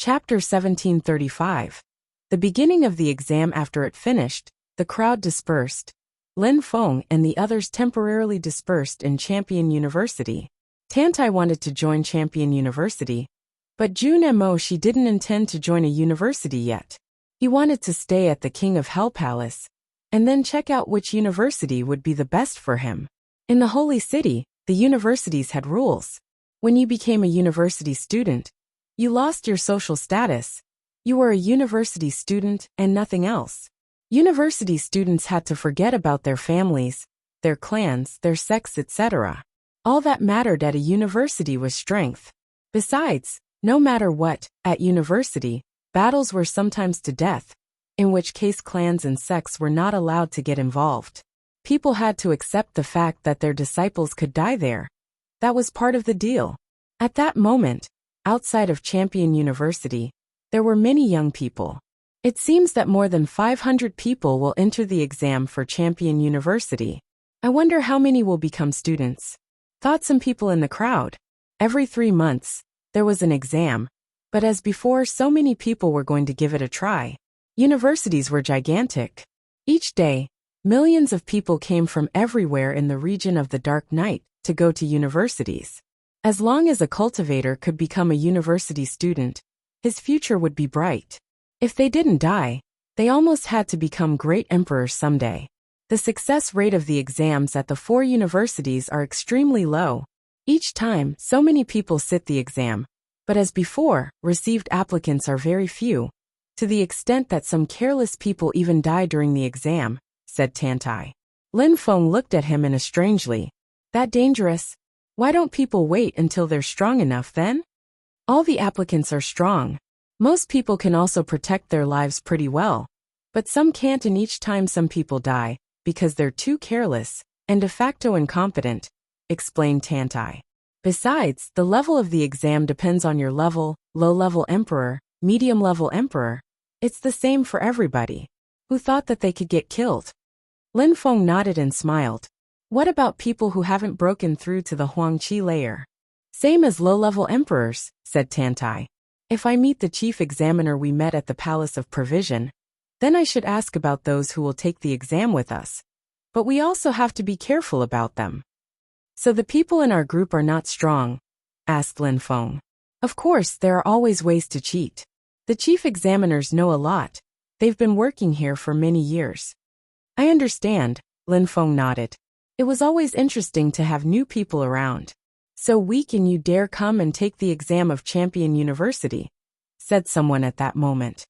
Chapter 1735. The beginning of the exam. After it finished, the crowd dispersed. Lin Feng and the others temporarily dispersed in Champion University. Tantai wanted to join Champion University, but Jun Mo she didn't intend to join a university yet. He wanted to stay at the King of Hell Palace, and then check out which university would be the best for him. In the Holy City, the universities had rules. When you became a university student, you lost your social status. You were a university student and nothing else. University students had to forget about their families, their clans, their sex, etc. All that mattered at a university was strength. Besides, no matter what, at university, battles were sometimes to death, in which case clans and sects were not allowed to get involved. People had to accept the fact that their disciples could die there. That was part of the deal. At that moment, outside of Champion University, there were many young people. It seems that more than 500 people will enter the exam for Champion University. I wonder how many will become students, thought some people in the crowd. Every 3 months, there was an exam, but as before, so many people were going to give it a try. Universities were gigantic. Each day, millions of people came from everywhere in the region of the Dark Night to go to universities. As long as a cultivator could become a university student, his future would be bright. If they didn't die, they almost had to become great emperors someday. The success rate of the exams at the 4 universities are extremely low. Each time, so many people sit the exam, but as before, received applicants are very few, to the extent that some careless people even die during the exam, said Tantai. Lin Feng looked at him in a strangely. That dangerous? Why don't people wait until they're strong enough then? All the applicants are strong. Most people can also protect their lives pretty well, but some can't, and each time some people die because they're too careless and de facto incompetent, explained Tantai. Besides, the level of the exam depends on your level, low-level emperor, medium-level emperor. It's the same for everybody. Who thought that they could get killed? Lin Feng nodded and smiled. What about people who haven't broken through to the Huangqi layer? Same as low-level emperors, said Tantai. If I meet the chief examiner we met at the Palace of Provision, then I should ask about those who will take the exam with us. But we also have to be careful about them. So the people in our group are not strong? Asked Lin Feng. Of course, there are always ways to cheat. The chief examiners know a lot. They've been working here for many years. I understand, Lin Feng nodded. It was always interesting to have new people around. So weak and you dare come and take the exam of Champion University, said someone at that moment.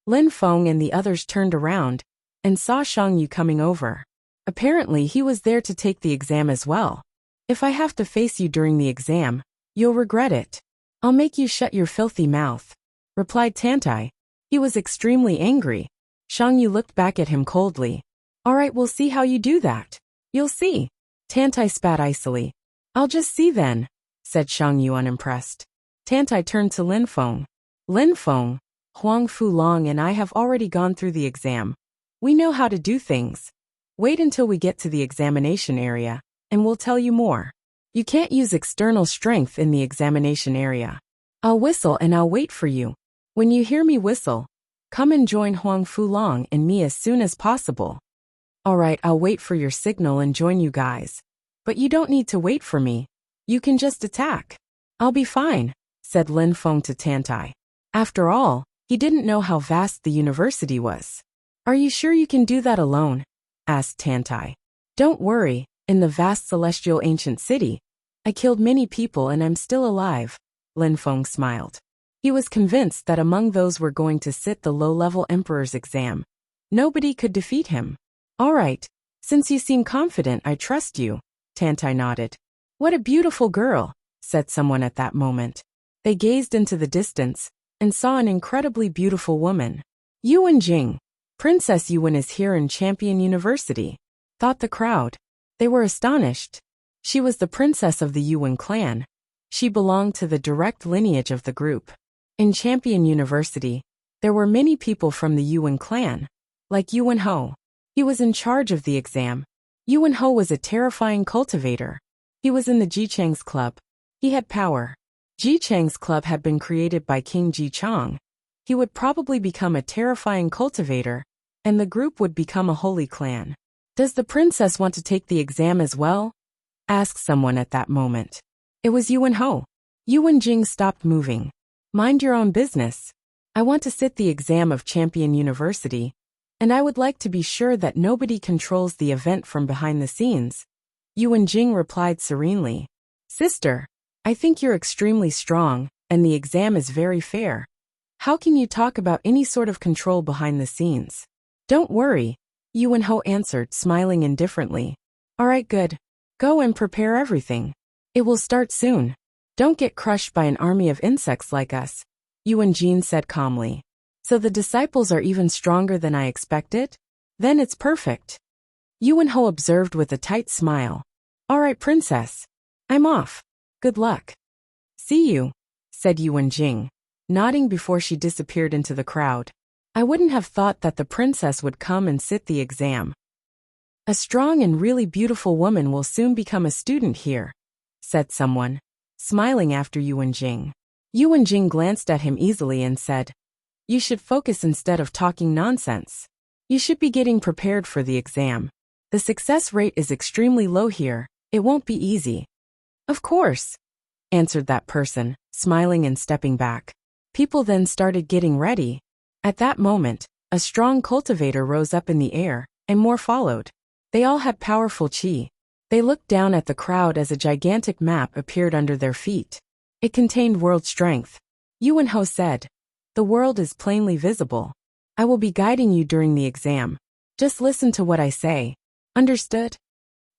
Lin Feng and the others turned around and saw Shang Yu coming over. Apparently he was there to take the exam as well. If I have to face you during the exam, you'll regret it. I'll make you shut your filthy mouth, replied Tantai. He was extremely angry. Shang Yu looked back at him coldly. All right, we'll see how you do that. You'll see. Tantai spat icily. I'll just see then, said Shang Yu unimpressed. Tantai turned to Lin Feng. Lin Feng, Huang Fulong and I have already gone through the exam. We know how to do things. Wait until we get to the examination area, and we'll tell you more. You can't use external strength in the examination area. I'll whistle and I'll wait for you. When you hear me whistle, come and join Huang Fulong and me as soon as possible. All right, I'll wait for your signal and join you guys. But you don't need to wait for me. You can just attack. I'll be fine, said Lin Feng to Tantai. After all, he didn't know how vast the university was. Are you sure you can do that alone? Asked Tantai. Don't worry, in the vast celestial ancient city, I killed many people and I'm still alive, Lin Feng smiled. He was convinced that among those were going to sit the low-level emperor's exam, nobody could defeat him. All right, since you seem confident, I trust you, Tantai nodded. What a beautiful girl, said someone at that moment. They gazed into the distance and saw an incredibly beautiful woman. Yuan Jing, Princess Yuan is here in Champion University, thought the crowd. They were astonished. She was the princess of the Yuan clan. She belonged to the direct lineage of the group. In Champion University, there were many people from the Yuan clan, like Yuan Ho. He was in charge of the exam. Yuan Ho was a terrifying cultivator. He was in the Jichang's club. He had power. Ji Chang's club had been created by King Ji Chang. He would probably become a terrifying cultivator, and the group would become a holy clan. Does the princess want to take the exam as well? Asked someone at that moment. It was Yuan Ho. Yuan Jing stopped moving. Mind your own business. I want to sit the exam of Champion University, and I would like to be sure that nobody controls the event from behind the scenes. Yuan Jing replied serenely. Sister, I think you're extremely strong, and the exam is very fair. How can you talk about any sort of control behind the scenes? Don't worry, Yuan Ho answered, smiling indifferently. All right, good. Go and prepare everything. It will start soon. Don't get crushed by an army of insects like us, Yuan Jing said calmly. So the disciples are even stronger than I expected? Then it's perfect. Yuan Ho observed with a tight smile. All right, princess. I'm off. Good luck. See you, said Yuan Jing, nodding before she disappeared into the crowd. I wouldn't have thought that the princess would come and sit the exam. A strong and really beautiful woman will soon become a student here, said someone, smiling after Yuan Jing. Yuan Jing glanced at him easily and said, You should focus instead of talking nonsense. You should be getting prepared for the exam. The success rate is extremely low here. It won't be easy. Of course, answered that person, smiling and stepping back. People then started getting ready. At that moment, a strong cultivator rose up in the air, and more followed. They all had powerful qi. They looked down at the crowd as a gigantic map appeared under their feet. It contained world strength. Yuan Ho said, The world is plainly visible. I will be guiding you during the exam. Just listen to what I say. Understood?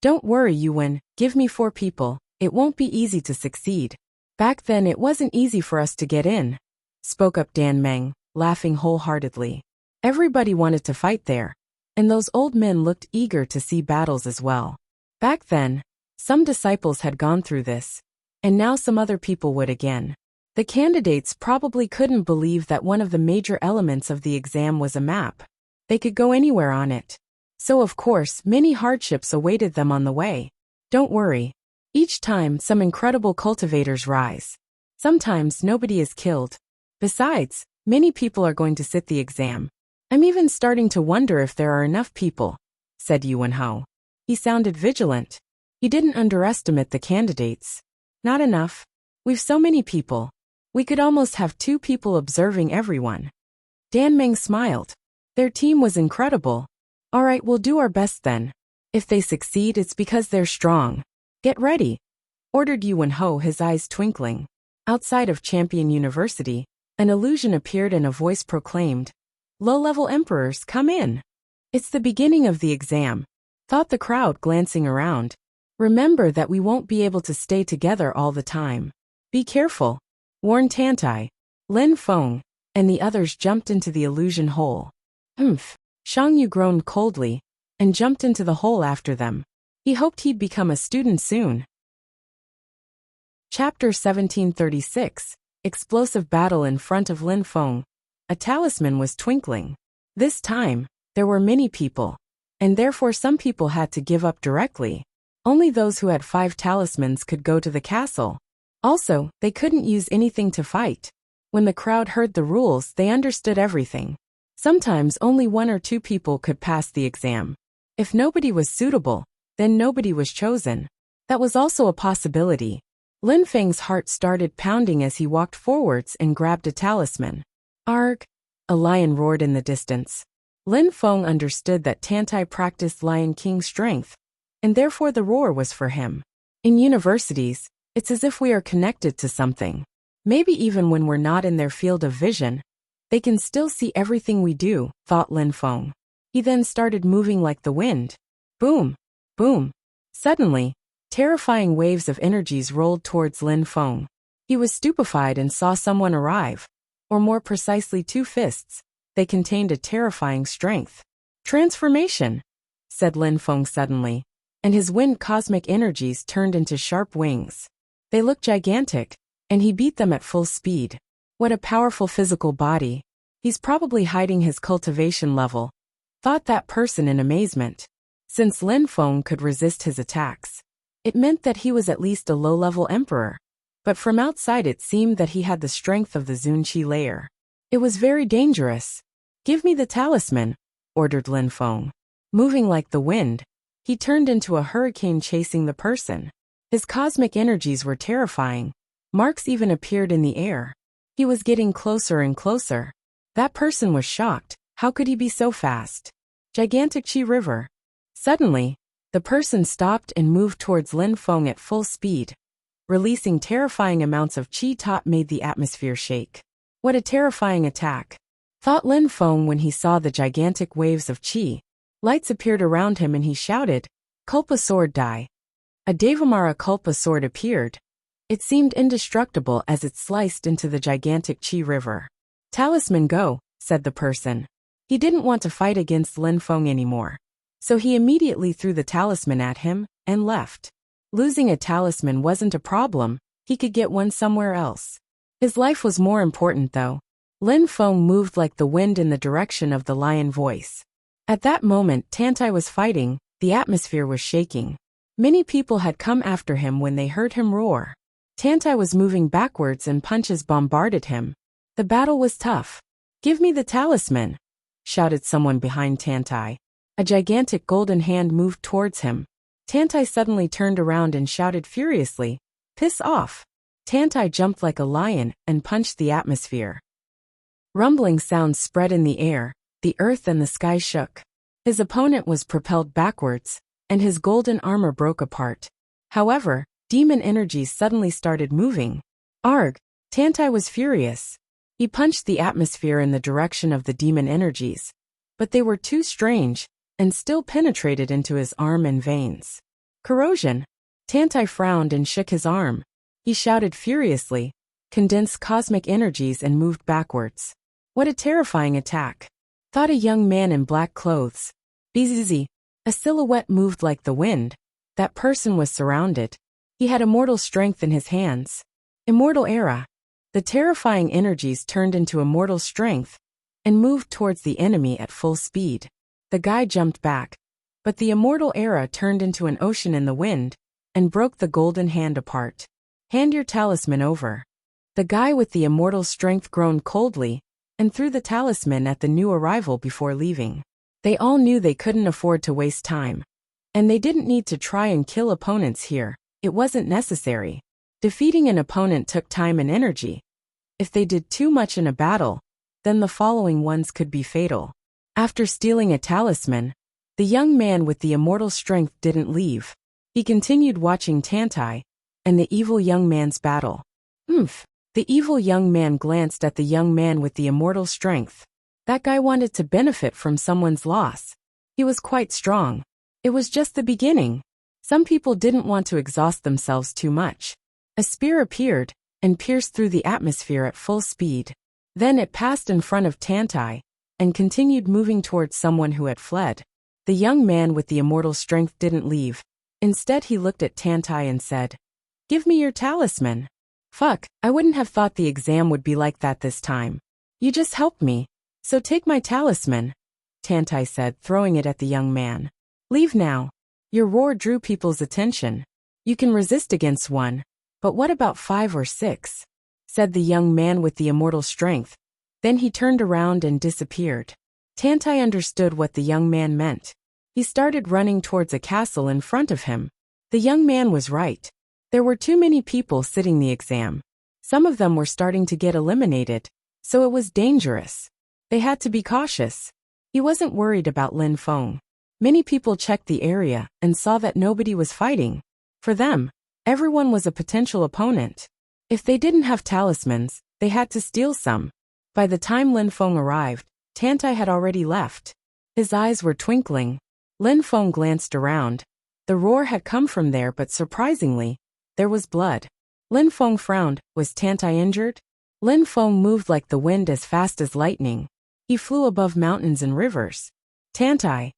Don't worry, Yuan, give me 4 people. It won't be easy to succeed. Back then it wasn't easy for us to get in, spoke up Dan Meng, laughing wholeheartedly. Everybody wanted to fight there, and those old men looked eager to see battles as well. Back then, some disciples had gone through this, and now some other people would again. The candidates probably couldn't believe that one of the major elements of the exam was a map. They could go anywhere on it. So of course, many hardships awaited them on the way. Don't worry. Each time, some incredible cultivators rise. Sometimes nobody is killed. Besides, many people are going to sit the exam. I'm even starting to wonder if there are enough people, said Yuan Ho. He sounded vigilant. He didn't underestimate the candidates. Not enough. We've so many people. We could almost have 2 people observing everyone. Dan Meng smiled. Their team was incredible. All right, we'll do our best then. If they succeed, it's because they're strong. Get ready, ordered Yuan Ho, his eyes twinkling. Outside of Champion University, an illusion appeared and a voice proclaimed, Low-level emperors, come in. It's the beginning of the exam, thought the crowd, glancing around. Remember that we won't be able to stay together all the time. Be careful, warned Tantai. Lin Feng and the others jumped into the illusion hole. Shang Yu groaned coldly and jumped into the hole after them. He hoped he'd become a student soon. Chapter 1736, Explosive Battle in front of Lin Feng. A talisman was twinkling. This time, there were many people, and therefore some people had to give up directly. Only those who had 5 talismans could go to the castle. Also, they couldn't use anything to fight. When the crowd heard the rules, they understood everything. Sometimes only 1 or 2 people could pass the exam. If nobody was suitable, then nobody was chosen. That was also a possibility. Lin Feng's heart started pounding as he walked forwards and grabbed a talisman. Arg! A lion roared in the distance. Lin Feng understood that Tantai practiced Lion King strength, and therefore the roar was for him. In universities, it's as if we are connected to something. Maybe even when we're not in their field of vision, they can still see everything we do, thought Lin Feng. He then started moving like the wind. Boom! Boom! Suddenly, terrifying waves of energies rolled towards Lin Feng. He was stupefied and saw someone arrive, or more precisely 2 fists. They contained a terrifying strength. Transformation, said Lin Feng suddenly, and his wind cosmic energies turned into sharp wings. They looked gigantic, and he beat them at full speed. What a powerful physical body. He's probably hiding his cultivation level, thought that person in amazement. Since Lin Feng could resist his attacks, it meant that he was at least a low-level emperor. but from outside it seemed that he had the strength of the Zunqi layer. It was very dangerous. "Give me the talisman," ordered Lin Feng. Moving like the wind, he turned into a hurricane chasing the person. His cosmic energies were terrifying. Marks even appeared in the air. He was getting closer and closer. That person was shocked. How could he be so fast? Gigantic Qi River. Suddenly, the person stopped and moved towards Lin Feng at full speed, releasing terrifying amounts of qi top made the atmosphere shake. What a terrifying attack, thought Lin Feng when he saw the gigantic waves of qi. Lights appeared around him and he shouted, "Culpa sword die." A Devamara Culpa sword appeared. It seemed indestructible as it sliced into the gigantic qi river. "Talisman go," said the person. He didn't want to fight against Lin Feng anymore. So he immediately threw the talisman at him and left. Losing a talisman wasn't a problem, he could get one somewhere else. His life was more important though. Lin Feng moved like the wind in the direction of the lion voice. At that moment Tantai was fighting, the atmosphere was shaking. Many people had come after him when they heard him roar. Tantai was moving backwards and punches bombarded him. The battle was tough. "Give me the talisman," shouted someone behind Tantai. A gigantic golden hand moved towards him. Tantai suddenly turned around and shouted furiously, "Piss off!" Tantai jumped like a lion and punched the atmosphere. Rumbling sounds spread in the air, the earth and the sky shook. His opponent was propelled backwards, and his golden armor broke apart. However, demon energies suddenly started moving. Arg! Tantai was furious. He punched the atmosphere in the direction of the demon energies, but they were too strange, and still penetrated into his arm and veins. "Corrosion!" Tantai frowned and shook his arm. He shouted furiously, condensed cosmic energies and moved backwards. What a terrifying attack, thought a young man in black clothes. Bzz. A silhouette moved like the wind. That person was surrounded. He had immortal strength in his hands. Immortal era. The terrifying energies turned into immortal strength and moved towards the enemy at full speed. The guy jumped back, but the immortal era turned into an ocean in the wind and broke the golden hand apart. "Hand your talisman over." The guy with the immortal strength groaned coldly and threw the talisman at the new arrival before leaving. They all knew they couldn't afford to waste time. And they didn't need to try and kill opponents here, it wasn't necessary. Defeating an opponent took time and energy. If they did too much in a battle, then the following ones could be fatal. After stealing a talisman, the young man with the immortal strength didn't leave. He continued watching Tantai and the evil young man's battle. The evil young man glanced at the young man with the immortal strength. That guy wanted to benefit from someone's loss. He was quite strong. It was just the beginning. Some people didn't want to exhaust themselves too much. A spear appeared and pierced through the atmosphere at full speed. Then it passed in front of Tantai and continued moving towards someone who had fled. The young man with the immortal strength didn't leave. Instead he looked at Tantai and said, "Give me your talisman." "Fuck, I wouldn't have thought the exam would be like that this time. You just helped me, so take my talisman," Tantai said, throwing it at the young man. "Leave now." Your roar drew people's attention. "You can resist against one, but what about 5 or 6? Said the young man with the immortal strength. Then he turned around and disappeared. Tantai understood what the young man meant. He started running towards a castle in front of him. The young man was right. There were too many people sitting the exam. Some of them were starting to get eliminated, so it was dangerous. They had to be cautious. He wasn't worried about Lin Feng. Many people checked the area and saw that nobody was fighting. For them, everyone was a potential opponent. If they didn't have talismans, they had to steal some. By the time Lin Feng arrived, Tantai had already left. His eyes were twinkling. Lin Feng glanced around. The roar had come from there, but surprisingly, there was blood. Lin Feng frowned. Was Tantai injured? Lin Feng moved like the wind as fast as lightning. He flew above mountains and rivers. Tantai.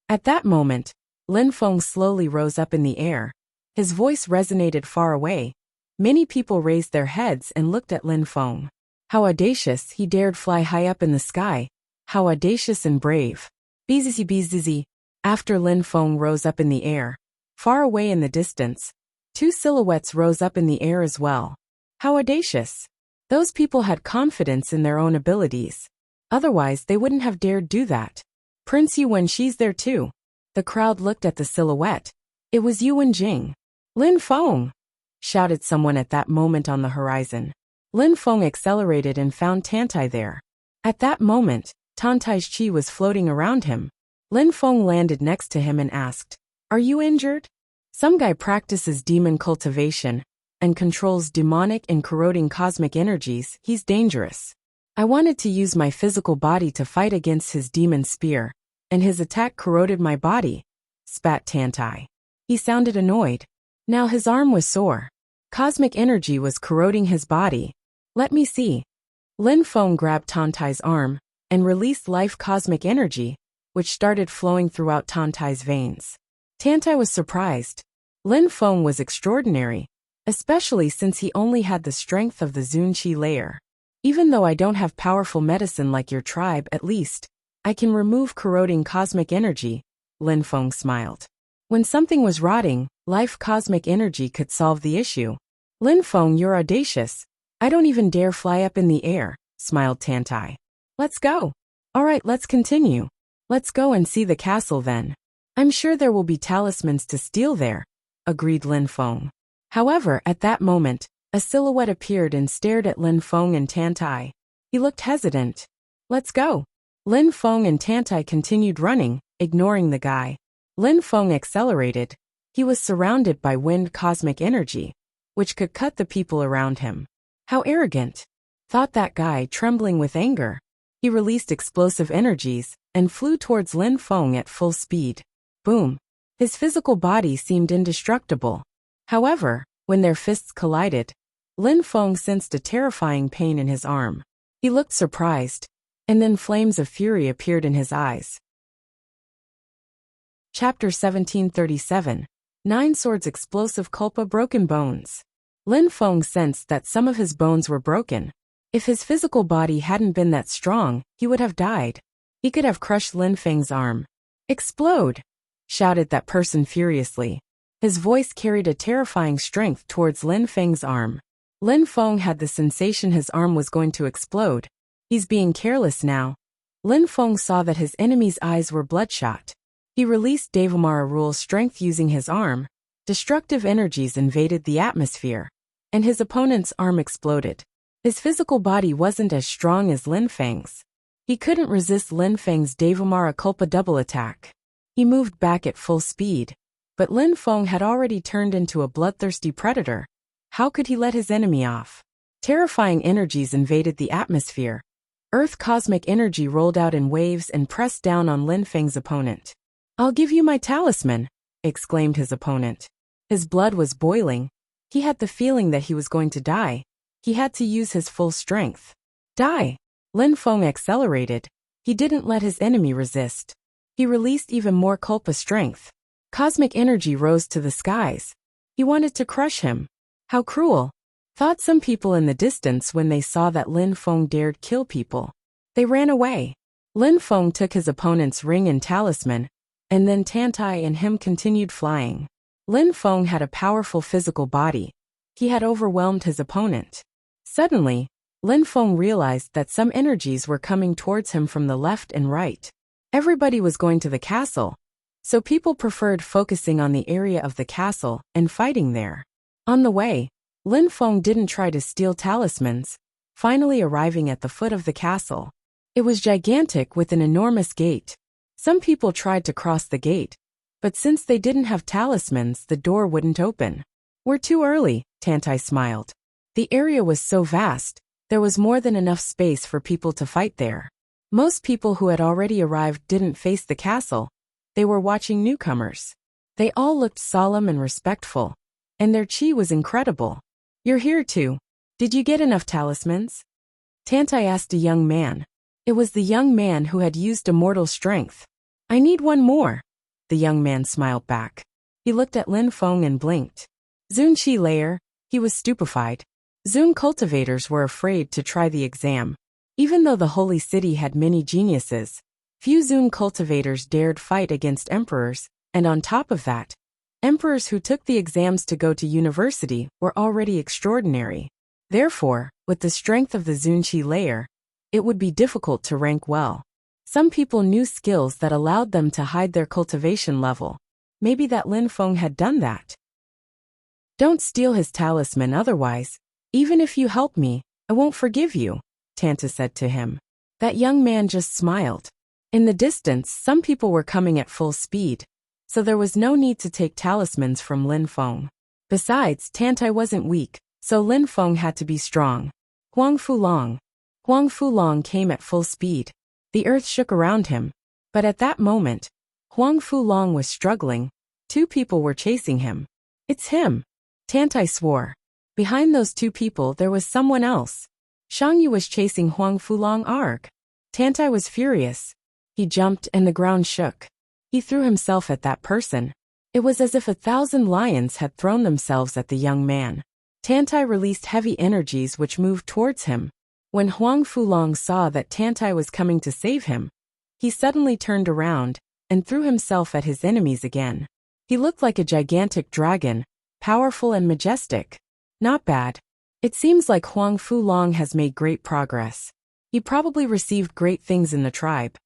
At that moment, Lin Feng slowly rose up in the air. His voice resonated far away. Many people raised their heads and looked at Lin Feng. How audacious, he dared fly high up in the sky. How audacious and brave. Bzz. After Lin Feng rose up in the air, far away in the distance, Two silhouettes rose up in the air as well. How audacious! Those people had confidence in their own abilities. Otherwise, they wouldn't have dared do that. Prince Yuwen, she's there too. The crowd looked at the silhouette. It was Yuwen Jing. Lin Feng! Shouted someone at that moment on the horizon. Lin Feng accelerated and found Tantai there. At that moment, Tantai's chi was floating around him. Lin Feng landed next to him and asked, "Are you injured?" Some guy practices demon cultivation and controls demonic and corroding cosmic energies. He's dangerous. I wanted to use my physical body to fight against his demon spear, and his attack corroded my body, spat Tantai. He sounded annoyed. Now his arm was sore. Cosmic energy was corroding his body. Let me see. Lin Feng grabbed Tantai's arm and released life cosmic energy, which started flowing throughout Tantai's veins. Tantai was surprised. Lin Feng was extraordinary, especially since he only had the strength of the Zun Qi layer. Even though I don't have powerful medicine like your tribe, at least I can remove corroding cosmic energy, Lin Feng smiled. When something was rotting, life cosmic energy could solve the issue. Lin Feng, you're audacious. I don't even dare fly up in the air, smiled Tantai. Let's go. All right, let's continue. Let's go and see the castle then. I'm sure there will be talismans to steal there, agreed Lin Feng. However, at that moment, a silhouette appeared and stared at Lin Feng and Tantai. He looked hesitant. Let's go. Lin Feng and Tantai continued running, ignoring the guy. Lin Feng accelerated. He was surrounded by wind cosmic energy, which could cut the people around him. How arrogant, thought that guy, trembling with anger. He released explosive energies and flew towards Lin Feng at full speed. Boom. His physical body seemed indestructible. However, when their fists collided, Lin Feng sensed a terrifying pain in his arm. He looked surprised, and then flames of fury appeared in his eyes. Chapter 1737. 9 Swords Explosive Culpa Broken Bones. Lin Feng sensed that some of his bones were broken. If his physical body hadn't been that strong, he would have died. He could have crushed Lin Feng's arm. Explode! Shouted that person furiously. His voice carried a terrifying strength towards Lin Feng's arm. Lin Feng had the sensation his arm was going to explode. He's being careless now. Lin Feng saw that his enemy's eyes were bloodshot. He released Devamara Rule's strength using his arm. Destructive energies invaded the atmosphere, and his opponent's arm exploded. His physical body wasn't as strong as Lin Feng's. He couldn't resist Lin Feng's Devamara Culpa double attack. He moved back at full speed, but Lin Feng had already turned into a bloodthirsty predator. How could he let his enemy off? Terrifying energies invaded the atmosphere. Earth cosmic energy rolled out in waves and pressed down on Lin Feng's opponent. I'll give you my talisman, exclaimed his opponent. His blood was boiling. He had the feeling that he was going to die. He had to use his full strength. Die! Lin Feng accelerated. He didn't let his enemy resist. He released even more Culpa strength. Cosmic energy rose to the skies. He wanted to crush him. How cruel, thought some people in the distance when they saw that Lin Feng dared kill people. They ran away. Lin Feng took his opponent's ring and talisman, and then Tantai and him continued flying. Lin Feng had a powerful physical body. He had overwhelmed his opponent. Suddenly, Lin Feng realized that some energies were coming towards him from the left and right. Everybody was going to the castle, so people preferred focusing on the area of the castle and fighting there. On the way, Lin Feng didn't try to steal talismans, finally arriving at the foot of the castle. It was gigantic with an enormous gate. Some people tried to cross the gate, but since they didn't have talismans, the door wouldn't open. We're too early, Tantai smiled. The area was so vast, there was more than enough space for people to fight there. Most people who had already arrived didn't face the castle. They were watching newcomers. They all looked solemn and respectful, and their chi was incredible. You're here too. Did you get enough talismans? Tantai asked a young man. It was the young man who had used immortal strength. I need one more. The young man smiled back. He looked at Lin Feng and blinked. Zun Qi layer. He was stupefied. Zun cultivators were afraid to try the exam. Even though the holy city had many geniuses, few Zun cultivators dared fight against emperors, and on top of that, Emperors who took the exams to go to university were already extraordinary. Therefore, with the strength of the Zunqi layer, it would be difficult to rank well. Some people knew skills that allowed them to hide their cultivation level. Maybe that Lin Feng had done that. Don't steal his talisman otherwise, even if you help me, I won't forgive you, Tanta said to him. That young man just smiled. In the distance, some people were coming at full speed, so there was no need to take talismans from Lin Feng. Besides, Tantai wasn't weak, so Lin Feng had to be strong. Huang Fulong. Huang Fulong came at full speed. The earth shook around him. But at that moment, Huang Fulong was struggling. Two people were chasing him. It's him. Tantai swore. Behind those two people there was someone else. Shang Yu was chasing Huang Fulong arg. Tantai was furious. He jumped and the ground shook. He threw himself at that person. It was as if 1,000 lions had thrown themselves at the young man. Tantai released heavy energies which moved towards him. When Huang Fulong saw that Tantai was coming to save him, he suddenly turned around and threw himself at his enemies again. He looked like a gigantic dragon, powerful and majestic. Not bad. It seems like Huang Fulong has made great progress. He probably received great things in the tribe.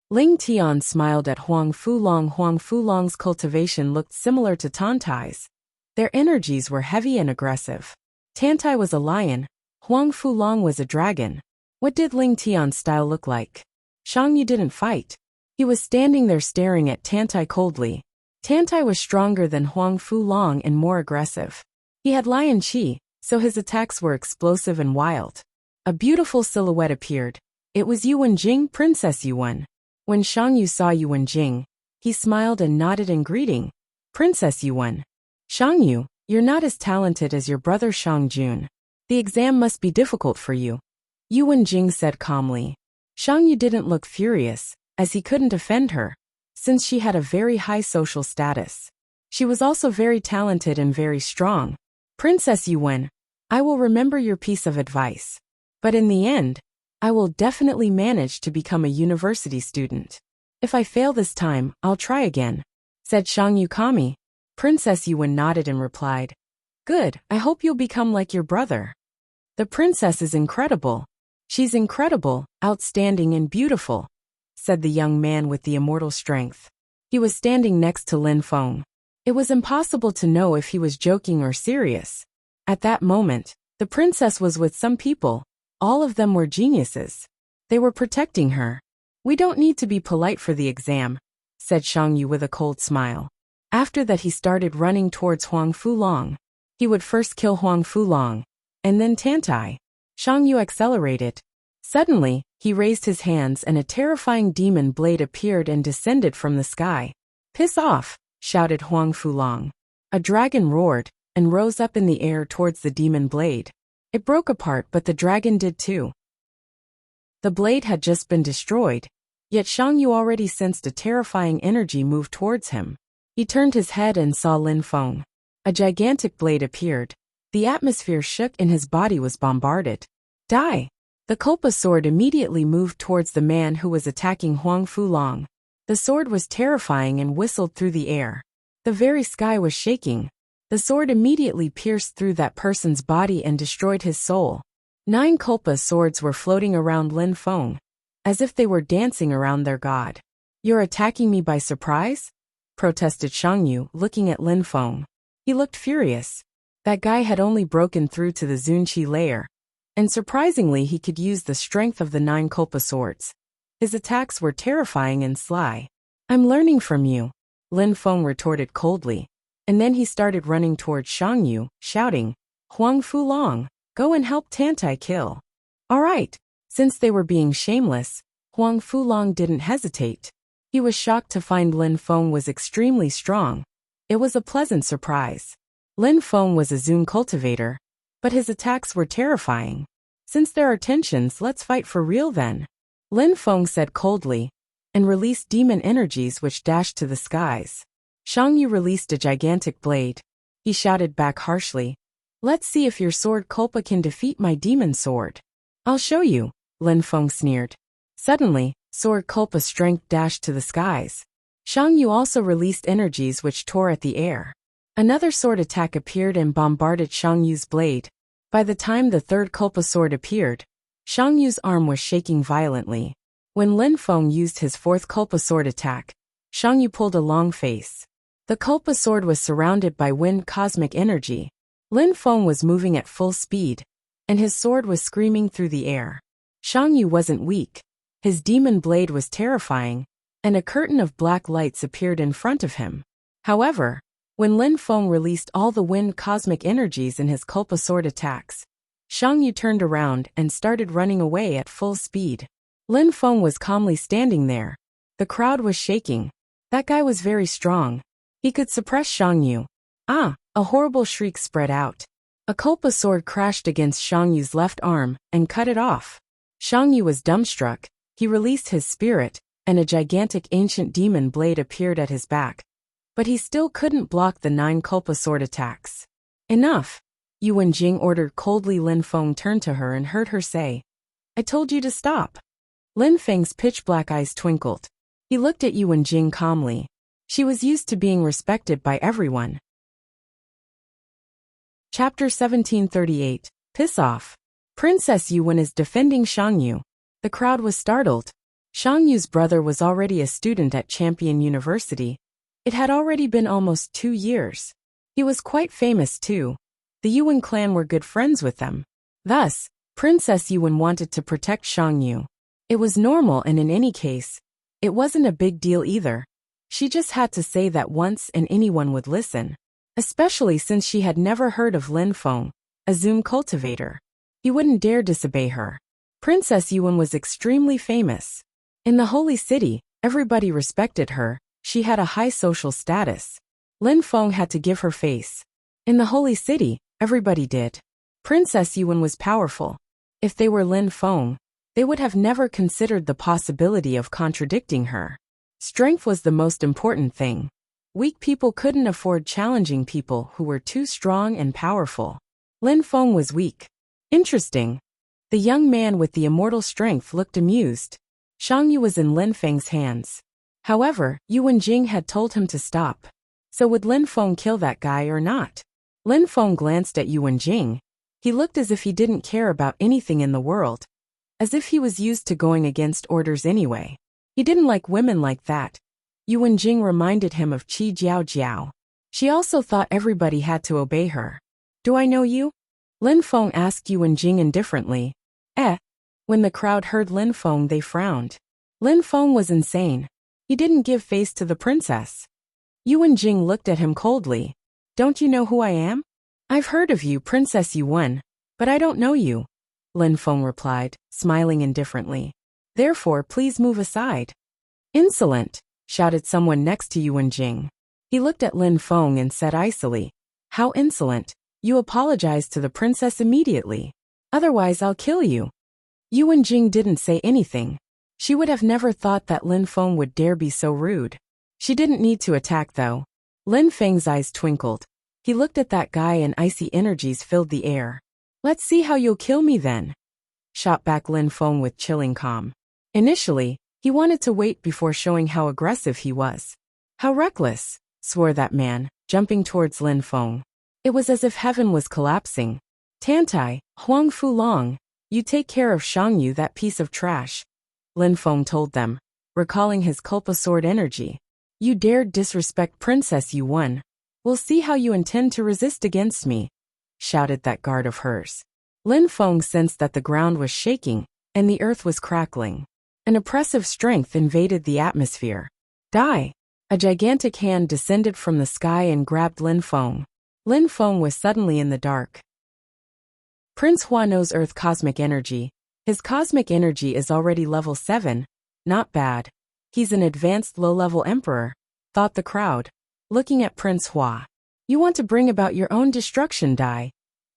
Ling Tian smiled at Huang Fulong. Huang Fulong's cultivation looked similar to Tantai's. Their energies were heavy and aggressive. Tantai was a lion. Huang Fulong was a dragon. What did Ling Tian's style look like? Shang Yu didn't fight. He was standing there staring at Tantai coldly. Tantai was stronger than Huang Fulong and more aggressive. He had lion qi, so his attacks were explosive and wild. A beautiful silhouette appeared. It was Yuan Jing, Princess Yuan. When Shang Yu saw Yuan Jing, he smiled and nodded in greeting. Princess Yuan. Shang Yu, you're not as talented as your brother Shang Jun. The exam must be difficult for you, Yuan Jing said calmly. Shang Yu didn't look furious, as he couldn't offend her, since she had a very high social status. She was also very talented and very strong. Princess Yuan, I will remember your piece of advice. But in the end, I will definitely manage to become a university student. If I fail this time, I'll try again, said Shang Yu calmly. Princess Yuan nodded and replied, Good, I hope you'll become like your brother. The princess is incredible. She's incredible, outstanding and beautiful, said the young man with the immortal strength. He was standing next to Lin Feng. It was impossible to know if he was joking or serious. At that moment, the princess was with some people. All of them were geniuses. They were protecting her. We don't need to be polite for the exam, said Shang Yu with a cold smile. After that he started running towards Huang Fulong. He would first kill Huang Fulong, and then Tantai. Shang Yu accelerated. Suddenly, he raised his hands and a terrifying demon blade appeared and descended from the sky. Piss off, shouted Huang Fulong. A dragon roared and rose up in the air towards the demon blade. It broke apart, but the dragon did too. The blade had just been destroyed, yet Shang Yu already sensed a terrifying energy move towards him. He turned his head and saw Lin Feng. A gigantic blade appeared. The atmosphere shook and his body was bombarded. Die! The Kulpa sword immediately moved towards the man who was attacking Huang Fulong. The sword was terrifying and whistled through the air. The very sky was shaking. The sword immediately pierced through that person's body and destroyed his soul. 9 Kulpa swords were floating around Lin Feng, as if they were dancing around their god. You're attacking me by surprise? Protested Shang Yu, looking at Lin Feng. He looked furious. That guy had only broken through to the Zunqi layer, and surprisingly he could use the strength of the 9 Kulpa swords. His attacks were terrifying and sly. I'm learning from you, Lin Feng retorted coldly, and then he started running towards Shang Yu, shouting, Huang Fulong, go and help Tantai kill. All right. Since they were being shameless, Huang Fulong didn't hesitate. He was shocked to find Lin Feng was extremely strong. It was a pleasant surprise. Lin Feng was a Zun cultivator, but his attacks were terrifying. Since there are tensions, let's fight for real then, Lin Feng said coldly, and released demon energies which dashed to the skies. Shang Yu released a gigantic blade. He shouted back harshly, Let's see if your sword Kulpa can defeat my demon sword. I'll show you, Lin Feng sneered. Suddenly, sword Kulpa's strength dashed to the skies. Shang Yu also released energies which tore at the air. Another sword attack appeared and bombarded Shang Yu's blade. By the time the third Culpa sword appeared, Shang Yu's arm was shaking violently. When Lin Feng used his fourth Culpa sword attack, Shang Yu pulled a long face. The Culpa sword was surrounded by wind cosmic energy. Lin Feng was moving at full speed, and his sword was screaming through the air. Shang Yu wasn't weak. His demon blade was terrifying, and a curtain of black lights appeared in front of him. However, when Lin Feng released all the wind cosmic energies in his Culpa sword attacks, Shang Yu turned around and started running away at full speed. Lin Feng was calmly standing there. The crowd was shaking. That guy was very strong. He could suppress Shang Yu. Ah! A horrible shriek spread out. A Culpa sword crashed against Shang Yu's left arm and cut it off. Shang Yu was dumbstruck. He released his spirit, and a gigantic ancient demon blade appeared at his back. But he still couldn't block the 9 Culpa sword attacks. Enough! Yu Wenjing ordered coldly. Lin Feng turned to her and heard her say, "I told you to stop." Lin Feng's pitch-black eyes twinkled. He looked at Yu Wenjing calmly. She was used to being respected by everyone. Chapter 1738. Piss Off. Princess Yu Wen is defending Shang Yu. The crowd was startled. Shang Yu's brother was already a student at Champion University. It had already been almost 2 years. He was quite famous too. The Yuan clan were good friends with them. Thus, Princess Yuan wanted to protect Shang Yu. It was normal, and in any case, it wasn't a big deal either. She just had to say that once and anyone would listen. Especially since she had never heard of Lin Feng, a Zoom cultivator. He wouldn't dare disobey her. Princess Yuan was extremely famous. In the Holy City, everybody respected her. She had a high social status. Lin Feng had to give her face. In the Holy City, everybody did. Princess Yuan was powerful. If they were Lin Feng, they would have never considered the possibility of contradicting her. Strength was the most important thing. Weak people couldn't afford challenging people who were too strong and powerful. Lin Feng was weak. Interesting. The young man with the immortal strength looked amused. Shang Yu was in Lin Feng's hands. However, Yu Wenjing had told him to stop. So would Lin Feng kill that guy or not? Lin Feng glanced at Yu Wenjing. He looked as if he didn't care about anything in the world. As if he was used to going against orders anyway. He didn't like women like that. Yu Wenjing reminded him of Qi Jiao Jiao. She also thought everybody had to obey her. "Do I know you?" Lin Feng asked Yu Wenjing indifferently. When the crowd heard Lin Feng, they frowned. Lin Feng was insane. He didn't give face to the princess. Yu Wenjing looked at him coldly. "Don't you know who I am?" "I've heard of you, Princess Yuan, but I don't know you," Lin Feng replied, smiling indifferently. "Therefore, please move aside." "Insolent!" shouted someone next to Yu Wenjing. He looked at Lin Feng and said icily, "How insolent! You apologize to the princess immediately. Otherwise I'll kill you." Yu Wenjing didn't say anything. She would have never thought that Lin Feng would dare be so rude. She didn't need to attack though. Lin Feng's eyes twinkled. He looked at that guy and icy energies filled the air. "Let's see how you'll kill me then," shot back Lin Feng with chilling calm. Initially, he wanted to wait before showing how aggressive he was. "How reckless," swore that man, jumping towards Lin Feng. It was as if heaven was collapsing. "Tantai, Huang Fulong, you take care of Shang Yu, that piece of trash," Lin Feng told them, recalling his Culpa sword energy. "You dared disrespect Princess Yuan. We'll see how you intend to resist against me," shouted that guard of hers. Lin Feng sensed that the ground was shaking, and the earth was crackling. An oppressive strength invaded the atmosphere. "Die!" A gigantic hand descended from the sky and grabbed Lin Feng. Lin Feng was suddenly in the dark. Prince Hua knows Earth cosmic energy. His cosmic energy is already level 7. Not bad. He's an advanced low-level emperor, thought the crowd, looking at Prince Hua. "You want to bring about your own destruction, Dai,"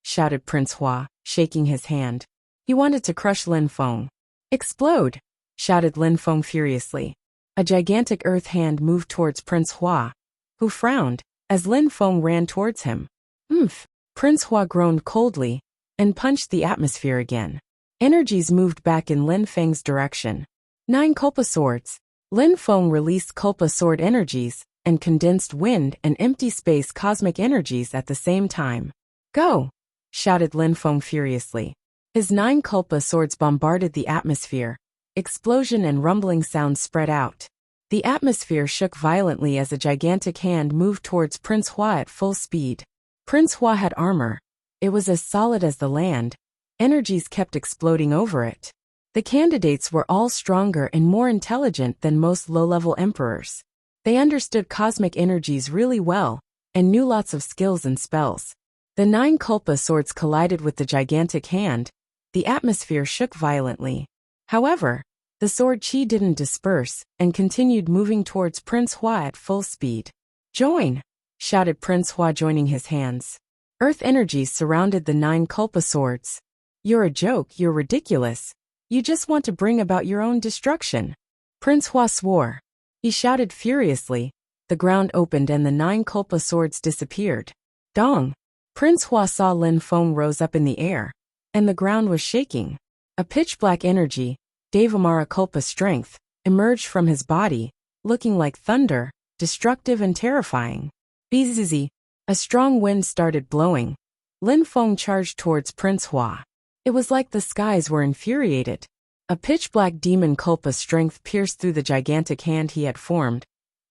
shouted Prince Hua, shaking his hand. He wanted to crush Lin Feng. "Explode!" shouted Lin Feng furiously. A gigantic earth hand moved towards Prince Hua, who frowned as Lin Feng ran towards him. "Oomph!" Prince Hua groaned coldly and punched the atmosphere again. Energies moved back in Lin Feng's direction. 9 Culpa swords. Lin Feng released Culpa sword energies, and condensed wind and empty space cosmic energies at the same time. Go! Shouted Lin Feng furiously. His 9 Kulpa swords bombarded the atmosphere. Explosion and rumbling sounds spread out. The atmosphere shook violently as a gigantic hand moved towards Prince Hua at full speed. Prince Hua had armor. It was as solid as the land. Energies kept exploding over it. The candidates were all stronger and more intelligent than most low-level emperors. They understood cosmic energies really well, and knew lots of skills and spells. The 9 Kulpa swords collided with the gigantic hand. The atmosphere shook violently. However, the sword chi didn't disperse, and continued moving towards Prince Hua at full speed. Join! Shouted Prince Hua, joining his hands. Earth energies surrounded the 9 Kulpa swords. You're a joke, you're ridiculous. You just want to bring about your own destruction. Prince Hua swore. He shouted furiously. The ground opened and the 9 Kulpa swords disappeared. Dong! Prince Hua saw Lin Feng rose up in the air, and the ground was shaking. A pitch-black energy, Devamara Kulpa strength, emerged from his body, looking like thunder, destructive and terrifying. Bzzz! A strong wind started blowing. Lin Feng charged towards Prince Hua. It was like the skies were infuriated. A pitch-black demon Kulpa strength pierced through the gigantic hand he had formed.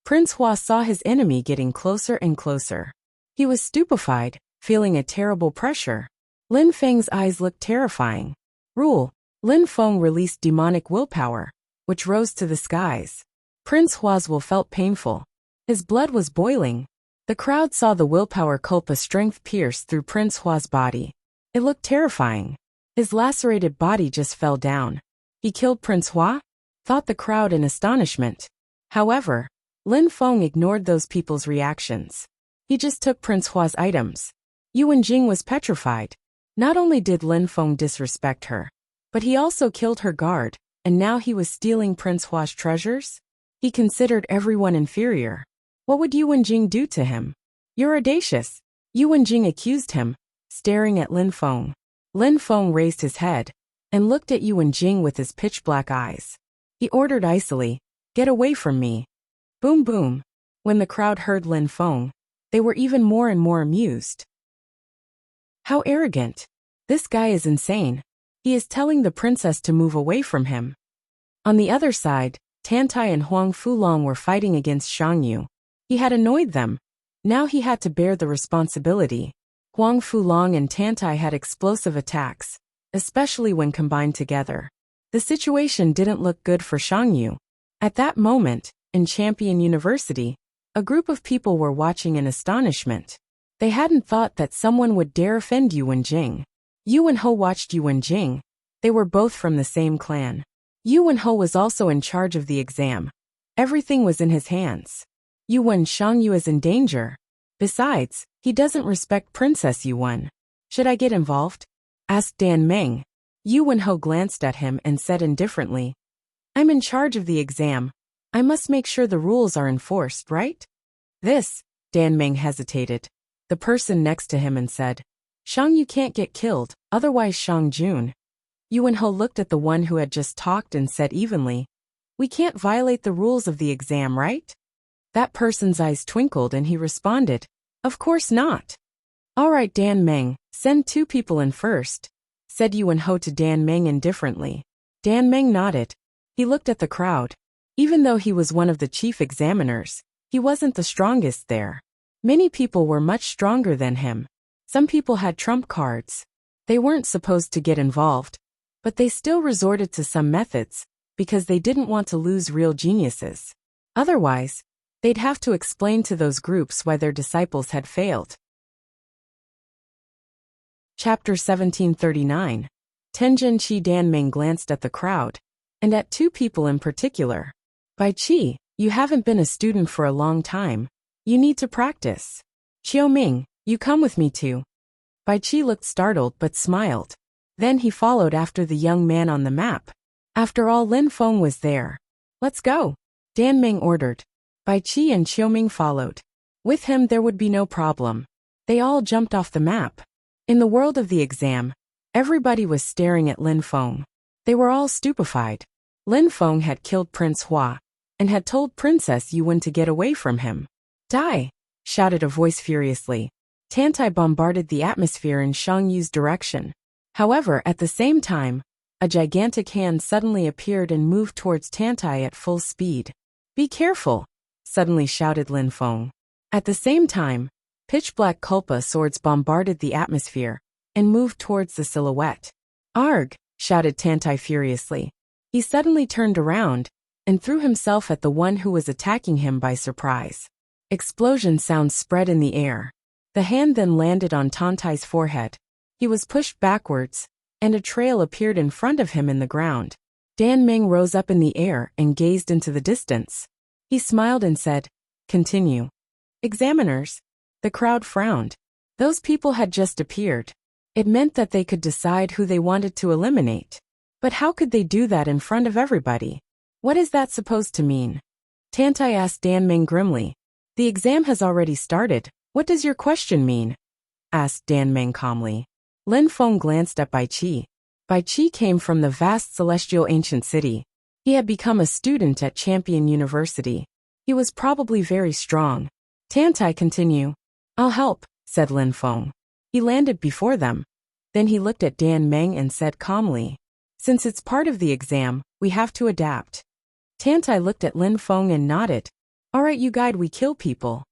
Prince Hua saw his enemy getting closer and closer. He was stupefied, feeling a terrible pressure. Lin Feng's eyes looked terrifying. Rule! Lin Feng released demonic willpower, which rose to the skies. Prince Hua's will felt painful. His blood was boiling. The crowd saw the willpower Kulpa strength pierce through Prince Hua's body. It looked terrifying. His lacerated body just fell down. He killed Prince Hua? Thought the crowd in astonishment. However, Lin Feng ignored those people's reactions. He just took Prince Hua's items. Yuan Jing was petrified. Not only did Lin Feng disrespect her, but he also killed her guard, and now he was stealing Prince Hua's treasures? He considered everyone inferior. What would Yuan Jing do to him? You're audacious. Yuan Jing accused him, staring at Lin Feng. Lin Feng raised his head and looked at Yuan Jing with his pitch-black eyes. He ordered icily, "Get away from me." Boom boom. When the crowd heard Lin Feng, they were even more and more amused. How arrogant. This guy is insane. He is telling the princess to move away from him. On the other side, Tantai and Huang Fulong were fighting against Shangyu. He had annoyed them. Now he had to bear the responsibility. Huang Fulong and Tantai had explosive attacks, especially when combined together. The situation didn't look good for Shangyu. At that moment, in Champion University, a group of people were watching in astonishment. They hadn't thought that someone would dare offend Yuan Jing. Yuan Ho watched Yuan Jing. They were both from the same clan. Yuan Ho was also in charge of the exam. Everything was in his hands. Yuan Shangyu is in danger. Besides, he doesn't respect Princess Yuan. Should I get involved? Asked Dan Meng. Yuan Ho glanced at him and said indifferently, I'm in charge of the exam. I must make sure the rules are enforced, right? Dan Meng hesitated. The person next to him and said, Shangyu can't get killed, otherwise Shang Jun. Yuan Ho looked at the one who had just talked and said evenly, We can't violate the rules of the exam, right? That person's eyes twinkled and he responded, Of course not. All right, Dan Meng, send 2 people in first, said Yuan Ho to Dan Meng indifferently. Dan Meng nodded. He looked at the crowd. Even though he was one of the chief examiners, he wasn't the strongest there. Many people were much stronger than him. Some people had trump cards. They weren't supposed to get involved, but they still resorted to some methods, because they didn't want to lose real geniuses. Otherwise, they'd have to explain to those groups why their disciples had failed. Chapter 1739. Tenjin Qi. Dan Meng glanced at the crowd, and at 2 people in particular. Bai Qi, you haven't been a student for a long time. You need to practice. Qiao Ming, you come with me too. Bai Qi looked startled but smiled. Then he followed after the young man on the map. After all, Lin Feng was there. Let's go, Dan Meng ordered. Bai Qi and Qiao Ming followed. With him there would be no problem. They all jumped off the map. In the world of the exam, everybody was staring at Lin Feng. They were all stupefied. Lin Feng had killed Prince Hua, and had told Princess Yuan to get away from him. Die! Shouted a voice furiously. Tantai bombarded the atmosphere in Shang Yu's direction. However, at the same time, a gigantic hand suddenly appeared and moved towards Tantai at full speed. Be careful! Suddenly shouted Lin Feng. At the same time, pitch-black kulpa swords bombarded the atmosphere and moved towards the silhouette. Arg! Shouted Tantai furiously. He suddenly turned around and threw himself at the one who was attacking him by surprise. Explosion sounds spread in the air. The hand then landed on Tantai's forehead. He was pushed backwards, and a trail appeared in front of him in the ground. Dan Meng rose up in the air and gazed into the distance. He smiled and said, "Continue." Examiners. The crowd frowned. Those people had just appeared. It meant that they could decide who they wanted to eliminate. But how could they do that in front of everybody? What is that supposed to mean? Tantai asked Dan Meng grimly. The exam has already started. What does your question mean? Asked Dan Meng calmly. Lin Feng glanced at Bai Qi. Bai Qi came from the vast celestial ancient city. He had become a student at Champion University. He was probably very strong. Tantai continue. I'll help, said Lin Feng. He landed before them. Then he looked at Dan Meng and said calmly, since it's part of the exam, we have to adapt. Tantai looked at Lin Feng and nodded. Alright, you guide, we kill people.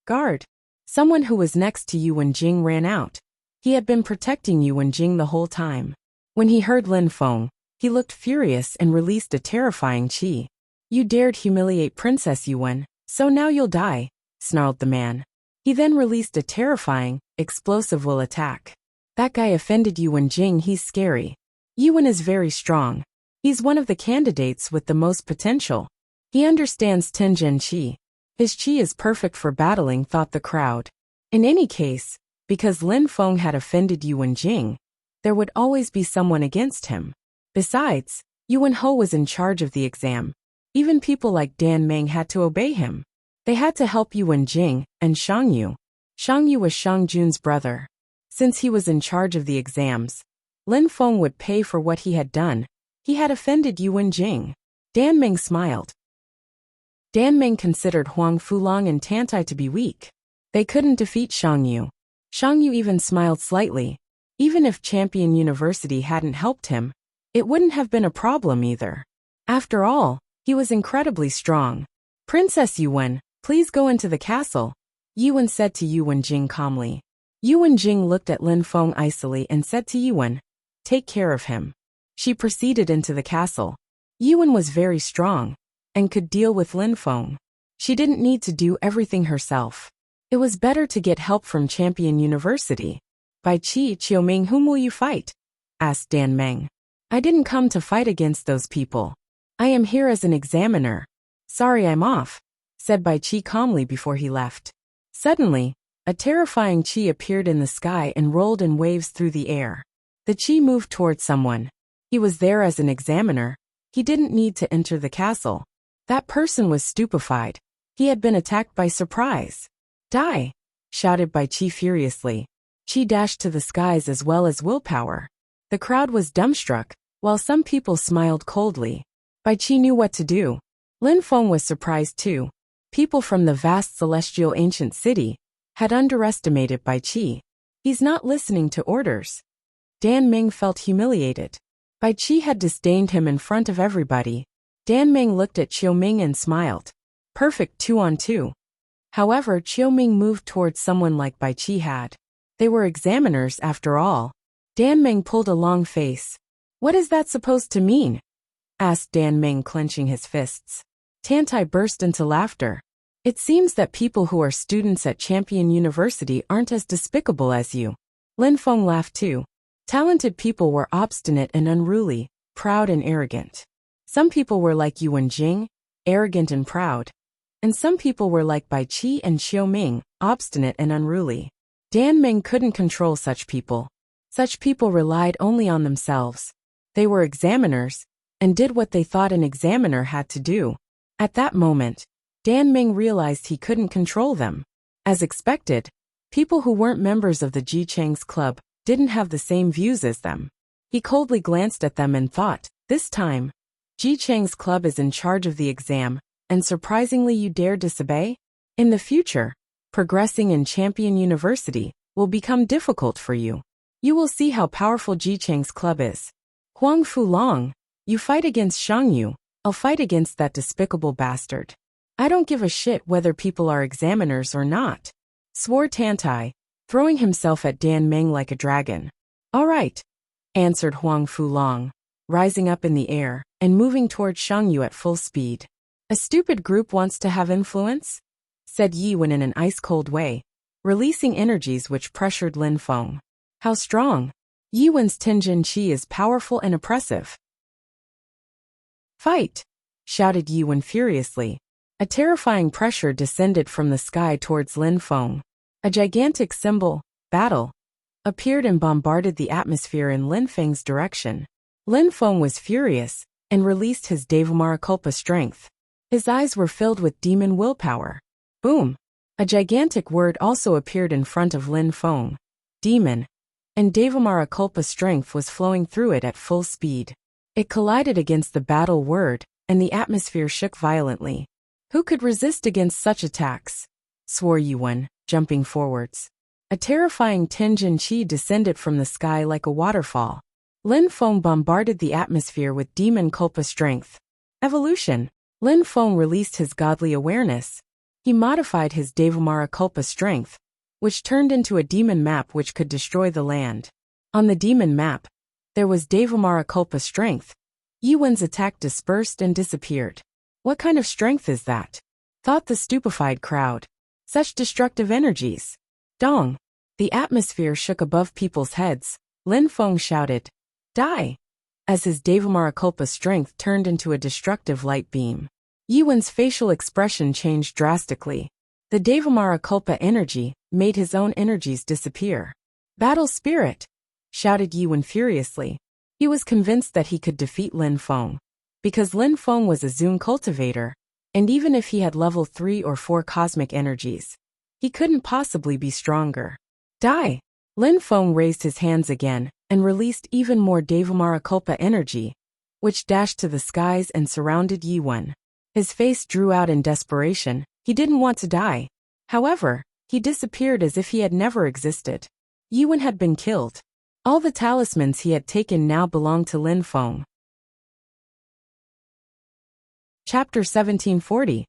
Guard. Someone who was next to Yu Wenjing ran out. He had been protecting Yu Wenjing the whole time. When he heard Lin Feng, he looked furious and released a terrifying chi. You dared humiliate Princess Yuan, so now you'll die, snarled the man. He then released a terrifying, explosive will attack. That guy offended Yu Wenjing, he's scary. Yuan is very strong. He's one of the candidates with the most potential. He understands Tenjin Qi. His qi is perfect for battling, thought the crowd. In any case, because Lin Feng had offended Yu Wenjing, there would always be someone against him. Besides, Yuan Ho was in charge of the exam. Even people like Dan Meng had to obey him. They had to help Yu Wenjing and Shang Yu. Shang Yu was Shang Jun's brother. Since he was in charge of the exams, Lin Feng would pay for what he had done. He had offended Yu Wenjing. Dan Meng smiled. Dan Meng considered Huang Fulong and Tantai to be weak. They couldn't defeat Shang Yu. Shang Yu even smiled slightly. Even if Champion University hadn't helped him, it wouldn't have been a problem either. After all, he was incredibly strong. Princess Yuan, please go into the castle, Yuan said to Yu Wenjing calmly. Yu Wenjing looked at Lin Feng icily and said to Yuan, take care of him. She proceeded into the castle. Yuan was very strong and could deal with Lin Feng. She didn't need to do everything herself. It was better to get help from Champion University. Bai Qi, Qiuming, whom will you fight? Asked Dan Meng. I didn't come to fight against those people. I am here as an examiner. Sorry, I'm off, said Bai Qi calmly before he left. Suddenly, a terrifying qi appeared in the sky and rolled in waves through the air. The qi moved towards someone. He was there as an examiner. He didn't need to enter the castle. That person was stupefied. He had been attacked by surprise. Die! Shouted Bai Qi furiously. Qi dashed to the skies as well as willpower. The crowd was dumbstruck, while some people smiled coldly. Bai Qi knew what to do. Lin Feng was surprised too. People from the vast celestial ancient city had underestimated Bai Qi. He's not listening to orders. Dan Meng felt humiliated. Bai Qi had disdained him in front of everybody. Dan Meng looked at Qiuming and smiled. Perfect 2-on-2. However, Qiuming moved towards someone like Bai Qi had. They were examiners after all. Dan Meng pulled a long face. What is that supposed to mean? Asked Dan Meng, clenching his fists. Tantai burst into laughter. It seems that people who are students at Champion University aren't as despicable as you. Lin Feng laughed too. Talented people were obstinate and unruly, proud and arrogant. Some people were like Yu Wenjing, arrogant and proud. And some people were like Bai Qi and Qiuming, obstinate and unruly. Dan Meng couldn't control such people. Such people relied only on themselves. They were examiners, and did what they thought an examiner had to do. At that moment, Dan Meng realized he couldn't control them. As expected, people who weren't members of the Ji Chang's club didn't have the same views as them. He coldly glanced at them and thought, this time, Ji Chang's club is in charge of the exam, and surprisingly you dare disobey? In the future, progressing in Champion University will become difficult for you. You will see how powerful Ji Chang's club is. Huang Fu Long, you fight against Shang Yu, I'll fight against that despicable bastard. I don't give a shit whether people are examiners or not, swore Tantai, throwing himself at Dan Meng like a dragon. All right, answered Huang Fu Long, rising up in the air and moving toward Shang Yu at full speed. A stupid group wants to have influence? Said Yi Wen in an ice-cold way, releasing energies which pressured Lin Feng. How strong! Yi Wen's Tianjin Qi is powerful and oppressive. Fight! Shouted Yi Wen furiously. A terrifying pressure descended from the sky towards Lin Feng. A gigantic symbol, battle, appeared and bombarded the atmosphere in Lin Feng's direction. Lin Feng was furious and released his Devamarakalpa strength. His eyes were filled with demon willpower. Boom! A gigantic word also appeared in front of Lin Feng. Demon. And Devamarakalpa strength was flowing through it at full speed. It collided against the battle word, and the atmosphere shook violently. Who could resist against such attacks? Swore Yi Wen, jumping forwards. A terrifying Tianjin Qi descended from the sky like a waterfall. Lin Feng bombarded the atmosphere with demon Kulpa strength. Evolution. Lin Feng released his godly awareness. He modified his Devamara Kulpa strength, which turned into a demon map which could destroy the land. On the demon map, there was Devamara Kulpa strength. Yi Wen's attack dispersed and disappeared. What kind of strength is that? Thought the stupefied crowd. Such destructive energies. Dong! The atmosphere shook above people's heads. Lin Feng shouted, Die! As his Devamarakalpa strength turned into a destructive light beam. Yi Wen's facial expression changed drastically. The Devamarakalpa energy made his own energies disappear. Battle spirit! Shouted Yi Wen furiously. He was convinced that he could defeat Lin Feng. Because Lin Feng was a Zun cultivator, and even if he had level 3 or 4 cosmic energies, he couldn't possibly be stronger. Die! Lin Feng raised his hands again and released even more Devamarakalpa energy, which dashed to the skies and surrounded Yi Wen. His face drew out in desperation. He didn't want to die. However, he disappeared as if he had never existed. Yi Wen had been killed. All the talismans he had taken now belonged to Lin Feng. Chapter 1740.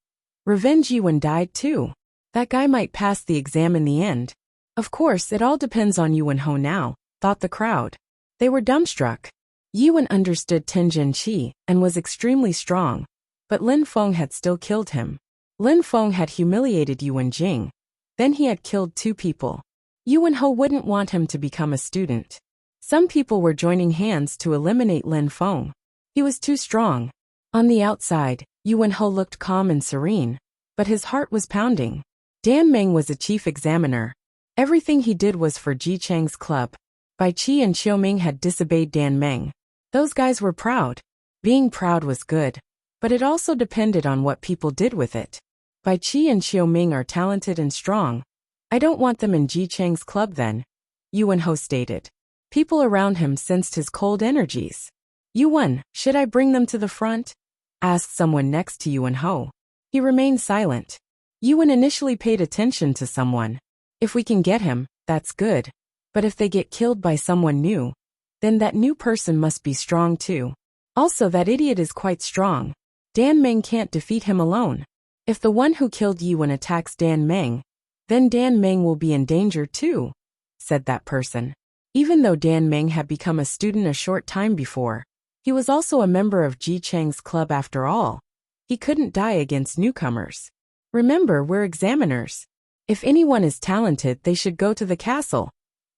Revenge. Yi Wen died too. That guy might pass the exam in the end. Of course, it all depends on Yi Wen Ho now, thought the crowd. They were dumbstruck. Yi Wen understood Tianjin Qi and was extremely strong, but Lin Feng had still killed him. Lin Feng had humiliated Yi Wen Jing. Then he had killed 2 people. Yi Wen Ho wouldn't want him to become a student. Some people were joining hands to eliminate Lin Feng. He was too strong. On the outside, Yi Wen Ho looked calm and serene, but his heart was pounding. Dan Meng was a chief examiner. Everything he did was for Ji Chang's club. Bai Qi and Xiaoming had disobeyed Dan Meng. Those guys were proud. Being proud was good, but it also depended on what people did with it. Bai Qi and Xiaoming are talented and strong. I don't want them in Ji Chang's club then, Yi Wen Ho stated. People around him sensed his cold energies. Yi Wen, should I bring them to the front? Asked someone next to Yi Wen Ho. He remained silent. Yi Wen initially paid attention to someone. If we can get him, that's good. But if they get killed by someone new, then that new person must be strong too. Also, that idiot is quite strong. Dan Meng can't defeat him alone. If the one who killed Yi Wen attacks Dan Meng, then Dan Meng will be in danger too, said that person. Even though Dan Meng had become a student a short time before, he was also a member of Ji Chang's club after all. He couldn't die against newcomers. Remember, we're examiners. If anyone is talented, they should go to the castle,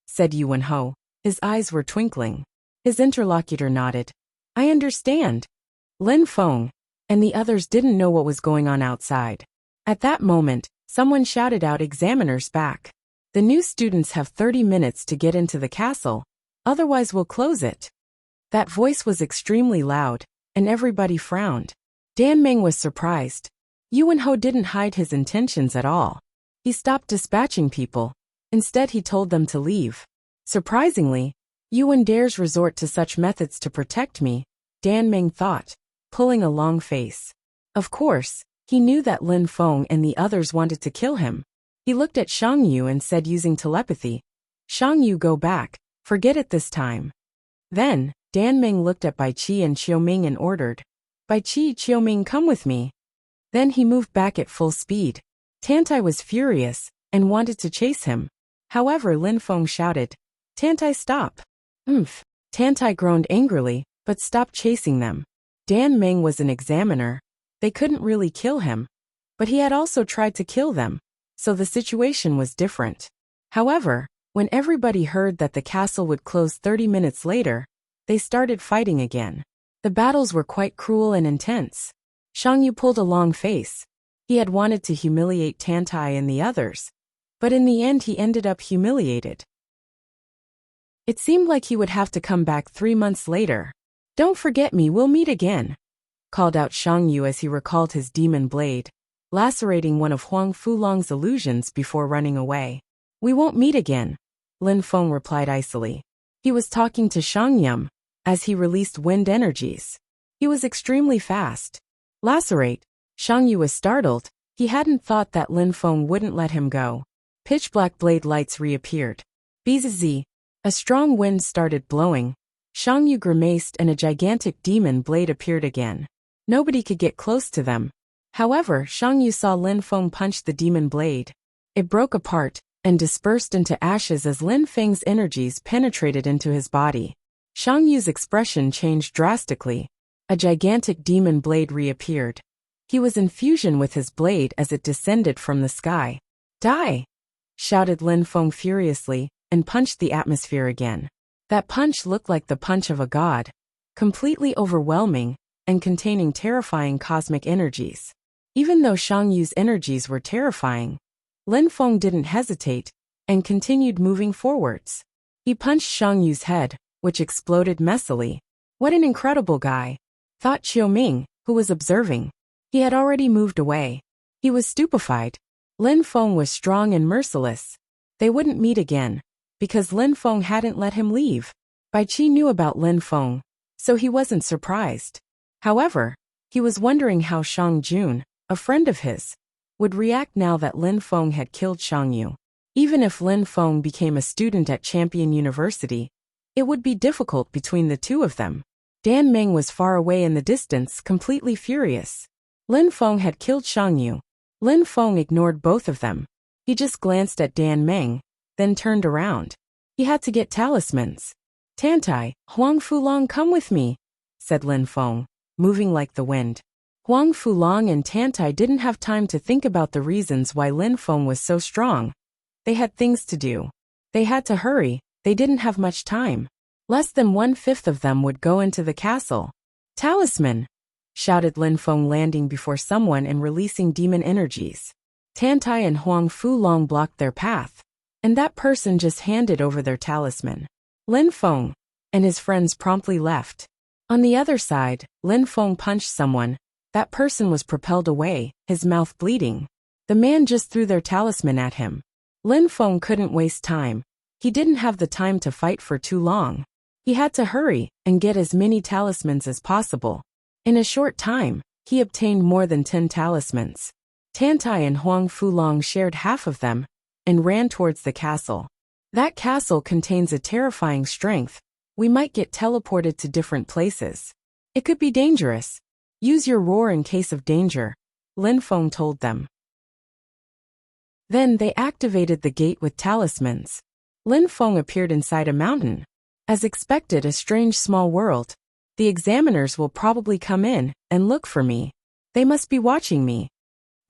said Yi Wen Ho. His eyes were twinkling. His interlocutor nodded. I understand. Lin Feng and the others didn't know what was going on outside. At that moment, someone shouted out, Examiners back. The new students have 30 minutes to get into the castle, otherwise we'll close it. That voice was extremely loud, and everybody frowned. Dan Meng was surprised. Yi Wen Ho didn't hide his intentions at all. He stopped dispatching people. Instead, he told them to leave. Surprisingly, Yi Wen dares resort to such methods to protect me, Dan Meng thought, pulling a long face. Of course, He knew that Lin Feng and the others wanted to kill him. He looked at Shang Yu and said using telepathy, "Shang Yu, go back, forget it this time." Then, Dan Meng looked at Bai Qi and Xiaoming and ordered, "Bai Qi, Xiaoming, come with me." Then he moved back at full speed. Tantai was furious and wanted to chase him. However, Lin Feng shouted, "Tantai, stop." Tantai groaned angrily, but stopped chasing them. Dan Meng was an examiner. They couldn't really kill him, but he had also tried to kill them, so the situation was different. However, when everybody heard that the castle would close 30 minutes later, they started fighting again. The battles were quite cruel and intense. Shang Yu pulled a long face. He had wanted to humiliate Tantai and the others, but in the end he ended up humiliated. It seemed like he would have to come back 3 months later. "Don't forget me, we'll meet again," called out Shang Yu as he recalled his demon blade, lacerating one of Huang Fulong's illusions before running away. "We won't meet again," Lin Feng replied icily. He was talking to Shang Yum as he released wind energies. He was extremely fast. Lacerate. Shang Yu was startled. He hadn't thought that Lin Feng wouldn't let him go. Pitch-black blade lights reappeared. Bzz. A strong wind started blowing. Shang Yu grimaced and a gigantic demon blade appeared again. Nobody could get close to them. However, Shang Yu saw Lin Feng punch the demon blade. It broke apart and dispersed into ashes as Lin Feng's energies penetrated into his body. Shang Yu's expression changed drastically. A gigantic demon blade reappeared. He was in fusion with his blade as it descended from the sky. "Die!" shouted Lin Feng furiously, and punched the atmosphere again. That punch looked like the punch of a god, completely overwhelming and containing terrifying cosmic energies. Even though Shang Yu's energies were terrifying, Lin Feng didn't hesitate and continued moving forwards. He punched Shang Yu's head, which exploded messily. "What an incredible guy," thought Xiaoming, who was observing. He had already moved away. He was stupefied. Lin Feng was strong and merciless. They wouldn't meet again, because Lin Feng hadn't let him leave. Bai Qi knew about Lin Feng, so he wasn't surprised. However, he was wondering how Shang Jun, a friend of his, would react now that Lin Feng had killed Shang Yu. Even if Lin Feng became a student at Champion University, it would be difficult between the two of them. Dan Meng was far away in the distance, completely furious. Lin Feng had killed Shang Yu. Lin Feng ignored both of them. He just glanced at Dan Meng, then turned around. He had to get talismans. "Tantai, Huang Fulong, come with me," said Lin Feng, moving like the wind. Huang Fulong and Tantai didn't have time to think about the reasons why Lin Feng was so strong. They had things to do. They had to hurry. They didn't have much time. Less than 1/5 of them would go into the castle. "Talisman!" shouted Lin Feng, landing before someone and releasing demon energies. Tantai and Huang Fulong blocked their path, and that person just handed over their talisman. Lin Feng and his friends promptly left. On the other side, Lin Feng punched someone. That person was propelled away, his mouth bleeding. The man just threw their talisman at him. Lin Feng couldn't waste time. He didn't have the time to fight for too long. He had to hurry and get as many talismans as possible. In a short time, he obtained more than 10 talismans. Tantai and Huang Fulong shared half of them and ran towards the castle. "That castle contains a terrifying strength. We might get teleported to different places. It could be dangerous. Use your roar in case of danger," Lin Feng told them. Then they activated the gate with talismans. Lin Feng appeared inside a mountain. As expected, a strange small world. "The examiners will probably come in and look for me. They must be watching me."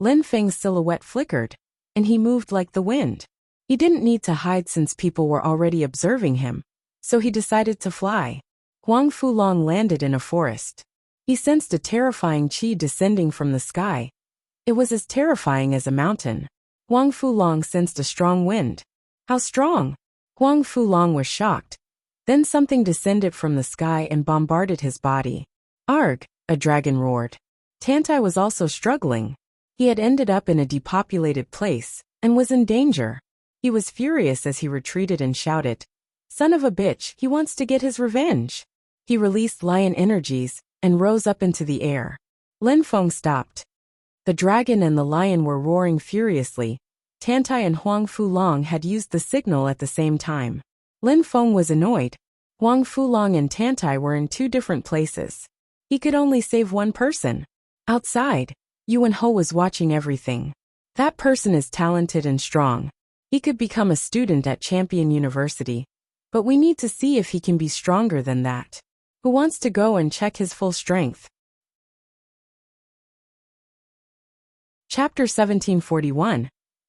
Lin Feng's silhouette flickered, and he moved like the wind. He didn't need to hide since people were already observing him, so he decided to fly. Huang Fulong landed in a forest. He sensed a terrifying qi descending from the sky. It was as terrifying as a mountain. Huang Fulong sensed a strong wind. "How strong?" Huang Fulong was shocked. Then something descended from the sky and bombarded his body. "Arg!" a dragon roared. Tantai was also struggling. He had ended up in a depopulated place and was in danger. He was furious as he retreated and shouted, "Son of a bitch, he wants to get his revenge." He released lion energies and rose up into the air. Lin Feng stopped. The dragon and the lion were roaring furiously. Tantai and Huang Fulong had used the signal at the same time. Lin Feng was annoyed. Huang Fulong and Tantai were in two different places. He could only save one person. Outside, Yuan Ho was watching everything. That person is talented and strong. He could become a student at Champion University. But we need to see if he can be stronger than that. Who wants to go and check his full strength? Chapter 1741.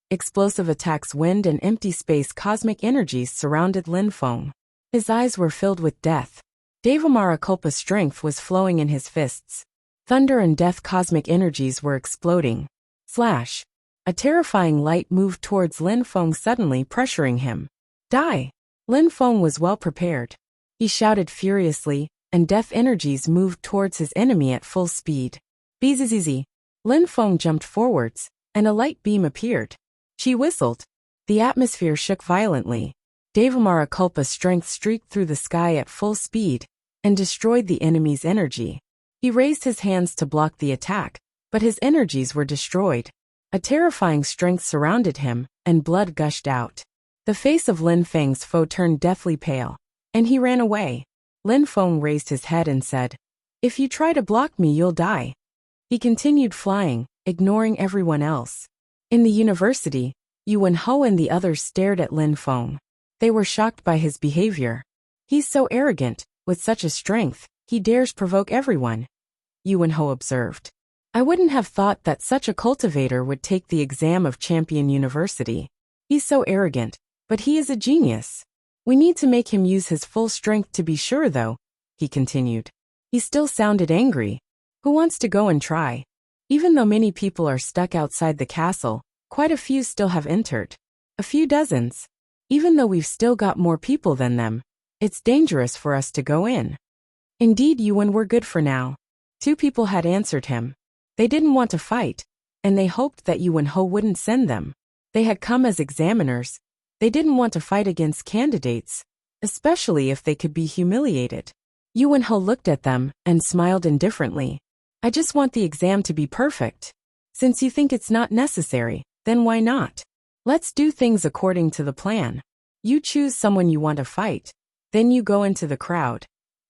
Explosive attacks. Wind and empty space. Cosmic energies surrounded Lin Feng. His eyes were filled with death. Devamara Culpa's strength was flowing in his fists. Thunder and death. Cosmic energies were exploding. Flash. A terrifying light moved towards Lin Feng, suddenly pressuring him. Die! Lin Feng was well prepared. He shouted furiously, and death energies moved towards his enemy at full speed. Bzzz. Lin Feng jumped forwards, and a light beam appeared. She whistled. The atmosphere shook violently. Devamara Culpa's strength streaked through the sky at full speed, and destroyed the enemy's energy. He raised his hands to block the attack, but his energies were destroyed. A terrifying strength surrounded him, and blood gushed out. The face of Lin Feng's foe turned deathly pale, and he ran away. Lin Feng raised his head and said, "If you try to block me, you'll die." He continued flying, ignoring everyone else. In the university, Yuan Ho and the others stared at Lin Feng. They were shocked by his behavior. He's so arrogant, with such a strength, he dares provoke everyone. Yuan Ho observed. I wouldn't have thought that such a cultivator would take the exam of Champion University. He's so arrogant, but he is a genius. We need to make him use his full strength to be sure though, he continued. He still sounded angry. Who wants to go and try? Even though many people are stuck outside the castle, quite a few still have entered. A few dozens. Even though we've still got more people than them, it's dangerous for us to go in. Indeed, Yuan, we're good for now. Two people had answered him. They didn't want to fight, and they hoped that Yuan Ho wouldn't send them. They had come as examiners. They didn't want to fight against candidates, especially if they could be humiliated. Yuan Ho looked at them and smiled indifferently. I just want the exam to be perfect. Since you think it's not necessary, then why not? Let's do things according to the plan. You choose someone you want to fight, then you go into the crowd.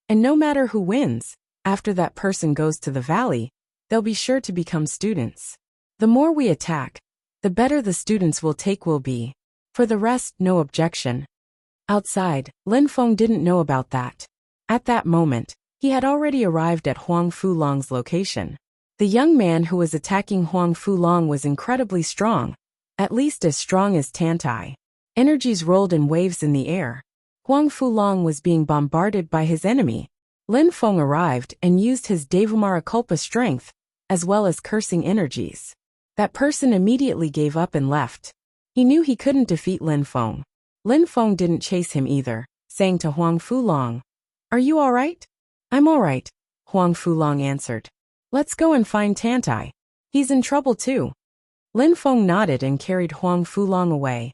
And no matter who wins, after that person goes to the valley, they'll be sure to become students. The more we attack, the better the students will be. For the rest, no objection. Outside, Lin Feng didn't know about that. At that moment, he had already arrived at Huang Fulong's location. The young man who was attacking Huang Fulong was incredibly strong, at least as strong as Tantai. Energies rolled in waves in the air. Huang Fulong was being bombarded by his enemy. Lin Feng arrived and used his Devamara Culpa strength, as well as cursing energies. That person immediately gave up and left. He knew he couldn't defeat Lin Feng. Lin Feng didn't chase him either, saying to Huang Fulong, "Are you all right?" "I'm all right," Huang Fulong answered. "Let's go and find Tantai. He's in trouble too." Lin Feng nodded and carried Huang Fulong away.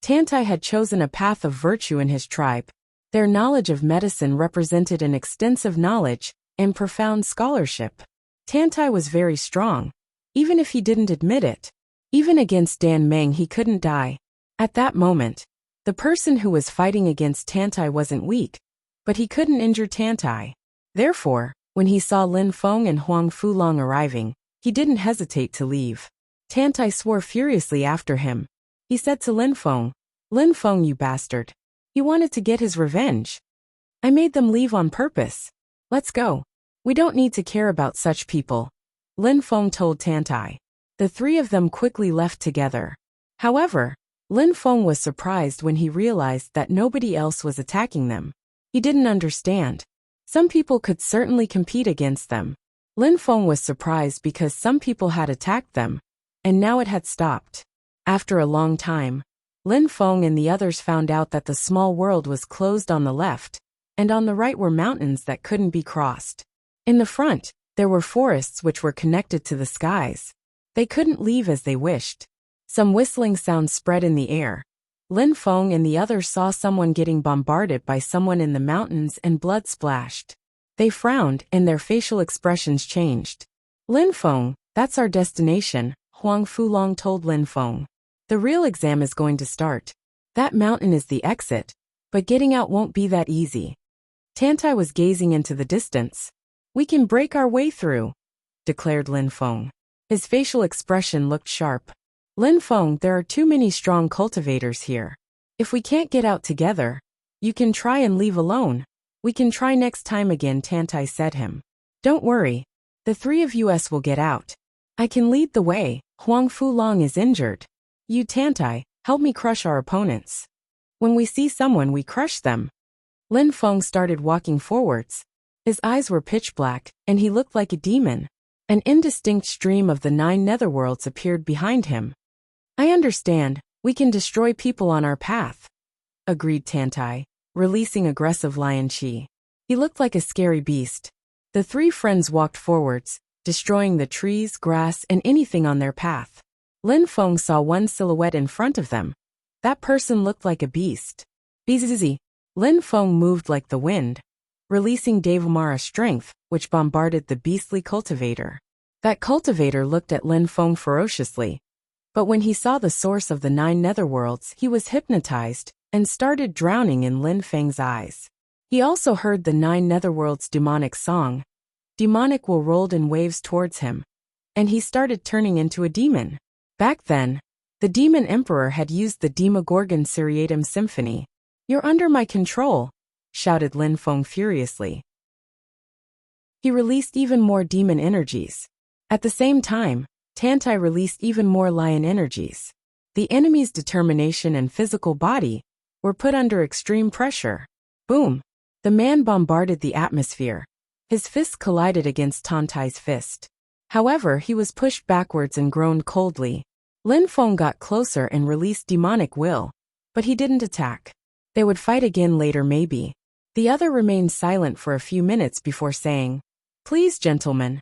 Tantai had chosen a path of virtue in his tribe. Their knowledge of medicine represented an extensive knowledge and profound scholarship. Tantai was very strong, even if he didn't admit it. Even against Dan Meng he couldn't die. At that moment, the person who was fighting against Tantai wasn't weak, but he couldn't injure Tantai. Therefore, when he saw Lin Feng and Huang Fulong arriving, he didn't hesitate to leave. Tantai swore furiously after him. He said to Lin Feng, "Lin Feng, you bastard. He wanted to get his revenge. I made them leave on purpose. Let's go. We don't need to care about such people," Lin Feng told Tantai. The three of them quickly left together. However, Lin Feng was surprised when he realized that nobody else was attacking them. He didn't understand. Some people could certainly compete against them. Lin Feng was surprised because some people had attacked them, and now it had stopped. After a long time, Lin Feng and the others found out that the small world was closed on the left, and on the right were mountains that couldn't be crossed. In the front, there were forests which were connected to the skies. They couldn't leave as they wished. Some whistling sounds spread in the air. Lin Feng and the others saw someone getting bombarded by someone in the mountains and blood splashed. They frowned and their facial expressions changed. Lin Feng, that's our destination, Huang Fulong told Lin Feng. The real exam is going to start. That mountain is the exit, but getting out won't be that easy. Tantai was gazing into the distance. We can break our way through, declared Lin Feng. His facial expression looked sharp. Lin Feng, there are too many strong cultivators here. If we can't get out together, you can try and leave alone. We can try next time again, Tantai said him. Don't worry. The three of us will get out. I can lead the way. Huang Fulong is injured. You, Tantai, help me crush our opponents. When we see someone, we crush them. Lin Feng started walking forwards. His eyes were pitch black, and he looked like a demon. An indistinct stream of the 9 netherworlds appeared behind him. I understand, we can destroy people on our path, agreed Tantai, releasing aggressive lion chi. He looked like a scary beast. The 3 friends walked forwards, destroying the trees, grass, and anything on their path. Lin Feng saw one silhouette in front of them. That person looked like a beast. Bzzz. Lin Feng moved like the wind, releasing Devamara strength, which bombarded the beastly cultivator. That cultivator looked at Lin Feng ferociously. But when he saw the source of the 9 netherworlds, he was hypnotized and started drowning in Lin Feng's eyes. He also heard the 9 netherworlds' demonic song. Demonic will rolled in waves towards him, and he started turning into a demon. Back then, the demon emperor had used the Demogorgon Seriatim Symphony. You're under my control, shouted Lin Feng furiously. He released even more demon energies. At the same time, Tantai released even more lion energies. The enemy's determination and physical body were put under extreme pressure. Boom! The man bombarded the atmosphere. His fist collided against Tantai's fist. However, he was pushed backwards and groaned coldly. Lin Feng got closer and released demonic will, but he didn't attack. They would fight again later maybe. The other remained silent for a few minutes before saying, "Please, gentlemen."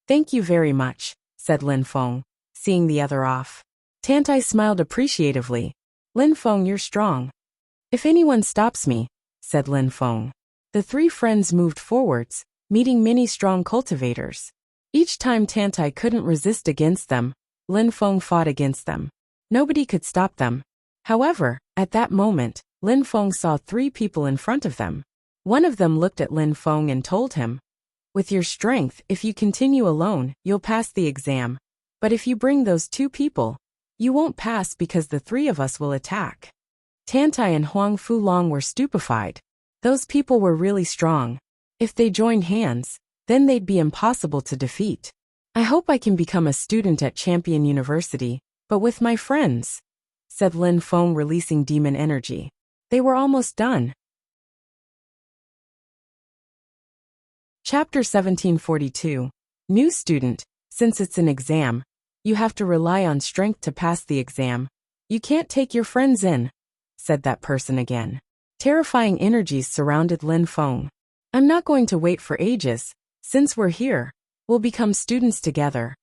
"Thank you very much," said Lin Feng, seeing the other off. Tantai smiled appreciatively. "Lin Feng, you're strong." "If anyone stops me," said Lin Feng. The 3 friends moved forwards, meeting many strong cultivators. Each time Tantai couldn't resist against them, Lin Feng fought against them. Nobody could stop them. However, at that moment, Lin Feng saw 3 people in front of them. One of them looked at Lin Feng and told him, "With your strength, if you continue alone, you'll pass the exam. But if you bring those 2 people, you won't pass because the 3 of us will attack." Tantai and Huang Fulong were stupefied. Those people were really strong. If they joined hands, then they'd be impossible to defeat. "I hope I can become a student at Champion University, but with my friends," said Lin Feng, releasing demon energy. They were almost done. Chapter 1742. New student, since it's an exam, you have to rely on strength to pass the exam. You can't take your friends in, said that person again. Terrifying energies surrounded Lin Feng. "I'm not going to wait for ages. Since we're here, we'll become students together."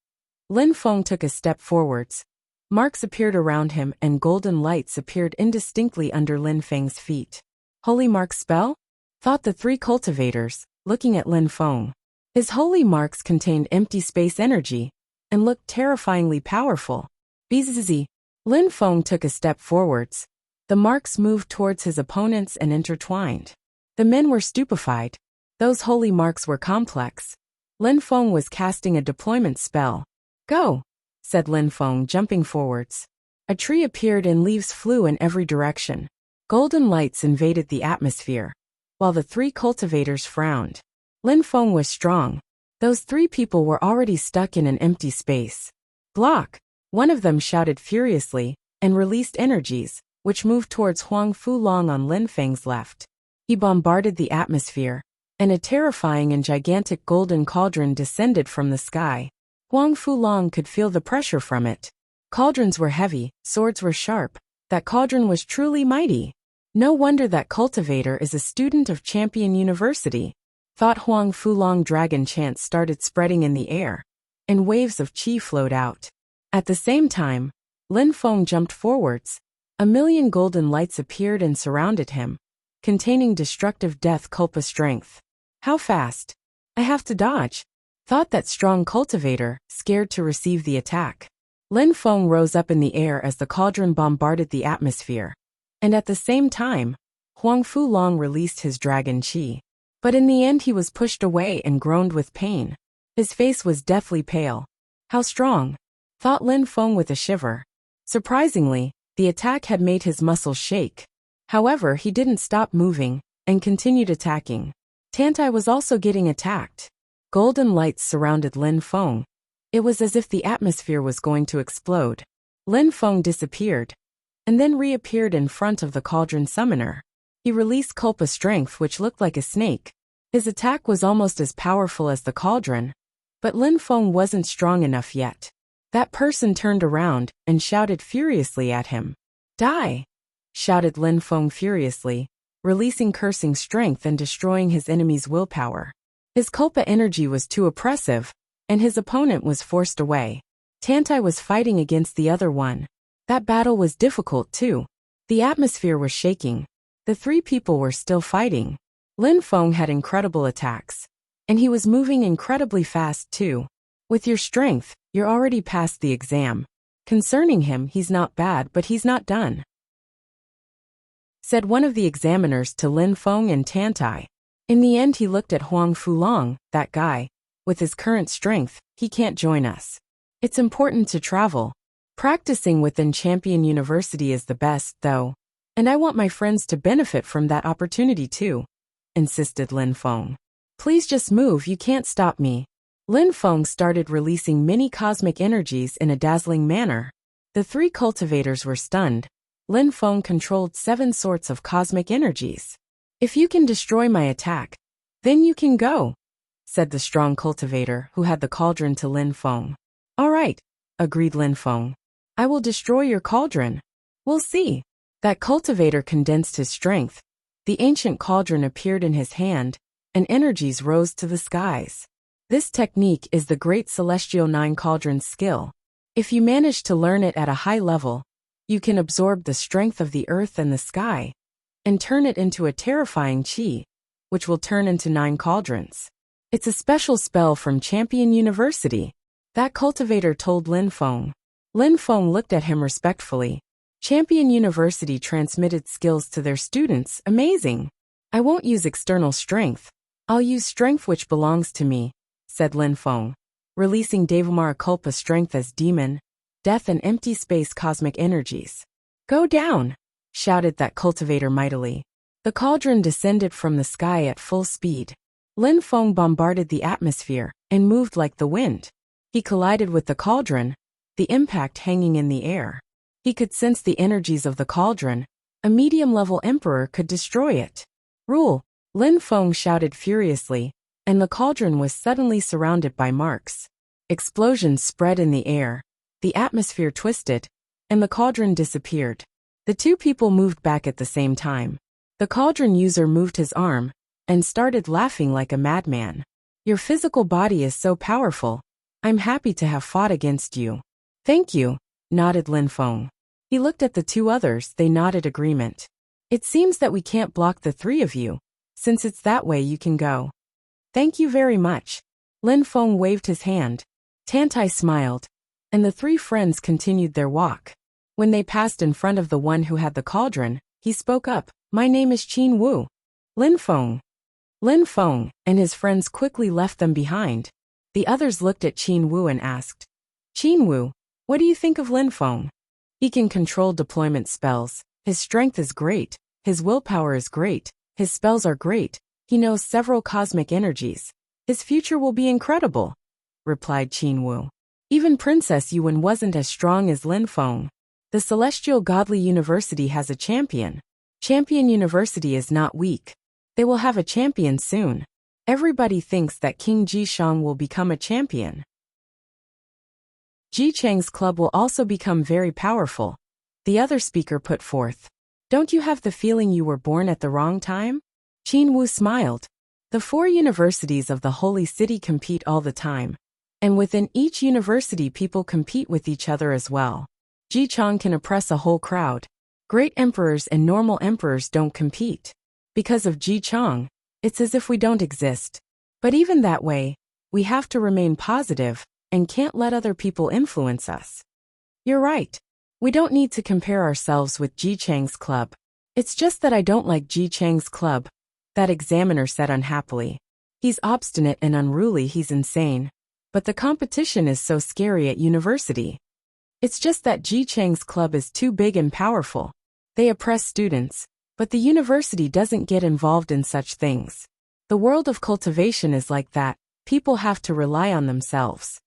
Lin Feng took a step forwards. Marks appeared around him and golden lights appeared indistinctly under Lin Feng's feet. "Holy mark spell?" thought the 3 cultivators, looking at Lin Feng. His holy marks contained empty space energy and looked terrifyingly powerful. Bzzz. Lin Feng took a step forwards. The marks moved towards his opponents and intertwined. The men were stupefied. Those holy marks were complex. Lin Feng was casting a deployment spell. "Go," said Lin Feng, jumping forwards. A tree appeared and leaves flew in every direction. Golden lights invaded the atmosphere, while the 3 cultivators frowned. Lin Feng was strong. Those 3 people were already stuck in an empty space. "Block!" One of them shouted furiously, and released energies, which moved towards Huang Fulong on Lin Feng's left. He bombarded the atmosphere, and a terrifying and gigantic golden cauldron descended from the sky. Huang Fulong could feel the pressure from it. Cauldrons were heavy, swords were sharp. That cauldron was truly mighty. No wonder that cultivator is a student of Champion University, thought Huang Fulong. Dragon chants started spreading in the air, and waves of chi flowed out. At the same time, Lin Feng jumped forwards. A million golden lights appeared and surrounded him, containing destructive death kulpa strength. "How fast? I have to dodge," Thought that strong cultivator, scared to receive the attack. Lin Feng rose up in the air as the cauldron bombarded the atmosphere. And at the same time, Huang Fu Long released his dragon qi. But in the end he was pushed away and groaned with pain. His face was deathly pale. How strong, thought Lin Feng with a shiver. Surprisingly, the attack had made his muscles shake. However, he didn't stop moving, and continued attacking. Tantai was also getting attacked. Golden lights surrounded Lin Feng. It was as if the atmosphere was going to explode. Lin Feng disappeared, and then reappeared in front of the cauldron summoner. He released Culpa strength which looked like a snake. His attack was almost as powerful as the cauldron, but Lin Feng wasn't strong enough yet. That person turned around and shouted furiously at him. Die! Shouted Lin Feng furiously, releasing cursing strength and destroying his enemy's willpower. His Culpa energy was too oppressive, and his opponent was forced away. Tantai was fighting against the other one. That battle was difficult too. The atmosphere was shaking. The three people were still fighting. Lin Feng had incredible attacks. And he was moving incredibly fast too. With your strength, you're already past the exam. Concerning him, he's not bad, but he's not done, said one of the examiners to Lin Feng and Tantai. In the end he looked at Huang Fu Long, that guy. With his current strength, he can't join us. It's important to travel. Practicing within Champion University is the best, though. And I want my friends to benefit from that opportunity too, insisted Lin Feng. Please just move, you can't stop me. Lin Feng started releasing many cosmic energies in a dazzling manner. The three cultivators were stunned. Lin Feng controlled 7 sorts of cosmic energies. If you can destroy my attack, then you can go, said the strong cultivator who had the cauldron to Lin Feng. All right, agreed Lin Feng. I will destroy your cauldron. We'll see. That cultivator condensed his strength. The ancient cauldron appeared in his hand, and energies rose to the skies. This technique is the Great Celestial 9 Cauldron's skill. If you manage to learn it at a high level, you can absorb the strength of the earth and the sky, and turn it into a terrifying qi, which will turn into 9 cauldrons. It's a special spell from Champion University, that cultivator told Lin Feng. Lin Feng looked at him respectfully. Champion University transmitted skills to their students, amazing. I won't use external strength. I'll use strength which belongs to me, said Lin Feng, releasing Devamara Culpa strength as demon, death and empty space cosmic energies. Go down, shouted that cultivator mightily. The cauldron descended from the sky at full speed. Lin Feng bombarded the atmosphere and moved like the wind. He collided with the cauldron, the impact hanging in the air. He could sense the energies of the cauldron. A medium-level emperor could destroy it. Rule, Lin Feng shouted furiously, and the cauldron was suddenly surrounded by marks. Explosions spread in the air. The atmosphere twisted, and the cauldron disappeared. The two people moved back at the same time. The cauldron user moved his arm and started laughing like a madman. Your physical body is so powerful. I'm happy to have fought against you. Thank you, nodded Lin Feng. He looked at the two others, they nodded agreement. It seems that we can't block the three of you. Since it's that way, you can go. Thank you very much. Lin Feng waved his hand. Tantai smiled, and the three friends continued their walk. When they passed in front of the one who had the cauldron, he spoke up. My name is Qin Wu. Lin Feng. Lin Feng and his friends quickly left them behind. The others looked at Qin Wu and asked, Qin Wu, what do you think of Lin Feng? He can control deployment spells. His strength is great. His willpower is great. His spells are great. He knows several cosmic energies. His future will be incredible, replied Qin Wu. Even Princess Yuan wasn't as strong as Lin Feng. The Celestial Godly University has a champion. Champion University is not weak. They will have a champion soon. Everybody thinks that King Ji Shang will become a champion. Ji Chang's club will also become very powerful, the other speaker put forth. Don't you have the feeling you were born at the wrong time? Qin Wu smiled. The 4 universities of the Holy City compete all the time. And within each university people compete with each other as well. Ji Chang can oppress a whole crowd. Great emperors and normal emperors don't compete. Because of Ji Chang, it's as if we don't exist. But even that way, We have to remain positive and can't let other people influence us. You're right. We don't need to compare ourselves with Ji Chang's club. It's just that I don't like Ji Chang's club, that examiner said unhappily. He's obstinate and unruly, he's insane. But the competition is so scary at university. It's just that Ji Chang's club is too big and powerful. They oppress students, but the university doesn't get involved in such things. The world of cultivation is like that. People have to rely on themselves.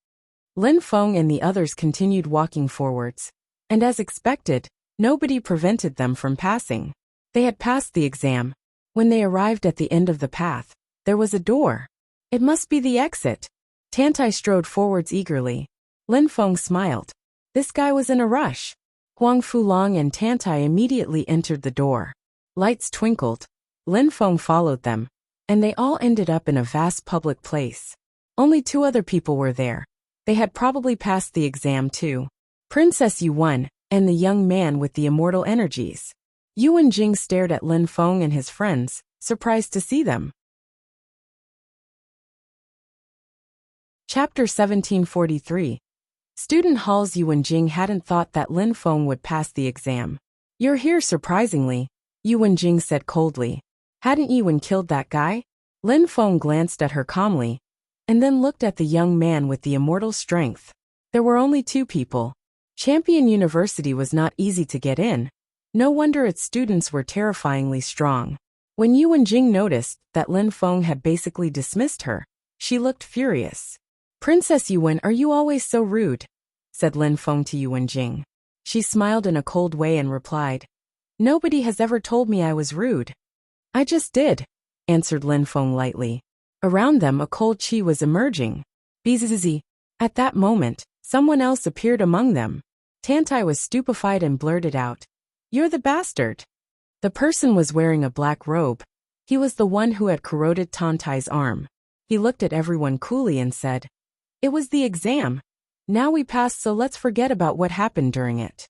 Lin Feng and the others continued walking forwards. And as expected, nobody prevented them from passing. They had passed the exam. When they arrived at the end of the path, there was a door. It must be the exit. Tantai strode forwards eagerly. Lin Feng smiled. This guy was in a rush. Huang Fulong and Tantai immediately entered the door. Lights twinkled. Lin Feng followed them, and they all ended up in a vast public place. Only 2 other people were there. They had probably passed the exam too. Princess Yuan, and the young man with the immortal energies. Yuan Jing stared at Lin Feng and his friends, surprised to see them. Chapter 1743. Student Hall's Yuan Jing hadn't thought that Lin Feng would pass the exam. You're here surprisingly, Yuan Jing said coldly. Hadn't Yuan killed that guy? Lin Feng glanced at her calmly, and then looked at the young man with the immortal strength. There were only 2 people. Champion University was not easy to get in. No wonder its students were terrifyingly strong. When Yuan Jing noticed that Lin Feng had basically dismissed her, she looked furious. Princess Yuan, are you always so rude? Said Lin Feng to Yuan Jing. She smiled in a cold way and replied, Nobody has ever told me I was rude. I just did, answered Lin Feng lightly. Around them a cold chi was emerging. Bzzz. At that moment, someone else appeared among them. Tantai was stupefied and blurted out, You're the bastard. The person was wearing a black robe. He was the one who had corroded Tantai's arm. He looked at everyone coolly and said, It was the exam. Now we passed, so let's forget about what happened during it.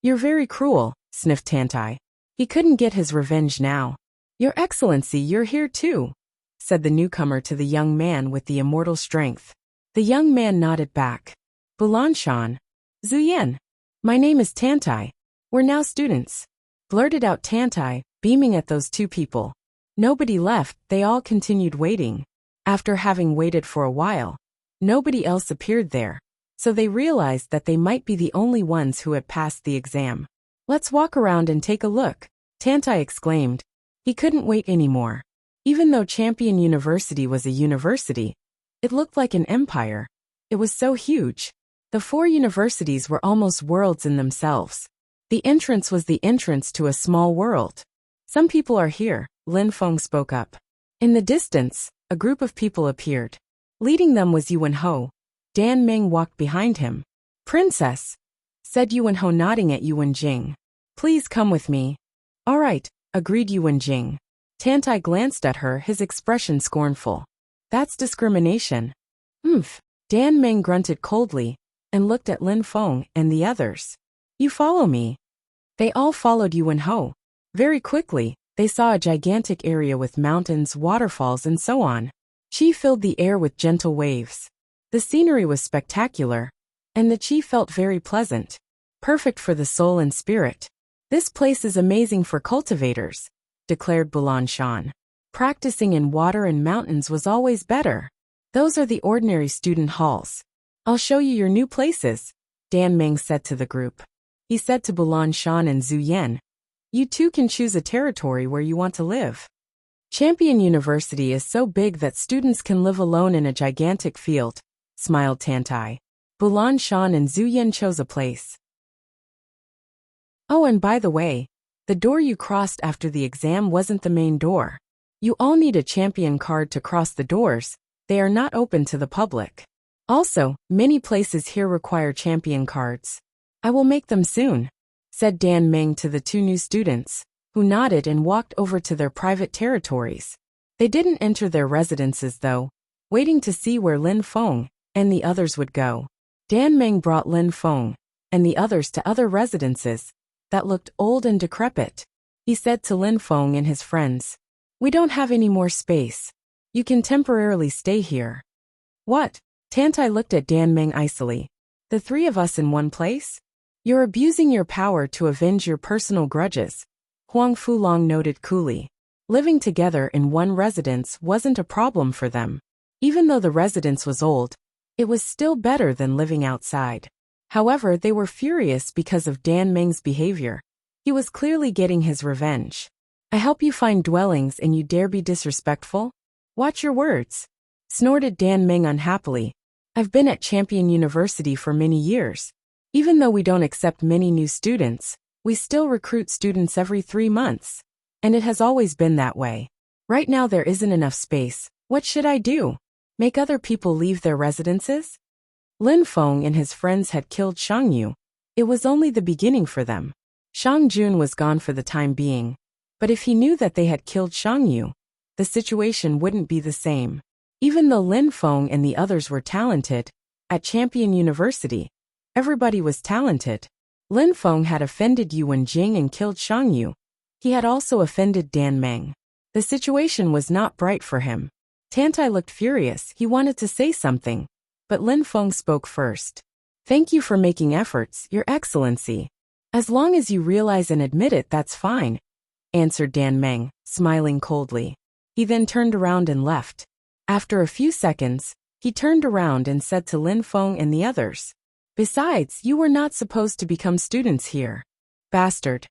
You're very cruel, sniffed Tantai. He couldn't get his revenge now. Your Excellency, you're here too, said the newcomer to the young man with the immortal strength. The young man nodded back. Bulanshan. Zuyen. My name is Tantai. We're now students, blurted out Tantai, beaming at those 2 people. Nobody left, they all continued waiting. After having waited for a while, nobody else appeared there, so they realized that they might be the only ones who had passed the exam. Let's walk around and take a look, Tantai exclaimed. He couldn't wait anymore. Even though Champion University was a university, it looked like an empire. It was so huge. The 4 universities were almost worlds in themselves. The entrance was the entrance to a small world. Some people are here, Lin Feng spoke up. In the distance, a group of people appeared. Leading them was Yuan Ho. Dan Meng walked behind him. Princess, said Yuan Ho, nodding at Yuan Jing. Please come with me. All right, agreed Yuan Jing. Tantai glanced at her, his expression scornful. That's discrimination. Dan Meng grunted coldly and looked at Lin Feng and the others. You follow me. They all followed Yuan Ho. Very quickly, they saw a gigantic area with mountains, waterfalls, and so on. Qi filled the air with gentle waves. The scenery was spectacular, and the qi felt very pleasant. Perfect for the soul and spirit. This place is amazing for cultivators, declared Bulanshan. Practicing in water and mountains was always better. Those are the ordinary student halls. I'll show you your new places, Dan Meng said to the group. He said to Bulanshan and Zhu Yan, You 2 can choose a territory where you want to live. Champion University is so big that students can live alone in a gigantic field, smiled Tantai. Bulanshan and Zhu Yan chose a place. Oh, and by the way, the door you crossed after the exam wasn't the main door. You all need a champion card to cross the doors. They are not open to the public. Also, many places here require champion cards. I will make them soon, said Dan Meng to the 2 new students, who nodded and walked over to their private territories. They didn't enter their residences though, waiting to see where Lin Feng and the others would go. Dan Meng brought Lin Feng and the others to other residences that looked old and decrepit. He said to Lin Feng and his friends, We don't have any more space. You can temporarily stay here. What? Tantai looked at Dan Meng icily. The three of us in one place? You're abusing your power to avenge your personal grudges, Huang Fulong noted coolly. Living together in one residence wasn't a problem for them. Even though the residence was old, it was still better than living outside. However, they were furious because of Dan Meng's behavior. He was clearly getting his revenge. I help you find dwellings and you dare be disrespectful? Watch your words, snorted Dan Meng unhappily. I've been at Champion University for many years. Even though we don't accept many new students, we still recruit students every 3 months. And it has always been that way. Right now there isn't enough space. What should I do? Make other people leave their residences? Lin Feng and his friends had killed Shang Yu. It was only the beginning for them. Shang Jun was gone for the time being. But if he knew that they had killed Shang Yu, the situation wouldn't be the same. Even though Lin Feng and the others were talented, at Champion University, everybody was talented. Lin Feng had offended Yuan Jing and killed Shang Yu. He had also offended Dan Meng. The situation was not bright for him. Tantai looked furious. He wanted to say something, but Lin Feng spoke first. Thank you for making efforts, Your Excellency. As long as you realize and admit it, that's fine, answered Dan Meng, smiling coldly. He then turned around and left. After a few seconds, he turned around and said to Lin Feng and the others, besides, you were not supposed to become students here. Bastard,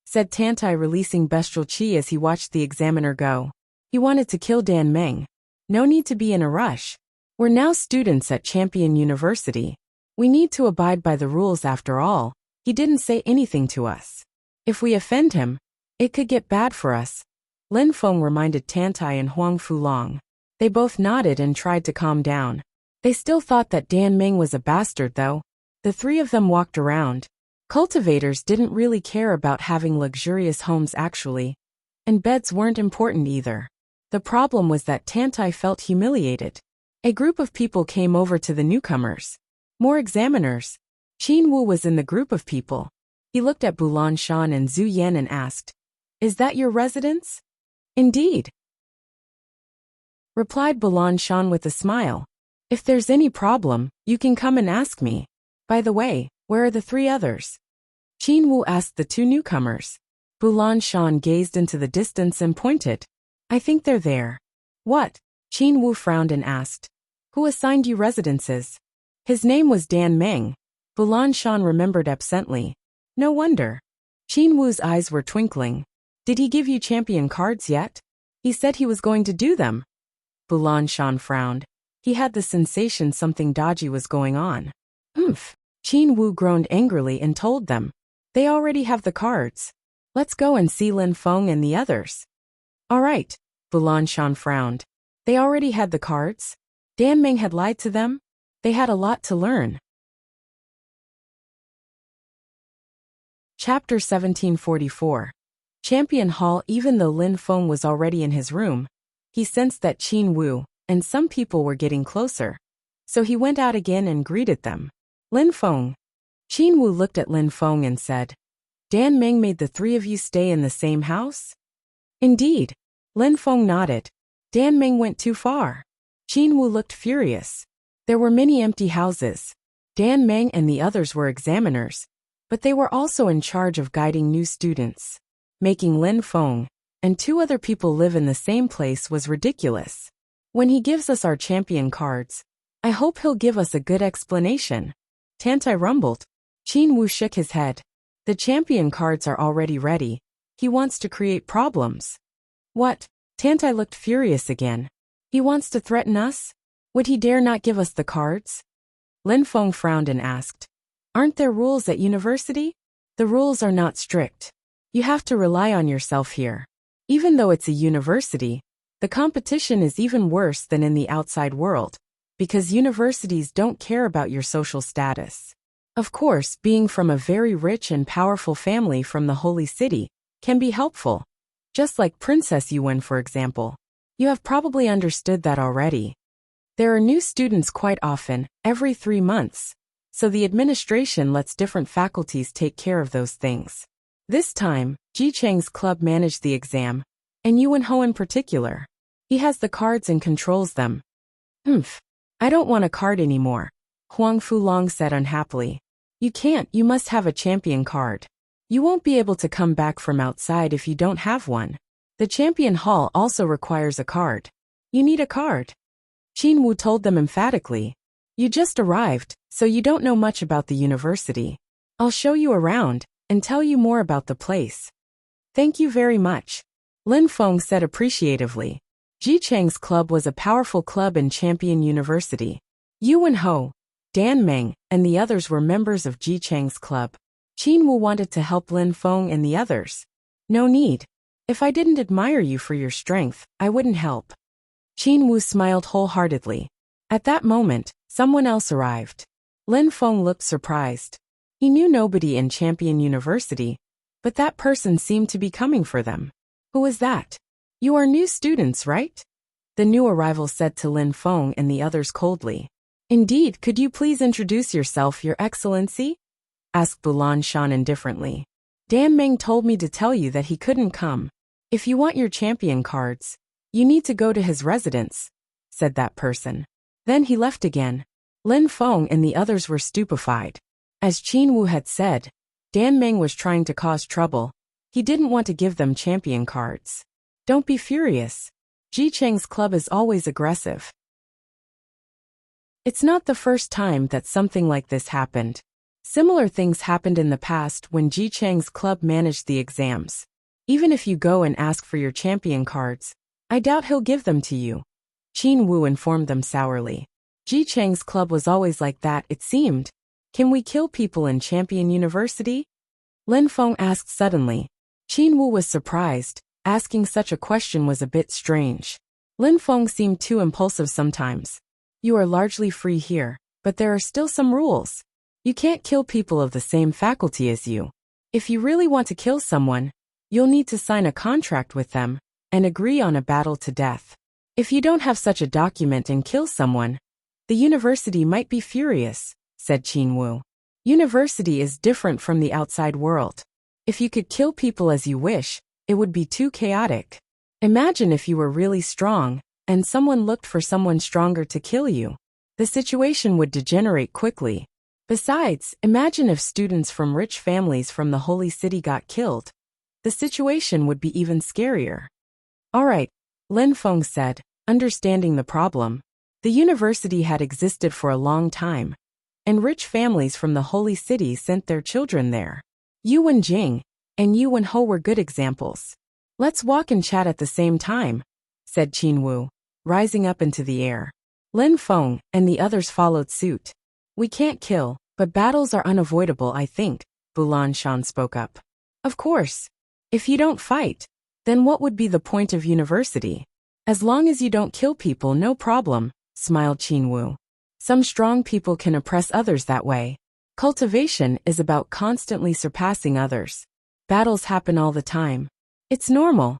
said Tantai, releasing bestial chi as he watched the examiner go. He wanted to kill Dan Meng. No need to be in a rush. We're now students at Champion University. We need to abide by the rules after all. He didn't say anything to us. If we offend him, it could get bad for us. Lin Feng reminded Tantai and Huang Fulong. They both nodded and tried to calm down. They still thought that Dan Meng was a bastard though. The three of them walked around. Cultivators didn't really care about having luxurious homes actually. And beds weren't important either. The problem was that Tantai felt humiliated. A group of people came over to the newcomers. More examiners. Qin Wu was in the group of people. He looked at Bulan Shan and Zhu Yan and asked, is that your residence? Indeed, replied Bulan Shan with a smile. If there's any problem, you can come and ask me. By the way, where are the 3 others? Qin Wu asked the 2 newcomers. Bulan Shan gazed into the distance and pointed. I think they're there. What? Qin Wu frowned and asked. Who assigned you residences? His name was Dan Meng. Bulan Shan remembered absently. No wonder. Qin Wu's eyes were twinkling. Did he give you champion cards yet? He said he was going to do them. Bulan Shan frowned. He had the sensation something dodgy was going on. Qin Wu groaned angrily and told them. They already have the cards. Let's go and see Lin Feng and the others. All right, Bulan Shan frowned. They already had the cards? Dan Meng had lied to them? They had a lot to learn. Chapter 1744. Champion Hall. Even though Lin Feng was already in his room, he sensed that Qin Wu and some people were getting closer. So he went out again and greeted them. Lin Feng. Qin Wu looked at Lin Feng and said, Dan Meng made the 3 of you stay in the same house? Indeed. Lin Feng nodded. Dan Meng went too far. Qin Wu looked furious. There were many empty houses. Dan Meng and the others were examiners, but they were also in charge of guiding new students. Making Lin Feng and 2 other people live in the same place was ridiculous. When he gives us our champion cards, I hope he'll give us a good explanation. Tantai rumbled. Qin Wu shook his head. The champion cards are already ready. He wants to create problems. What? Tantai looked furious again. He wants to threaten us? Would he dare not give us the cards? Lin Feng frowned and asked. Aren't there rules at university? The rules are not strict. You have to rely on yourself here. Even though it's a university, the competition is even worse than in the outside world, because universities don't care about your social status. Of course, being from a very rich and powerful family from the holy city can be helpful. Just like Princess Yuan, for example. You have probably understood that already. There are new students quite often, every 3 months, so the administration lets different faculties take care of those things. This time, Ji Cheng's club managed the exam, and Yuan Ho in particular. He has the cards and controls them. I don't want a card anymore, Huang Fulong said unhappily. You can't, you must have a champion card. You won't be able to come back from outside if you don't have one. The champion hall also requires a card. You need a card. Qin Wu told them emphatically. You just arrived, so you don't know much about the university. I'll show you around and tell you more about the place. Thank you very much, Lin Feng said appreciatively. Ji Chang's club was a powerful club in Champion University. Yuan Ho, Dan Meng, and the others were members of Ji Chang's club. Qin Wu wanted to help Lin Feng and the others. No need. If I didn't admire you for your strength, I wouldn't help. Qin Wu smiled wholeheartedly. At that moment, someone else arrived. Lin Feng looked surprised. He knew nobody in Champion University, but that person seemed to be coming for them. Who was that? You are new students, right? The new arrival said to Lin Feng and the others coldly. Indeed, could you please introduce yourself, Your Excellency? Asked Bulan Shan indifferently. Dan Meng told me to tell you that he couldn't come. If you want your champion cards, you need to go to his residence, said that person. Then he left again. Lin Feng and the others were stupefied. As Qin Wu had said, Dan Meng was trying to cause trouble. He didn't want to give them champion cards. Don't be furious. Ji Chang's club is always aggressive. It's not the first time that something like this happened. Similar things happened in the past when Ji Chang's club managed the exams. Even if you go and ask for your champion cards, I doubt he'll give them to you. Qin Wu informed them sourly. Ji Chang's club was always like that, it seemed. Can we kill people in Champion University? Lin Feng asked suddenly. Qin Wu was surprised. Asking such a question was a bit strange. Lin Feng seemed too impulsive sometimes. You are largely free here, but there are still some rules. You can't kill people of the same faculty as you. If you really want to kill someone, you'll need to sign a contract with them and agree on a battle to death. If you don't have such a document and kill someone, the university might be furious, said Qin Wu. University is different from the outside world. If you could kill people as you wish, it would be too chaotic. Imagine if you were really strong, and someone looked for someone stronger to kill you. The situation would degenerate quickly. Besides, imagine if students from rich families from the holy city got killed. The situation would be even scarier. All right, Lin Feng said, understanding the problem. The university had existed for a long time, and rich families from the holy city sent their children there. Yuan Jing and Yuan Ho were good examples. Let's walk and chat at the same time, said Qin Wu, rising up into the air. Lin Feng and the others followed suit. We can't kill, but battles are unavoidable, I think, Bulan Shan spoke up. Of course. If you don't fight, then what would be the point of university? As long as you don't kill people, no problem, smiled Qin Wu. Some strong people can oppress others that way. Cultivation is about constantly surpassing others. Battles happen all the time. It's normal.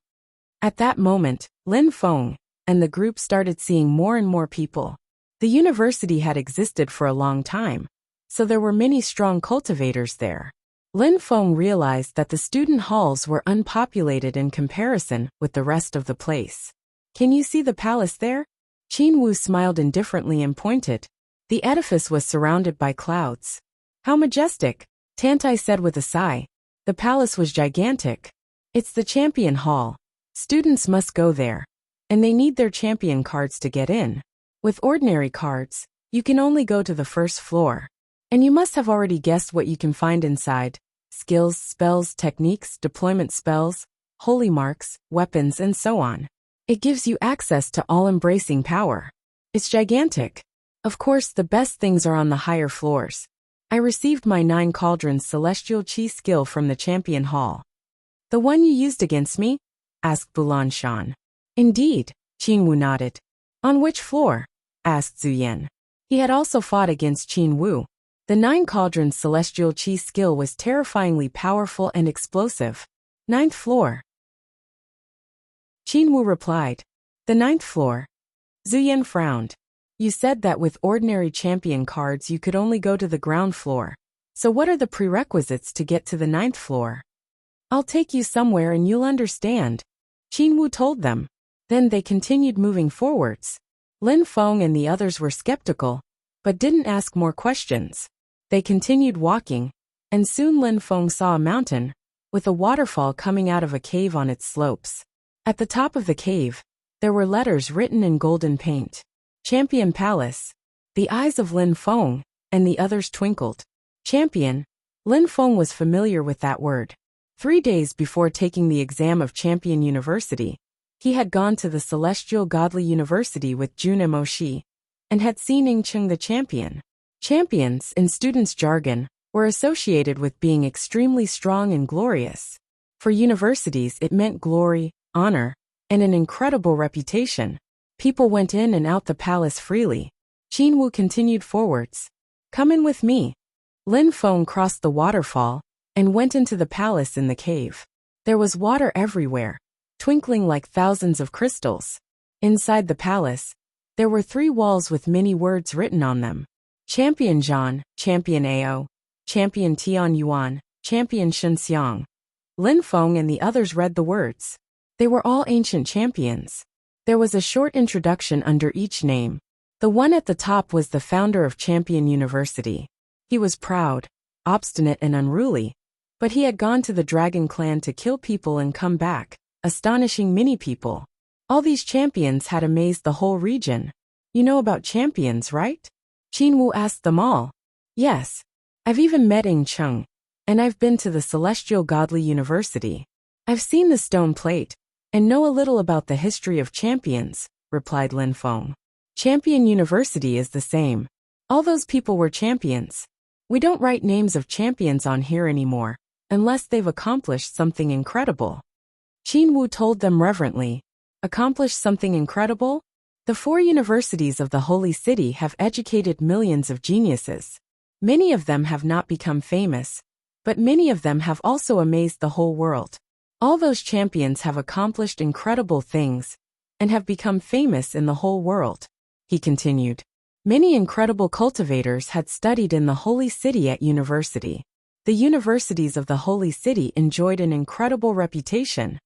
At that moment, Lin Feng and the group started seeing more and more people. The university had existed for a long time, so there were many strong cultivators there. Lin Feng realized that the student halls were unpopulated in comparison with the rest of the place. Can you see the palace there? Qin Wu smiled indifferently and pointed. The edifice was surrounded by clouds. How majestic, Tantai said with a sigh. The palace was gigantic. It's the champion hall. Students must go there, and they need their champion cards to get in. With ordinary cards, you can only go to the first floor. And you must have already guessed what you can find inside. Skills, spells, techniques, deployment spells, holy marks, weapons, and so on. It gives you access to all-embracing power. It's gigantic. Of course, the best things are on the higher floors. I received my 9 cauldrons celestial chi skill from the champion hall. The one you used against me? Asked Bulan Shan. Indeed, Qin Wu nodded. On which floor? Asked Zhu Yan. He had also fought against Qin Wu. The 9 cauldrons celestial chi skill was terrifyingly powerful and explosive. 9th floor. Qin Wu replied. The 9th floor. Zhu Yan frowned. You said that with ordinary champion cards you could only go to the ground floor. So what are the prerequisites to get to the 9th floor? I'll take you somewhere and you'll understand. Qin Wu told them. Then they continued moving forwards. Lin Feng and the others were skeptical, but didn't ask more questions. They continued walking, and soon Lin Feng saw a mountain, with a waterfall coming out of a cave on its slopes. At the top of the cave, there were letters written in golden paint. Champion Palace. The eyes of Lin Feng and the others twinkled. Champion. Lin Feng was familiar with that word. 3 days before taking the exam of Champion University, he had gone to the Celestial Godly University with Jun Moshi, and had seen Ing Cheng the champion. Champions, in students' jargon, were associated with being extremely strong and glorious. For universities it meant glory, honor, and an incredible reputation. People went in and out the palace freely. Qin Wu continued forwards. Come in with me. Lin Feng crossed the waterfall, and went into the palace in the cave. There was water everywhere, twinkling like thousands of crystals. Inside the palace, there were 3 walls with many words written on them. Champion Zhan, Champion Ao, Champion Tian Yuan, Champion Shenxiang. Lin Feng and the others read the words. They were all ancient champions. There was a short introduction under each name. The one at the top was the founder of Champion University. He was proud, obstinate and unruly, but he had gone to the Dragon Clan to kill people and come back, astonishing many people. All these champions had amazed the whole region. You know about champions, right? Qin Wu asked them all. Yes. I've even met Ing Cheng, and I've been to the Celestial Godly University. I've seen the stone plate, and know a little about the history of champions, replied Lin Feng. Champion University is the same. All those people were champions. We don't write names of champions on here anymore, unless they've accomplished something incredible. Qin Wu told them reverently. Accomplished something incredible? The 4 universities of the Holy City have educated millions of geniuses. Many of them have not become famous, but many of them have also amazed the whole world. All those champions have accomplished incredible things, and have become famous in the whole world, he continued. Many incredible cultivators had studied in the Holy City at university. The universities of the Holy City enjoyed an incredible reputation.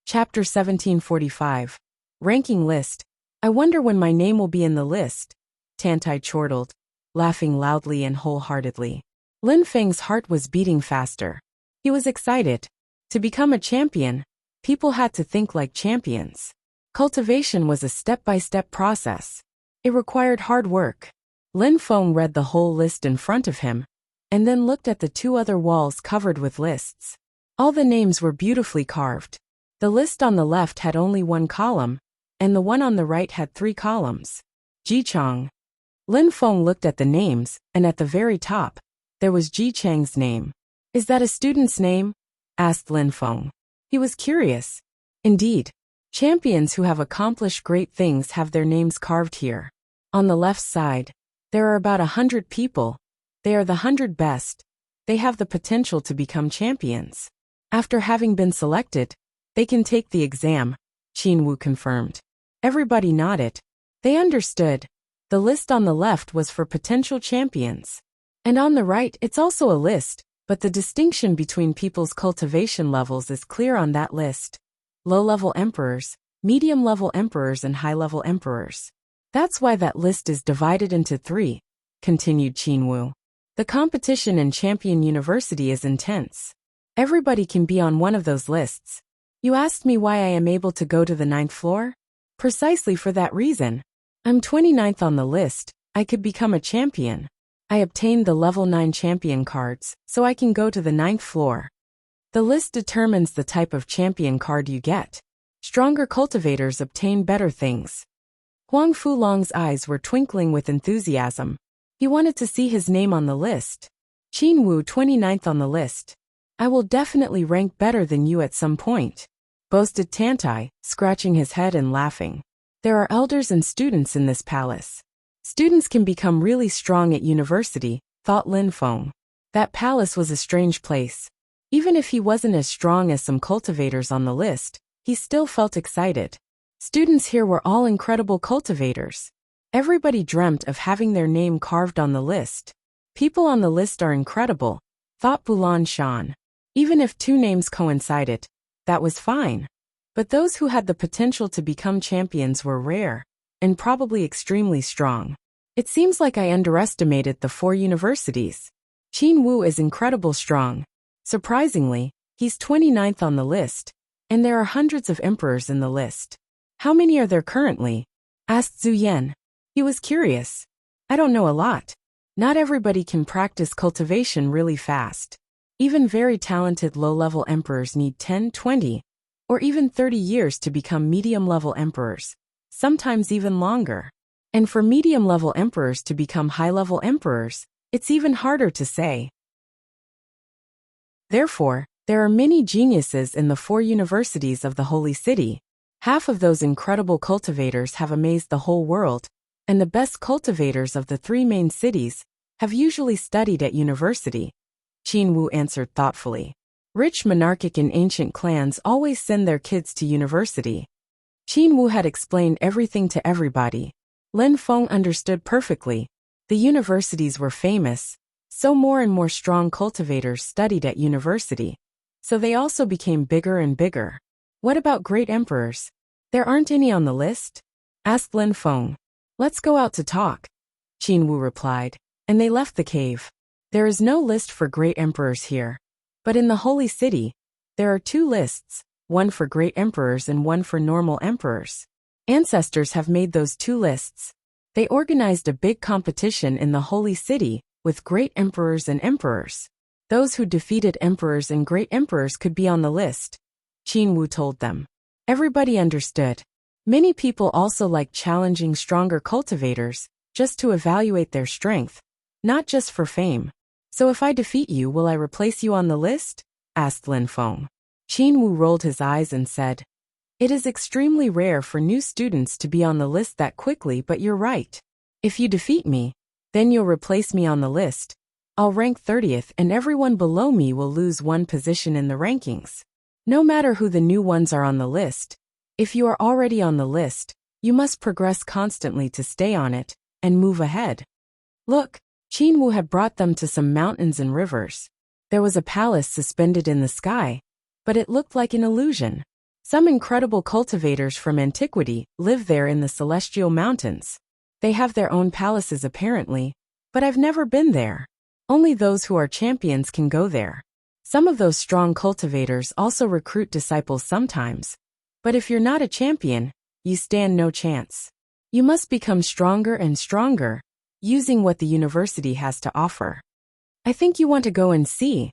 Chapter 1745. Ranking List. I wonder when my name will be in the list, Tantai chortled, laughing loudly and wholeheartedly. Lin Feng's heart was beating faster. He was excited. To become a champion, people had to think like champions. Cultivation was a step-by-step process. It required hard work. Lin Feng read the whole list in front of him, and then looked at the 2 other walls covered with lists. All the names were beautifully carved. The list on the left had only 1 column, and the one on the right had 3 columns. Ji Chang. Lin Feng looked at the names, and at the very top, there was Ji Chang's name. Is that a student's name? Asked Lin Feng. He was curious. Indeed. Champions who have accomplished great things have their names carved here. On the left side, there are about 100 people. They are the 100 best. They have the potential to become champions. After having been selected, they can take the exam, Qin Wu confirmed. Everybody nodded. They understood. The list on the left was for potential champions. And on the right it's also a list, but the distinction between people's cultivation levels is clear on that list. Low-level emperors, medium-level emperors and high-level emperors. That's why that list is divided into 3, continued Qin Wu. The competition in Champion University is intense. Everybody can be on one of those lists. You asked me why I am able to go to the 9th floor? Precisely for that reason. I'm 29th on the list. I could become a champion. I obtained the level 9 champion cards, so I can go to the 9th floor. The list determines the type of champion card you get. Stronger cultivators obtain better things. Huang Fulong's eyes were twinkling with enthusiasm. He wanted to see his name on the list. Qin Wu 29th on the list. I will definitely rank better than you at some point, boasted Tantai, scratching his head and laughing. There are elders and students in this palace. Students can become really strong at university, thought Lin Feng. That palace was a strange place. Even if he wasn't as strong as some cultivators on the list, he still felt excited. Students here were all incredible cultivators. Everybody dreamt of having their name carved on the list. People on the list are incredible, thought Bulan Shan. Even if 2 names coincided, that was fine. But those who had the potential to become champions were rare, and probably extremely strong. It seems like I underestimated the 4 universities. Qin Wu is incredibly strong. Surprisingly, he's 29th on the list, and there are hundreds of emperors in the list. How many are there currently? Asked Zhu Yan. He was curious. I don't know a lot. Not everybody can practice cultivation really fast. Even very talented low-level emperors need 10, 20, or even 30 years to become medium-level emperors, sometimes even longer. And for medium-level emperors to become high-level emperors, it's even harder to say. Therefore, there are many geniuses in the 4 universities of the Holy City. Half of those incredible cultivators have amazed the whole world, and the best cultivators of the 3 main cities have usually studied at university. Qin Wu answered thoughtfully. Rich monarchic and ancient clans always send their kids to university. Qin Wu had explained everything to everybody. Lin Feng understood perfectly. The universities were famous, so more and more strong cultivators studied at university. So they also became bigger and bigger. What about great emperors? There aren't any on the list? Asked Lin Feng. Let's go out to talk. Qin Wu replied, and they left the cave. There is no list for great emperors here. But in the Holy City, there are 2 lists, one for great emperors and one for normal emperors. Ancestors have made those 2 lists. They organized a big competition in the Holy City with great emperors and emperors. Those who defeated emperors and great emperors could be on the list. Qin Wu told them. Everybody understood. Many people also like challenging stronger cultivators, just to evaluate their strength, not just for fame. So if I defeat you, will I replace you on the list? Asked Lin Feng. Qin Wu rolled his eyes and said, It is extremely rare for new students to be on the list that quickly, but you're right. If you defeat me, then you'll replace me on the list. I'll rank 30th and everyone below me will lose 1 position in the rankings. No matter who the new ones are on the list, if you are already on the list, you must progress constantly to stay on it and move ahead. Look, Qin Wu had brought them to some mountains and rivers. There was a palace suspended in the sky, but it looked like an illusion. Some incredible cultivators from antiquity live there in the celestial mountains. They have their own palaces apparently, but I've never been there. Only those who are champions can go there. Some of those strong cultivators also recruit disciples sometimes. But if you're not a champion, you stand no chance. You must become stronger and stronger, using what the university has to offer. I think you want to go and see,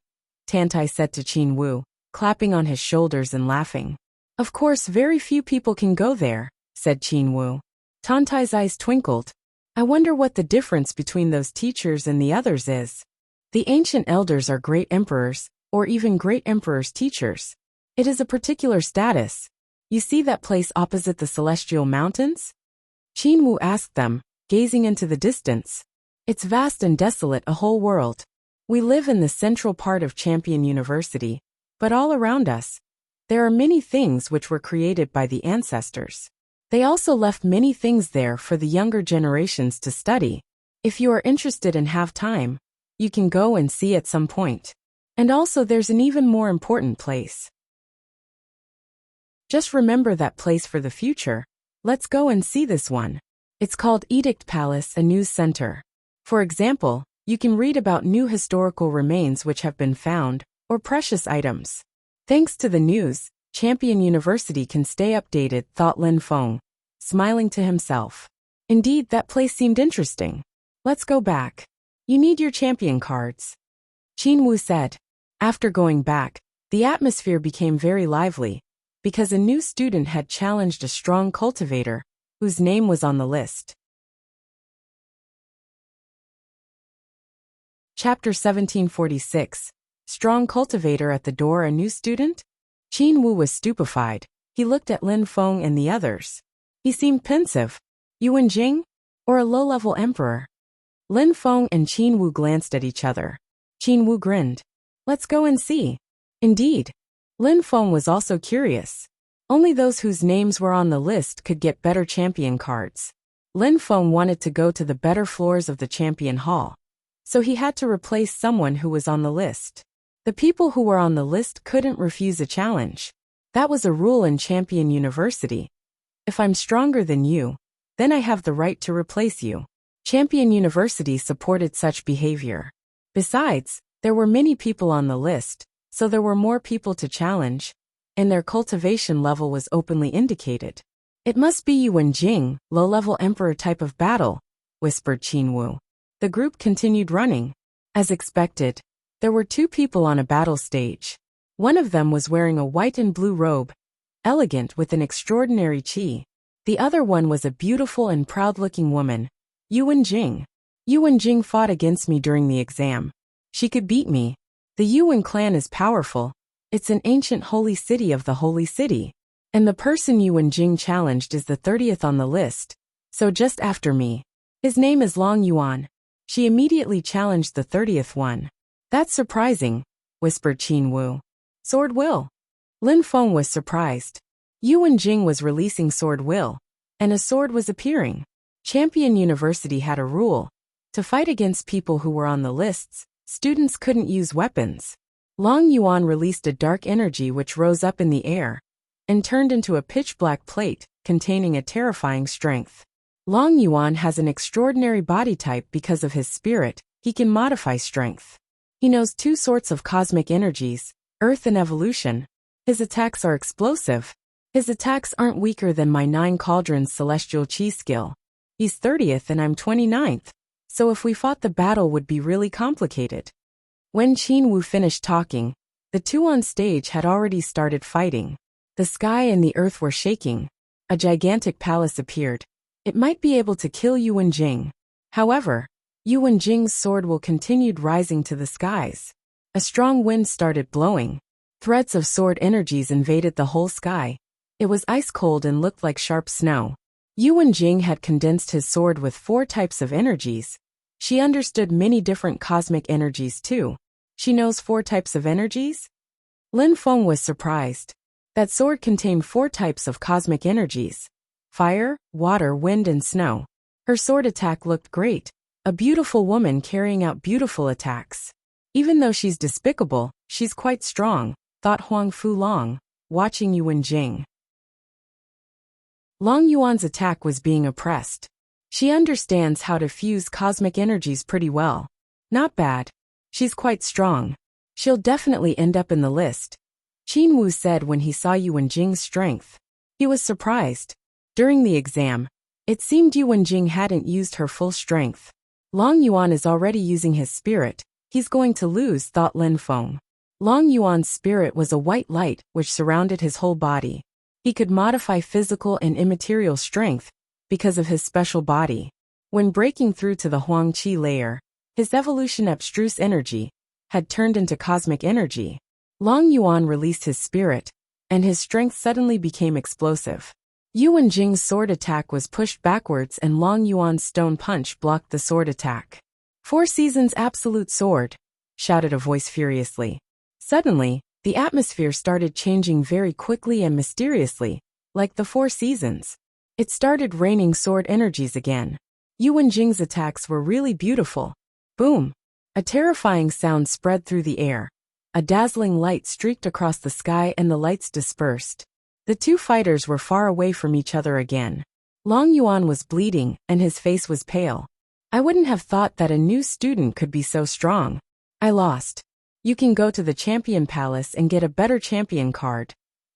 Tantai said to Qin Wu, clapping on his shoulders and laughing. Of course, very few people can go there, said Qin Wu. Tantai's eyes twinkled. I wonder what the difference between those teachers and the others is. The ancient elders are great emperors, or even great emperors' teachers. It is a particular status. You see that place opposite the celestial mountains? Qin Wu asked them, gazing into the distance. It's vast and desolate, a whole world. We live in the central part of Champion University, but all around us, there are many things which were created by the ancestors. They also left many things there for the younger generations to study. If you are interested and have time, you can go and see at some point. And also there's an even more important place. Just remember that place for the future. Let's go and see this one. It's called Edict Palace, a news center. For example, you can read about new historical remains which have been found, or precious items. Thanks to the news, Champion University can stay updated, thought Lin Feng, smiling to himself. Indeed, that place seemed interesting. Let's go back. You need your champion cards. Qin Wu said. After going back, the atmosphere became very lively, because a new student had challenged a strong cultivator, whose name was on the list. Chapter 1746. Strong cultivator at the door, a new student? Qin Wu was stupefied. He looked at Lin Feng and the others. He seemed pensive. Yuan Jing? Or a low-level emperor? Lin Feng and Qin Wu glanced at each other. Qin Wu grinned. Let's go and see. Indeed. Lin Feng was also curious. Only those whose names were on the list could get better champion cards. Lin Feng wanted to go to the better floors of the champion hall, so he had to replace someone who was on the list. The people who were on the list couldn't refuse a challenge. That was a rule in Champion University. If I'm stronger than you, then I have the right to replace you. Champion University supported such behavior. Besides, there were many people on the list, so there were more people to challenge, and their cultivation level was openly indicated. It must be Yuan Jing, low-level emperor type of battle, whispered Qinwu. The group continued running. As expected, there were two people on a battle stage. One of them was wearing a white and blue robe, elegant with an extraordinary qi. The other one was a beautiful and proud-looking woman, Yuan Jing. Yuan Jing fought against me during the exam. She could beat me. The Yuan clan is powerful. It's an ancient holy city of the holy city. And the person Yuan Jing challenged is the 30th on the list, so just after me. His name is Long Yuan. She immediately challenged the 30th one. That's surprising, whispered Qinwu. Sword will. Lin Feng was surprised. Yuan Jing was releasing sword will, and a sword was appearing. Champion University had a rule. To fight against people who were on the lists, students couldn't use weapons. Long Yuan released a dark energy which rose up in the air and turned into a pitch-black plate containing a terrifying strength. Long Yuan has an extraordinary body type because of his spirit. He can modify strength. He knows two sorts of cosmic energies, earth and evolution. His attacks are explosive. His attacks aren't weaker than my 9 cauldrons celestial chi skill. He's 30th and I'm 29th, so if we fought the battle would be really complicated. When Qinwu finished talking, the two on stage had already started fighting. The sky and the earth were shaking. A gigantic palace appeared. It might be able to kill Yuan Jing. However, Yuan Jing's sword will continued rising to the skies. A strong wind started blowing. Threads of sword energies invaded the whole sky. It was ice cold and looked like sharp snow. Yuan Jing had condensed his sword with 4 types of energies. She understood many different cosmic energies too. She knows 4 types of energies? Lin Feng was surprised. That sword contained 4 types of cosmic energies: fire, water, wind, and snow. Her sword attack looked great. A beautiful woman carrying out beautiful attacks. Even though she's despicable, she's quite strong, thought Huang Fu Long, watching Yuan Jing. Long Yuan's attack was being oppressed. She understands how to fuse cosmic energies pretty well. Not bad. She's quite strong. She'll definitely end up in the list, Qinwu said when he saw Yuan Jing's strength. He was surprised. During the exam, it seemed Yuan Jing hadn't used her full strength. Long Yuan is already using his spirit. He's going to lose, thought Lin Feng. Long Yuan's spirit was a white light which surrounded his whole body. He could modify physical and immaterial strength because of his special body. When breaking through to the Huang Qi layer, his evolution abstruse energy had turned into cosmic energy. Long Yuan released his spirit, and his strength suddenly became explosive. Yuan Jing's sword attack was pushed backwards and Long Yuan's stone punch blocked the sword attack. 4 Seasons Absolute Sword, shouted a voice furiously. Suddenly, the atmosphere started changing very quickly and mysteriously, like the 4 Seasons. It started raining sword energies again. Yuan Jing's attacks were really beautiful. Boom! A terrifying sound spread through the air. A dazzling light streaked across the sky and the lights dispersed. The two fighters were far away from each other again. Long Yuan was bleeding and his face was pale. I wouldn't have thought that a new student could be so strong. I lost. You can go to the Champion Palace and get a better champion card,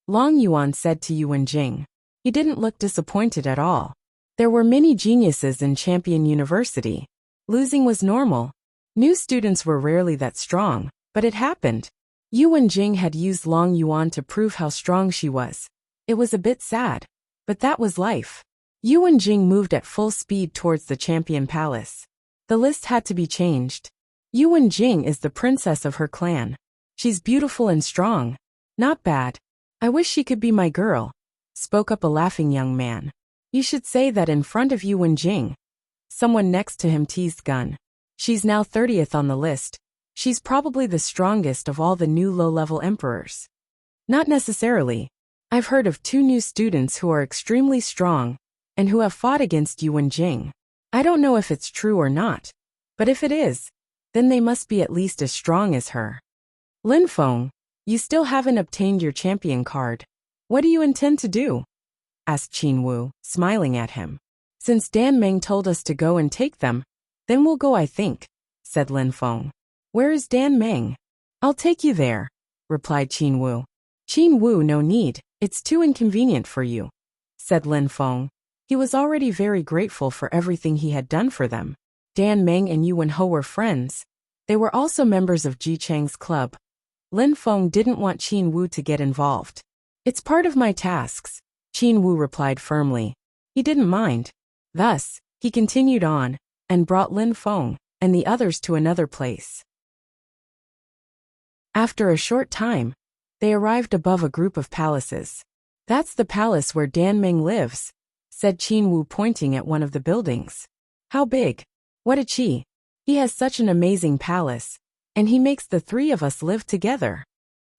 Long Yuan said to Yuan Jing. He didn't look disappointed at all. There were many geniuses in Champion University. Losing was normal. New students were rarely that strong, but it happened. Yuan Jing had used Long Yuan to prove how strong she was. It was a bit sad, but that was life. Yuan Jing moved at full speed towards the Champion Palace. The list had to be changed. Yuan Jing is the princess of her clan. She's beautiful and strong. Not bad. I wish she could be my girl, spoke up a laughing young man. You should say that in front of Yuan Jing. Someone next to him teased Gun. She's now 30th on the list. She's probably the strongest of all the new low-level emperors. Not necessarily. I've heard of 2 new students who are extremely strong and who have fought against Yuan Jing. I don't know if it's true or not, but if it is, then they must be at least as strong as her. Lin Feng, you still haven't obtained your champion card. What do you intend to do? Asked Qin Wu, smiling at him. Since Dan Meng told us to go and take them, then we'll go, I think, said Lin Feng. Where is Dan Meng? I'll take you there, replied Qin Wu. Qin Wu, no need, it's too inconvenient for you, said Lin Feng. He was already very grateful for everything he had done for them. Dan Meng and Yu Wenho were friends. They were also members of Ji Chang's club. Lin Feng didn't want Qin Wu to get involved. It's part of my tasks, Qin Wu replied firmly. He didn't mind. Thus, he continued on, and brought Lin Feng and the others to another place. After a short time, they arrived above a group of palaces. That's the palace where Dan Meng lives, said Qin Wu, pointing at one of the buildings. How big? What a chi! He has such an amazing palace, and he makes the three of us live together.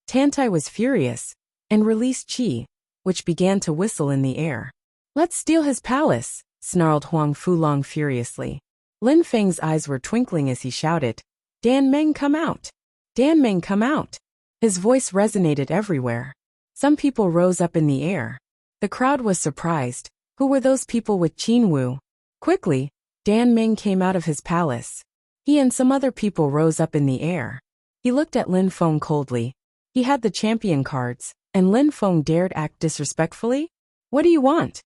Tantai was furious, and released Qi, which began to whistle in the air. Let's steal his palace, snarled Huang Fulong furiously. Lin Feng's eyes were twinkling as he shouted, Dan Meng, come out! Dan Meng, come out! His voice resonated everywhere. Some people rose up in the air. The crowd was surprised. Who were those people with Qin Wu? Quickly, Dan Meng came out of his palace. He and some other people rose up in the air. He looked at Lin Feng coldly. He had the champion cards, and Lin Feng dared act disrespectfully? What do you want?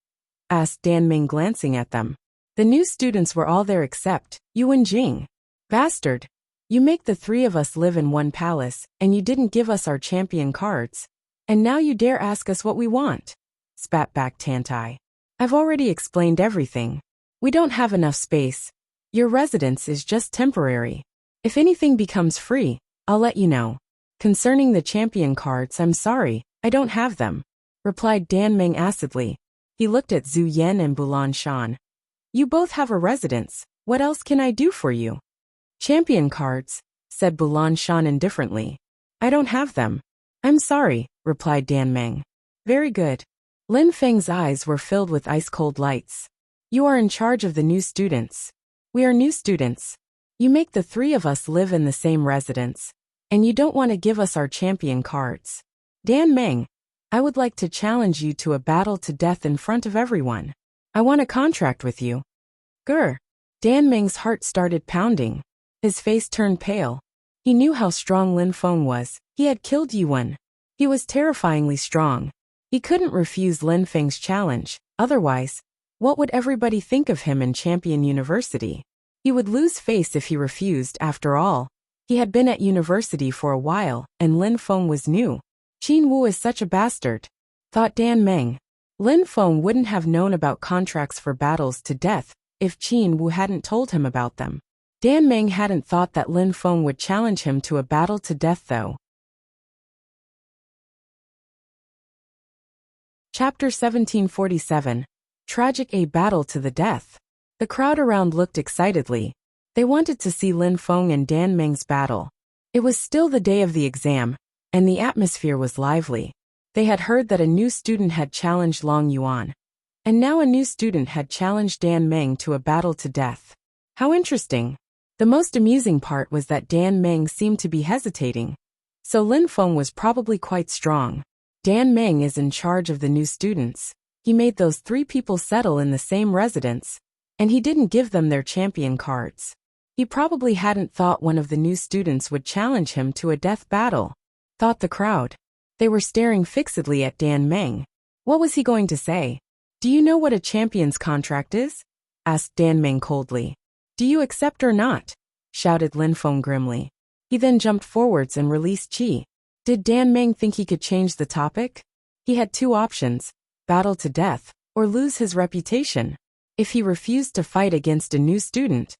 Asked Dan Meng, glancing at them. The new students were all there except Yu Wenjing. Bastard! You make the three of us live in one palace, and you didn't give us our champion cards. And now you dare ask us what we want? Spat back Tantai. I've already explained everything. We don't have enough space. Your residence is just temporary. If anything becomes free, I'll let you know. Concerning the champion cards, I'm sorry, I don't have them, replied Dan Meng acidly. He looked at Zhu Yan and Bulan Shan. You both have a residence, what else can I do for you? Champion cards, said Bulan Shan indifferently. I don't have them. I'm sorry, replied Dan Meng. Very good. Lin Feng's eyes were filled with ice-cold lights. You are in charge of the new students. We are new students. You make the three of us live in the same residence, and you don't want to give us our champion cards. Dan Meng, I would like to challenge you to a battle to death in front of everyone. I want a contract with you. Grr. Dan Meng's heart started pounding. His face turned pale. He knew how strong Lin Feng was. He had killed Yuan. He was terrifyingly strong. He couldn't refuse Lin Feng's challenge, otherwise, what would everybody think of him in Champion University? He would lose face if he refused. After all, he had been at university for a while, and Lin Feng was new. Qin Wu is such a bastard, thought Dan Meng. Lin Feng wouldn't have known about contracts for battles to death if Qin Wu hadn't told him about them. Dan Meng hadn't thought that Lin Feng would challenge him to a battle to death though. Chapter 1747. Tragic: A Battle to the Death. The crowd around looked excitedly. They wanted to see Lin Feng and Dan Meng's battle. It was still the day of the exam, and the atmosphere was lively. They had heard that a new student had challenged Long Yuan, and now a new student had challenged Dan Meng to a battle to death. How interesting. The most amusing part was that Dan Meng seemed to be hesitating. So Lin Feng was probably quite strong. Dan Meng is in charge of the new students. He made those three people settle in the same residence, and he didn't give them their champion cards. He probably hadn't thought one of the new students would challenge him to a death battle, thought the crowd. They were staring fixedly at Dan Meng. What was he going to say? Do you know what a champion's contract is? Asked Dan Meng coldly. Do you accept or not? Shouted Lin Feng grimly. He then jumped forwards and released Qi. Did Dan Meng think he could change the topic? He had two options, battle to death, or lose his reputation. If he refused to fight against a new student,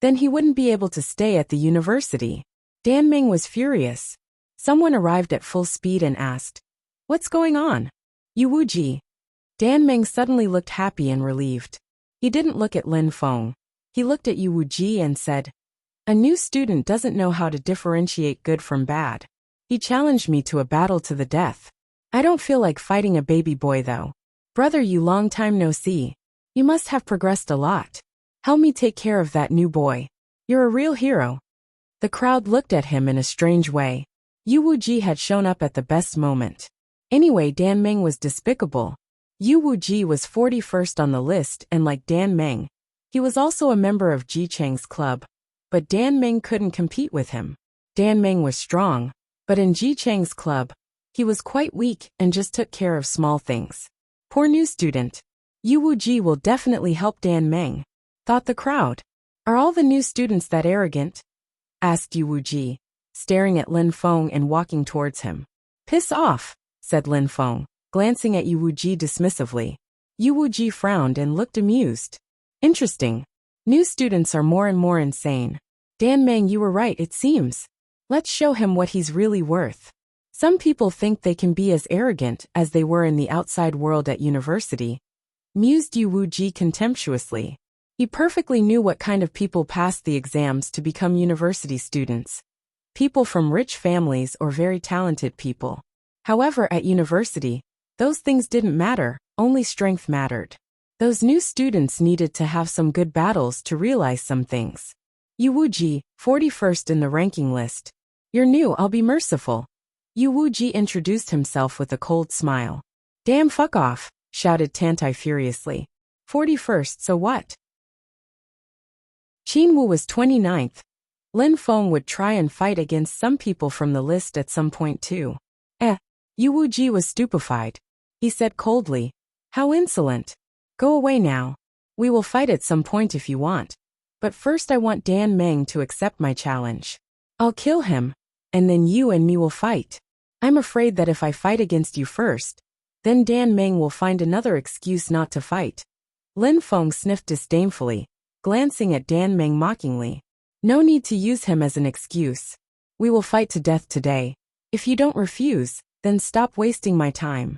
then he wouldn't be able to stay at the university. Dan Meng was furious. Someone arrived at full speed and asked, What's going on? Yu Wuji. Dan Meng suddenly looked happy and relieved. He didn't look at Lin Feng. He looked at Yu Wuji and said, A new student doesn't know how to differentiate good from bad. He challenged me to a battle to the death. I don't feel like fighting a baby boy though. Brother Yu, long time no see. You must have progressed a lot. Help me take care of that new boy. You're a real hero. The crowd looked at him in a strange way. Yu Wuji had shown up at the best moment. Anyway, Dan Meng was despicable. Yu Wuji was 41st on the list, and like Dan Meng, he was also a member of Ji Chang's club. But Dan Meng couldn't compete with him. Dan Meng was strong, but in Ji Chang's club, he was quite weak and just took care of small things. Poor new student. Yu Wuji will definitely help Dan Meng, thought the crowd. Are all the new students that arrogant? Asked Yu Wuji, staring at Lin Feng and walking towards him. Piss off, said Lin Feng, glancing at Yu Wuji dismissively. Yu Wuji frowned and looked amused. Interesting. New students are more and more insane. Dan Meng, you were right, it seems. Let's show him what he's really worth. Some people think they can be as arrogant as they were in the outside world at university, mused Yu Wuji contemptuously. He perfectly knew what kind of people passed the exams to become university students. People from rich families or very talented people. However, at university, those things didn't matter, only strength mattered. Those new students needed to have some good battles to realize some things. Yu Wuji, 41st in the ranking list. You're new, I'll be merciful. Yu Wuji introduced himself with a cold smile. Damn, fuck off, shouted Tantai furiously. 41st, so what? Qin Wu was 29th. Lin Feng would try and fight against some people from the list at some point too. Yu Wuji was stupefied. He said coldly, how insolent. Go away now. We will fight at some point if you want. But first I want Dan Meng to accept my challenge. I'll kill him, and then you and me will fight. I'm afraid that if I fight against you first, then Dan Meng will find another excuse not to fight. Lin Feng sniffed disdainfully, glancing at Dan Meng mockingly. No need to use him as an excuse. We will fight to death today. If you don't refuse, then stop wasting my time.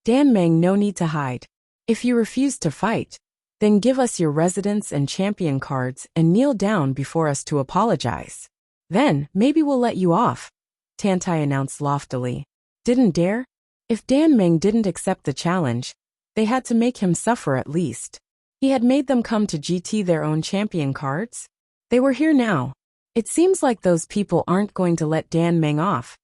Dan Meng, no need to hide. If you refuse to fight, then give us your residence and champion cards and kneel down before us to apologize. Then, maybe we'll let you off, Tantai announced loftily. Didn't dare? If Dan Meng didn't accept the challenge, they had to make him suffer at least. He had made them come to GT their own champion cards. They were here now. It seems like those people aren't going to let Dan Meng off,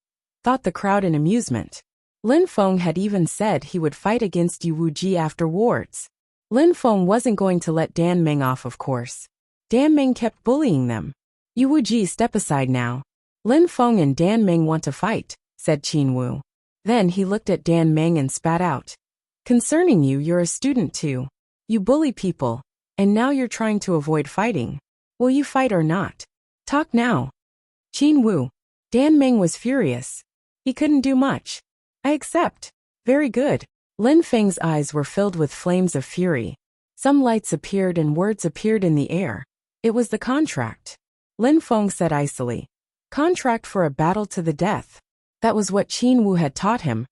thought the crowd in amusement. Lin Feng had even said he would fight against Yu Wuji afterwards. Lin Feng wasn't going to let Dan Meng off, of course. Dan Meng kept bullying them. Yu Wuji, step aside now. Lin Feng and Dan Meng want to fight, said Qin Wu. Then he looked at Dan Meng and spat out. Concerning you, you're a student too. You bully people, and now you're trying to avoid fighting. Will you fight or not? Talk now. Qin Wu. Dan Meng was furious. He couldn't do much. I accept. Very good. Lin Feng's eyes were filled with flames of fury. Some lights appeared and words appeared in the air. It was the contract. Lin Feng said icily. Contract for a battle to the death. That was what Qin Wu had taught him.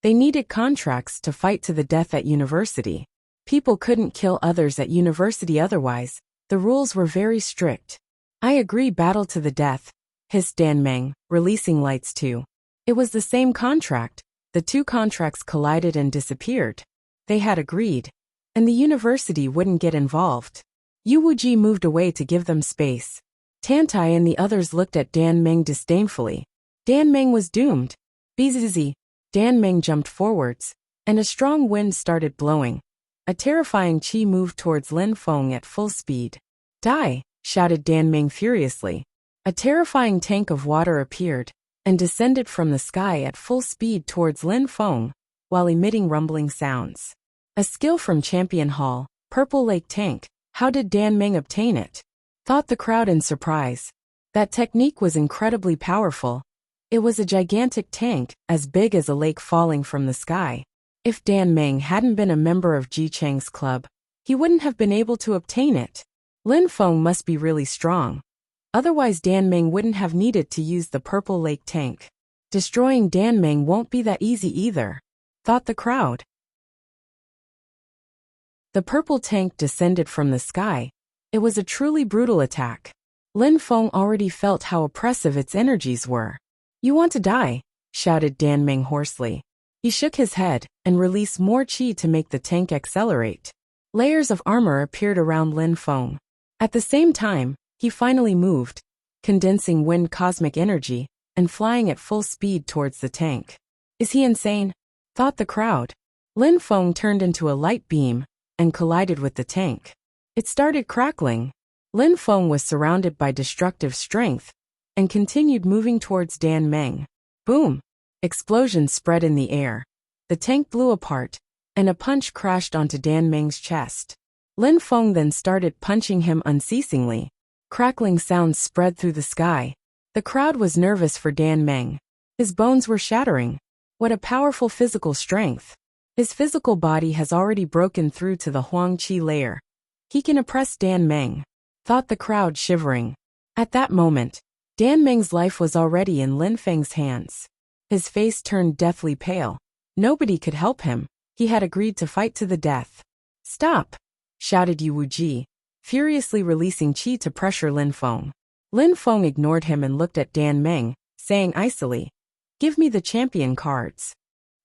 They needed contracts to fight to the death at university. People couldn't kill others at university otherwise. The rules were very strict. I agree, battle to the death, hissed Dan Meng, releasing lights too. It was the same contract. The two contracts collided and disappeared. They had agreed. And the university wouldn't get involved. Yu Wuji moved away to give them space. Tantai and the others looked at Dan Meng disdainfully. Dan Meng was doomed. Bzzz. Dan Meng jumped forwards, and a strong wind started blowing. A terrifying chi moved towards Lin Feng at full speed. Die, shouted Dan Meng furiously. A terrifying tank of water appeared and descended from the sky at full speed towards Lin Feng, while emitting rumbling sounds. A skill from Champion Hall, Purple Lake Tank. How did Dan Meng obtain it? Thought the crowd in surprise. That technique was incredibly powerful. It was a gigantic tank, as big as a lake falling from the sky. If Dan Meng hadn't been a member of Ji Chang's club, he wouldn't have been able to obtain it. Lin Feng must be really strong. Otherwise Dan Meng wouldn't have needed to use the Purple Lake Tank. Destroying Dan Meng won't be that easy either, thought the crowd. The purple tank descended from the sky. It was a truly brutal attack. Lin Feng already felt how oppressive its energies were. You want to die, shouted Dan Meng hoarsely. He shook his head and released more chi to make the tank accelerate. Layers of armor appeared around Lin Feng. At the same time, he finally moved, condensing wind cosmic energy and flying at full speed towards the tank. Is he insane? thought the crowd. Lin Feng turned into a light beam and collided with the tank. It started crackling. Lin Feng was surrounded by destructive strength and continued moving towards Dan Meng. Boom! Explosions spread in the air. The tank blew apart, and a punch crashed onto Dan Meng's chest. Lin Feng then started punching him unceasingly. Crackling sounds spread through the sky. The crowd was nervous for Dan Meng. His bones were shattering. What a powerful physical strength. His physical body has already broken through to the Huang Qi layer. He can oppress Dan Meng, thought the crowd, shivering. At that moment, Dan Meng's life was already in Lin Feng's hands. His face turned deathly pale. Nobody could help him. He had agreed to fight to the death. Stop! Shouted Yu Wuji, furiously releasing qi to pressure Lin Feng. Lin Feng ignored him and looked at Dan Meng, saying icily, "Give me the champion cards."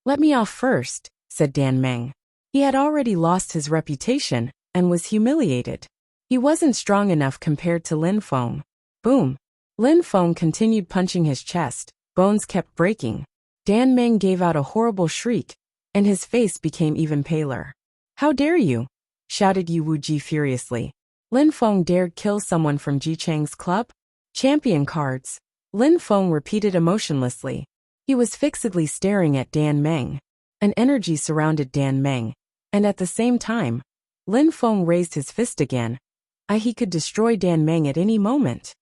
"Let me off first," said Dan Meng. He had already lost his reputation and was humiliated. He wasn't strong enough compared to Lin Feng. Boom! Lin Feng continued punching his chest. Bones kept breaking. Dan Meng gave out a horrible shriek, and his face became even paler. "How dare you?" shouted Yu Wuji furiously. Lin Feng dared kill someone from Ji Chang's club? Champion cards. Lin Feng repeated emotionlessly. He was fixedly staring at Dan Meng. An energy surrounded Dan Meng, and at the same time, Lin Feng raised his fist again. He could destroy Dan Meng at any moment.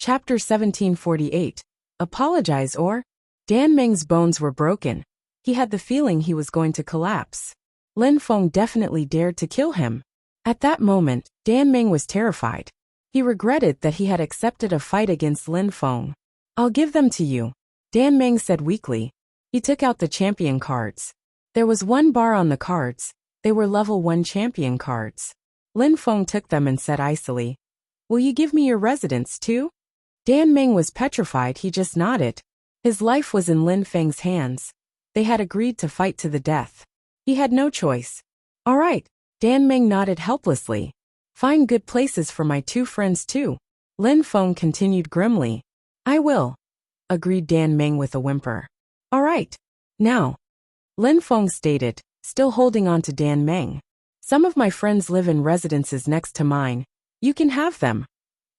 Chapter 1748. Apologize or? Dan Meng's bones were broken. He had the feeling he was going to collapse. Lin Feng definitely dared to kill him. At that moment, Dan Meng was terrified. He regretted that he had accepted a fight against Lin Feng. "I'll give them to you," Dan Meng said weakly. He took out the champion cards. There was one bar on the cards. They were level 1 champion cards. Lin Feng took them and said icily, "Will you give me your residence too?" Dan Meng was petrified. He just nodded. His life was in Lin Feng's hands. They had agreed to fight to the death. He had no choice. "All right," Dan Meng nodded helplessly. "Find good places for my 2 friends too." Lin Feng continued grimly. "I will," agreed Dan Meng with a whimper. "All right. Now," Lin Feng stated, still holding on to Dan Meng. "Some of my friends live in residences next to mine. You can have them,"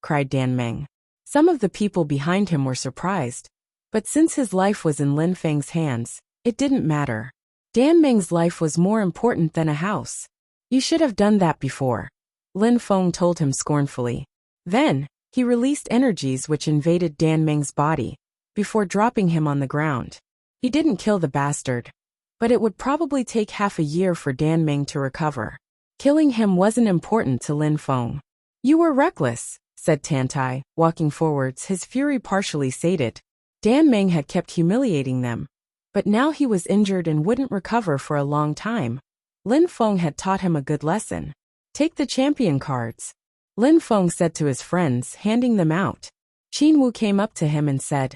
cried Dan Meng. Some of the people behind him were surprised. But since his life was in Lin Feng's hands, it didn't matter. Dan Meng's life was more important than a house. "You should have done that before," Lin Feng told him scornfully. Then, he released energies which invaded Dan Meng's body, before dropping him on the ground. He didn't kill the bastard. But it would probably take half a year for Dan Meng to recover. Killing him wasn't important to Lin Feng. "You were reckless," said Tantai, walking forwards, his fury partially sated. Dan Meng had kept humiliating them. But now he was injured and wouldn't recover for a long time. Lin Feng had taught him a good lesson. "Take the champion cards," Lin Feng said to his friends, handing them out. Qin Wu came up to him and said,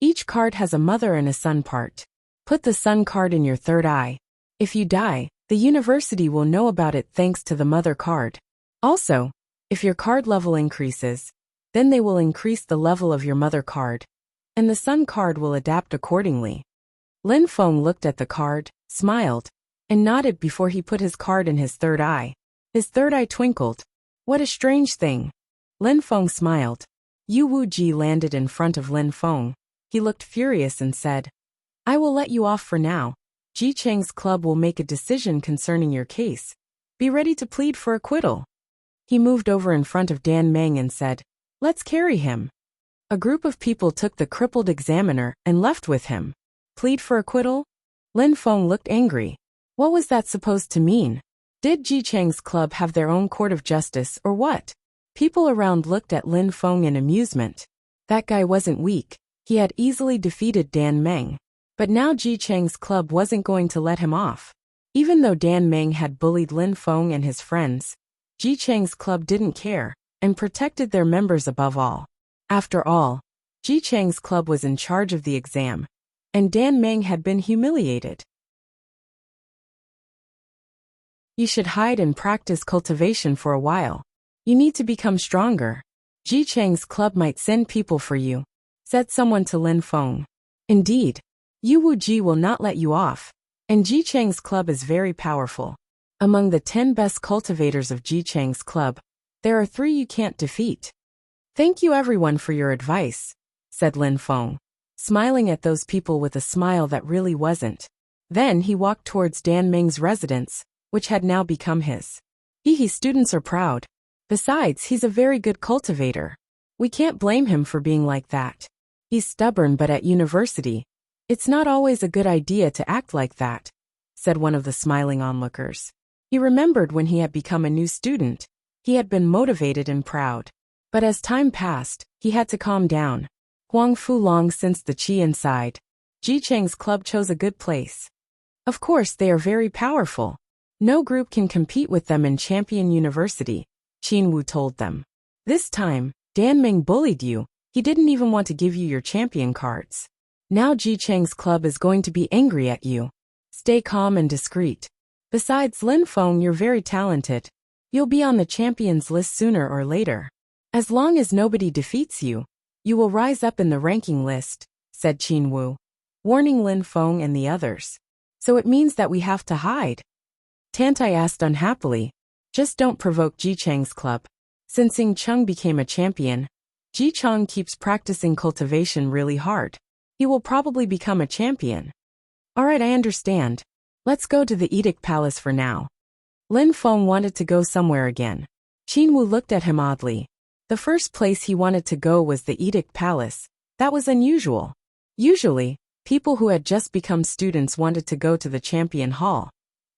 "Each card has a mother and a son part. Put the son card in your third eye. If you die, the university will know about it thanks to the mother card. Also, if your card level increases, then they will increase the level of your mother card, and the son card will adapt accordingly." Lin Feng looked at the card, smiled, and nodded before he put his card in his third eye. His third eye twinkled. "What a strange thing." Lin Feng smiled. Yu Wuji landed in front of Lin Feng. He looked furious and said, "I will let you off for now. Ji Chang's club will make a decision concerning your case. Be ready to plead for acquittal." He moved over in front of Dan Meng and said, "Let's carry him." A group of people took the crippled examiner and left with him. Plead for acquittal? Lin Feng looked angry. What was that supposed to mean? Did Ji Chang's club have their own court of justice or what? People around looked at Lin Feng in amusement. That guy wasn't weak. He had easily defeated Dan Meng. But now Ji Chang's club wasn't going to let him off. Even though Dan Meng had bullied Lin Feng and his friends, Ji Chang's club didn't care and protected their members above all. After all, Ji Chang's club was in charge of the exam, and Dan Meng had been humiliated. You should hide and practice cultivation for a while. You need to become stronger. Ji Chang's club might send people for you," said someone to Lin Feng. Indeed, Yu Wuji will not let you off, and Ji Chang's club is very powerful. Among the 10 best cultivators of Ji Chang's club, there are 3 you can't defeat. Thank you everyone for your advice, said Lin Feng, smiling at those people with a smile that really wasn't. Then he walked towards Dan Ming's residence, which had now become his. Students are proud. Besides, he's a very good cultivator. We can't blame him for being like that. He's stubborn, but at university, it's not always a good idea to act like that, said one of the smiling onlookers. He remembered when he had become a new student, he had been motivated and proud. But as time passed, he had to calm down. Huang Fulong sensed the qi inside. Ji Chang's club chose a good place. Of course, they are very powerful. No group can compete with them in Champion University, Qin Wu told them. This time, Dan Ming bullied you. He didn't even want to give you your champion cards. Now Ji Chang's club is going to be angry at you. Stay calm and discreet. Besides, Lin Feng, you're very talented. You'll be on the champions list sooner or later. As long as nobody defeats you, you will rise up in the ranking list, said Qin Wu, warning Lin Feng and the others. So it means that we have to hide? Tantai asked unhappily. Just don't provoke Ji Chang's club. Since Xing Cheng became a champion, Ji Chang keeps practicing cultivation really hard. He will probably become a champion. Alright, I understand. Let's go to the Edict Palace for now. Lin Feng wanted to go somewhere again. Qin Wu looked at him oddly. The first place he wanted to go was the Edict Palace. That was unusual. Usually, people who had just become students wanted to go to the Champion Hall.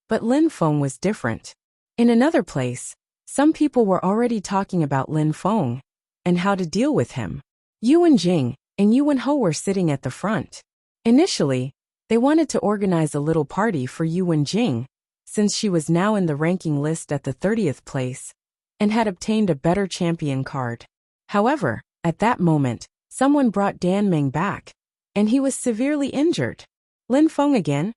But Lin Feng was different. In another place, some people were already talking about Lin Feng and how to deal with him. Yuan Jing and Yuan Ho were sitting at the front. Initially, they wanted to organize a little party for Yuan Jing, since she was now in the ranking list at the 30th place and had obtained a better champion card. However, at that moment, someone brought Dan Ming back, and he was severely injured. Lin Feng again?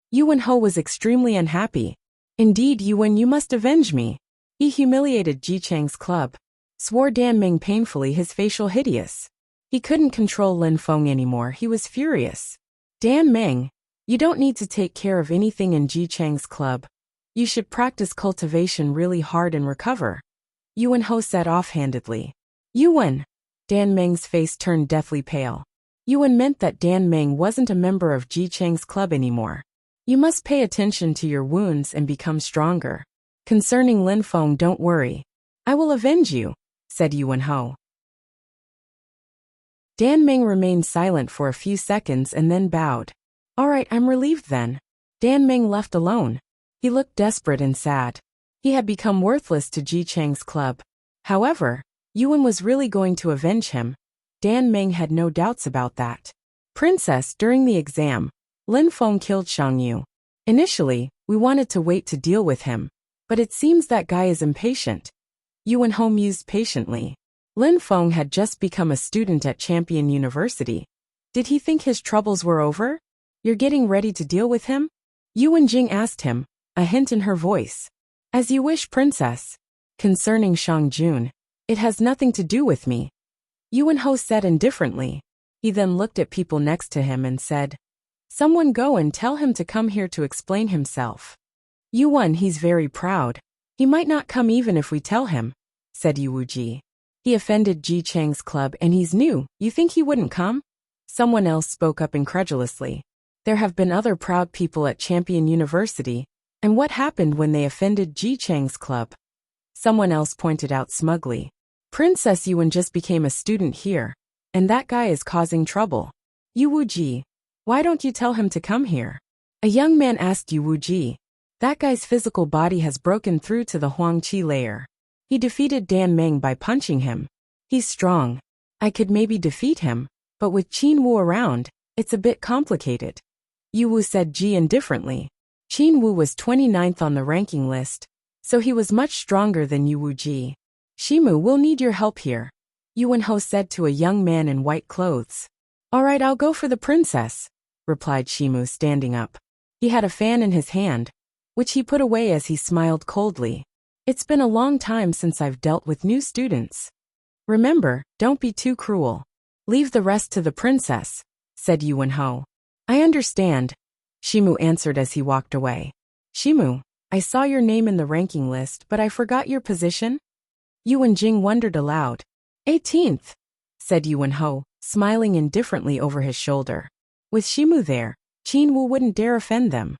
Yuan Ho was extremely unhappy. Indeed, Yuan, you must avenge me. He humiliated Ji Chang's club, swore Dan Ming painfully, his facial hideous. He couldn't control Lin Feng anymore, he was furious. Dan Ming, you don't need to take care of anything in Ji Chang's club. You should practice cultivation really hard and recover, Yuan Ho said offhandedly. Yuan! Dan Ming's face turned deathly pale. Yuan meant that Dan Ming wasn't a member of Ji Chang's club anymore. You must pay attention to your wounds and become stronger. Concerning Lin Feng, don't worry. I will avenge you, said Yuan Ho. Dan Ming remained silent for a few seconds and then bowed. Alright, I'm relieved then. Dan Ming left alone. He looked desperate and sad. He had become worthless to Ji Chang's club. However, Yuan was really going to avenge him. Dan Ming had no doubts about that. Princess, during the exam, Lin Feng killed Shang Yu. Initially, we wanted to wait to deal with him, but it seems that guy is impatient. Yuan Ho mused patiently. Lin Feng had just become a student at Champion University. Did he think his troubles were over? You're getting ready to deal with him? Yuan Jing asked him, a hint in her voice. As you wish, princess. Concerning Shang Jun, it has nothing to do with me, Yuan Ho said indifferently. He then looked at people next to him and said, someone go and tell him to come here to explain himself. Yuan, he's very proud. He might not come even if we tell him, said Yu Wuji. He offended Ji Chang's club and he's new. You think he wouldn't come? Someone else spoke up incredulously. There have been other proud people at Champion University. And what happened when they offended Ji Chang's club? Someone else pointed out smugly. Princess Yuan just became a student here, and that guy is causing trouble. Yu Wuji, why don't you tell him to come here? A young man asked Yu Wuji. That guy's physical body has broken through to the Huang Qi layer. He defeated Dan Ming by punching him. He's strong. I could maybe defeat him, but with Qin Wu around, it's a bit complicated. Yu Wu said Ji indifferently. Qin Wu was 29th on the ranking list, so he was much stronger than Yu Wuji. Shimu, we'll need your help here, Yuan Ho said to a young man in white clothes. Alright, I'll go for the princess, replied Shimu, standing up. He had a fan in his hand, which he put away as he smiled coldly. It's been a long time since I've dealt with new students. Remember, don't be too cruel. Leave the rest to the princess, said Yuanhou. I understand, Shimu answered as he walked away. Shimu, I saw your name in the ranking list, but I forgot your position? Yuan Jing wondered aloud. 18th, said Yuanhou, smiling indifferently over his shoulder. With Shimu there, Qin Wu wouldn't dare offend them.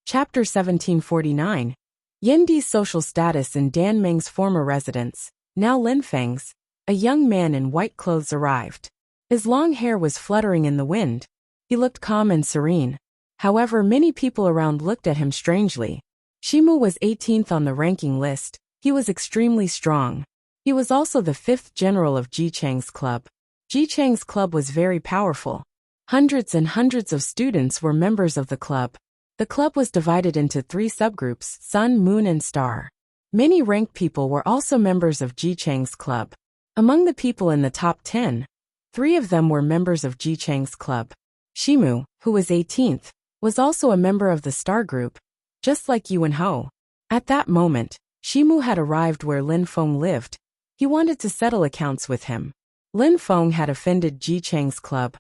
Chapter 1749. Yandi's social status in Dan Meng's former residence, now Linfeng's, a young man in white clothes arrived. His long hair was fluttering in the wind. He looked calm and serene. However, many people around looked at him strangely. Shimu was 18th on the ranking list. He was extremely strong. He was also the 5th general of Ji Chang's club. Ji Chang's club was very powerful. Hundreds and hundreds of students were members of the club. The club was divided into 3 subgroups: Sun, Moon and Star. Many ranked people were also members of Ji Chang's club. Among the people in the top 10, 3 of them were members of Ji Chang's club. Shimu, who was 18th, was also a member of the Star group, just like Yuanhou. At that moment, Shimu had arrived where Lin Feng lived. He wanted to settle accounts with him. Lin Feng had offended Ji Chang's club,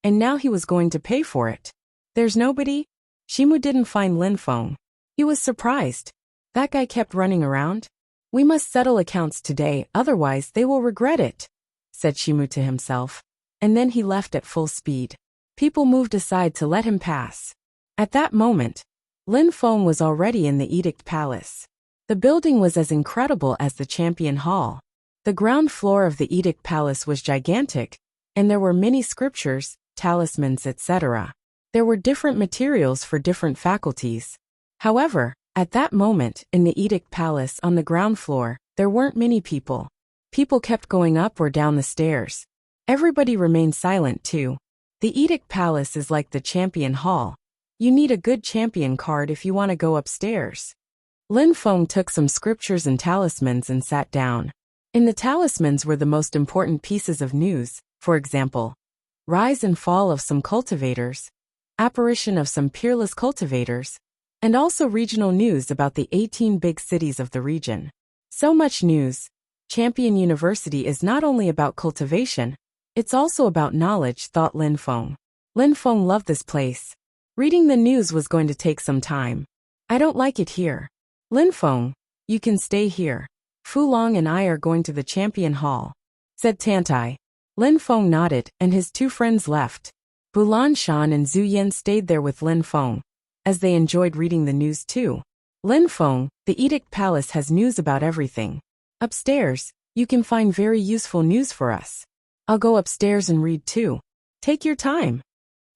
and now he was going to pay for it. There's nobody? Shimu didn't find Lin Feng. He was surprised. That guy kept running around. We must settle accounts today, otherwise they will regret it, said Shimu to himself. And then he left at full speed. People moved aside to let him pass. At that moment, Lin Feng was already in the Edict Palace. The building was as incredible as the Champion Hall. The ground floor of the Edict Palace was gigantic, and there were many scriptures, talismans, etc. There were different materials for different faculties. However, at that moment, in the Edict Palace on the ground floor, there weren't many people. People kept going up or down the stairs. Everybody remained silent too. The Edict Palace is like the Champion Hall. You need a good champion card if you want to go upstairs. Lin Feng took some scriptures and talismans and sat down. In the talismans were the most important pieces of news, for example, rise and fall of some cultivators, apparition of some peerless cultivators, and also regional news about the 18 big cities of the region. So much news. Champion University is not only about cultivation, it's also about knowledge, thought Lin Feng. Lin Feng loved this place. Reading the news was going to take some time. I don't like it here. Lin Feng, you can stay here. Fu Long and I are going to the Champion Hall, said Tantai. Lin Feng nodded, and his 2 friends left. Bulan Shan and Zhu Yan stayed there with Lin Feng, as they enjoyed reading the news too. Lin Feng, the Edict Palace has news about everything. Upstairs, you can find very useful news for us. I'll go upstairs and read too. Take your time,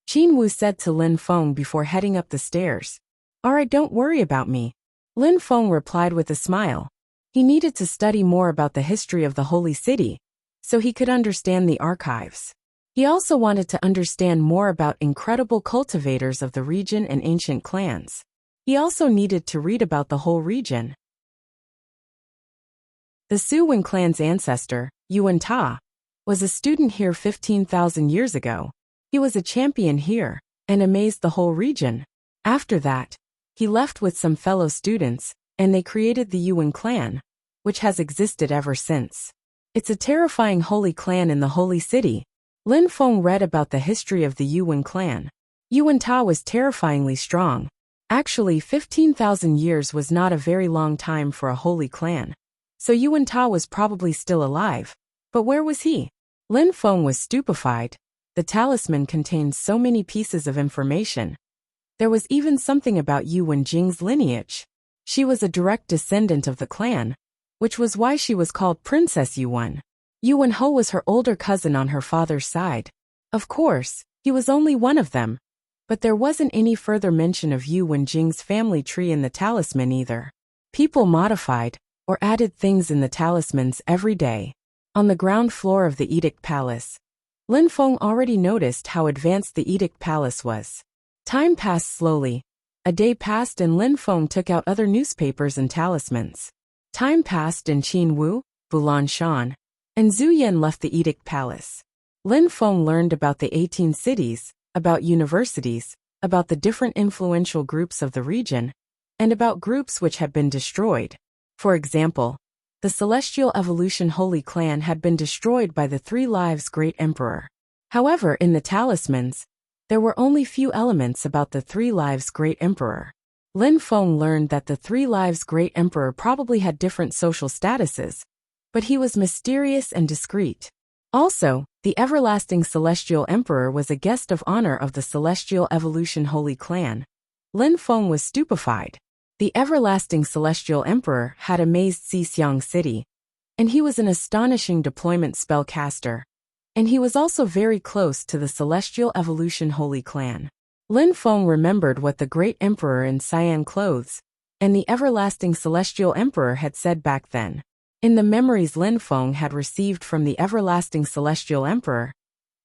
Qin Wu said to Lin Feng before heading up the stairs. Alright, don't worry about me. Lin Feng replied with a smile. He needed to study more about the history of the Holy City, so he could understand the archives. He also wanted to understand more about incredible cultivators of the region and ancient clans. He also needed to read about the whole region. The Su-Wen clan's ancestor, Yuan Ta, was a student here 15,000 years ago. He was a champion here, and amazed the whole region. After that, he left with some fellow students, and they created the Yuan clan, which has existed ever since. It's a terrifying holy clan in the Holy City. Lin Feng read about the history of the Yuan clan. Yuan Ta was terrifyingly strong. Actually, 15,000 years was not a very long time for a holy clan. So Yuan Ta was probably still alive. But where was he? Lin Feng was stupefied. The talisman contained so many pieces of information. There was even something about Yuan Jing's lineage. She was a direct descendant of the clan, which was why she was called Princess Yuan. Yuanhou was her older cousin on her father's side. Of course, he was only one of them. But there wasn't any further mention of Yuan Jing's family tree in the talisman either. People modified or added things in the talismans every day. On the ground floor of the Edict Palace, Lin Feng already noticed how advanced the Edict Palace was. Time passed slowly. A day passed and Lin Feng took out other newspapers and talismans. Time passed and Qin Wu, Bulan Shan, and Zhu Yan left the Edict Palace. Lin Feng learned about the 18 cities, about universities, about the different influential groups of the region, and about groups which had been destroyed. For example, The Celestial Evolution Holy Clan had been destroyed by the Three Lives Great Emperor. However, in the talismans, there were only few elements about the Three Lives Great Emperor. Lin Feng learned that the Three Lives Great Emperor probably had different social statuses, but he was mysterious and discreet. Also, the Everlasting Celestial Emperor was a guest of honor of the Celestial Evolution Holy Clan. Lin Feng was stupefied. The Everlasting Celestial Emperor had amazed Xixiang City, and he was an astonishing deployment spellcaster. And he was also very close to the Celestial Evolution Holy Clan. Lin Feng remembered what the Great Emperor in cyan clothes and the Everlasting Celestial Emperor had said back then. In the memories Lin Feng had received from the Everlasting Celestial Emperor,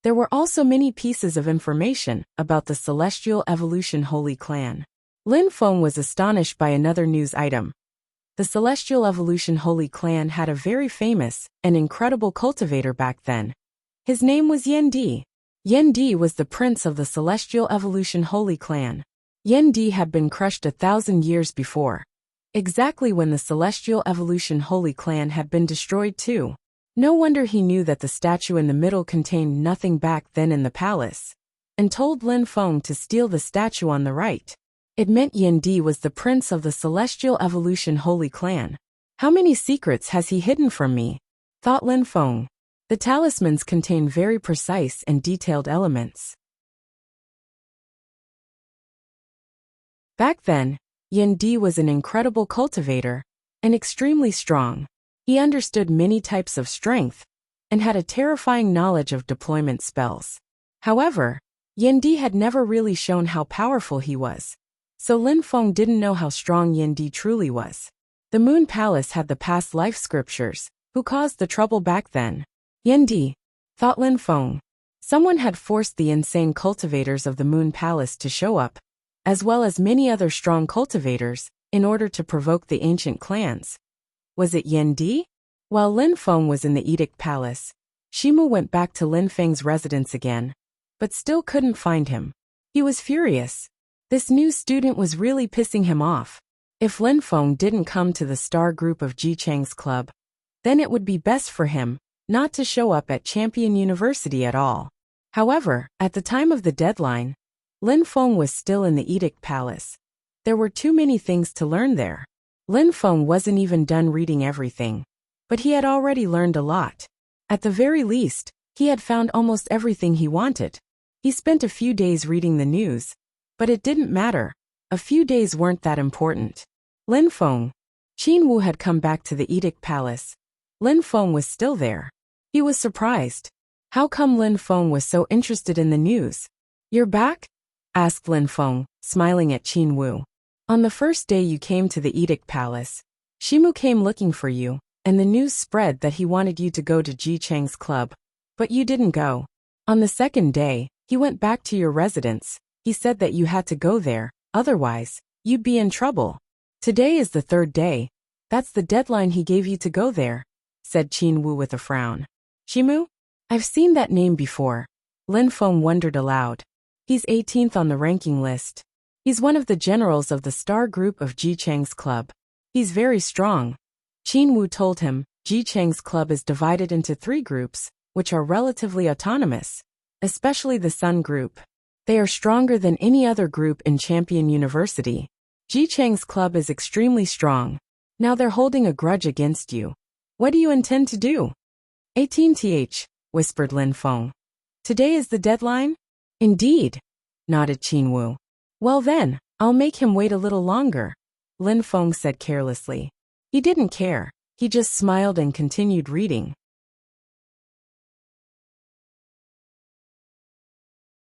there were also many pieces of information about the Celestial Evolution Holy Clan. Lin Feng was astonished by another news item. The Celestial Evolution Holy Clan had a very famous and incredible cultivator back then. His name was Yan Di. Yan Di was the prince of the Celestial Evolution Holy Clan. Yan Di had been crushed 1,000 years before, exactly when the Celestial Evolution Holy Clan had been destroyed too. No wonder he knew that the statue in the middle contained nothing back then in the palace, and told Lin Feng to steal the statue on the right. It meant Yan Di was the prince of the Celestial Evolution Holy Clan. How many secrets has he hidden from me? Thought Lin Feng. The talismans contain very precise and detailed elements. Back then, Yan Di was an incredible cultivator and extremely strong. He understood many types of strength and had a terrifying knowledge of deployment spells. However, Yan Di had never really shown how powerful he was, so Lin Feng didn't know how strong Yan Di truly was. The Moon Palace had the past life scriptures, who caused the trouble back then. Yan Di, thought Lin Feng. Someone had forced the insane cultivators of the Moon Palace to show up, as well as many other strong cultivators, in order to provoke the ancient clans. Was it Yan Di? While Lin Feng was in the Edict Palace, Shimu went back to Lin Feng's residence again, but still couldn't find him. He was furious. This new student was really pissing him off. If Lin Feng didn't come to the star group of Ji Chang's club, then it would be best for him not to show up at Champion University at all. However, at the time of the deadline, Lin Feng was still in the Edict Palace. There were too many things to learn there. Lin Feng wasn't even done reading everything, but he had already learned a lot. At the very least, he had found almost everything he wanted. He spent a few days reading the news, but it didn't matter. A few days weren't that important. Lin Feng. Qin Wu had come back to the Edict Palace. Lin Feng was still there. He was surprised. How come Lin Feng was so interested in the news? "You're back?" asked Lin Feng, smiling at Qin Wu. "On the first day you came to the Edict Palace, Shimu came looking for you, and the news spread that he wanted you to go to Ji Chang's club, but you didn't go. On the second day, he went back to your residence. He said that you had to go there, otherwise, you'd be in trouble. Today is the third day. That's the deadline he gave you to go there," said Qin Wu with a frown. "Shimu? I've seen that name before." Lin Feng wondered aloud. "He's 18th on the ranking list. He's one of the generals of the star group of Ji Chang's club. He's very strong." Qin Wu told him, Ji Chang's club is divided into 3 groups, which are relatively autonomous, especially the Sun group. They are stronger than any other group in Champion University. Ji Chang's club is extremely strong. Now they're holding a grudge against you. What do you intend to do? 18th, whispered Lin Feng. "Today is the deadline?" "Indeed," nodded Qin Wu. "Well then, I'll make him wait a little longer," Lin Feng said carelessly. He didn't care. He just smiled and continued reading.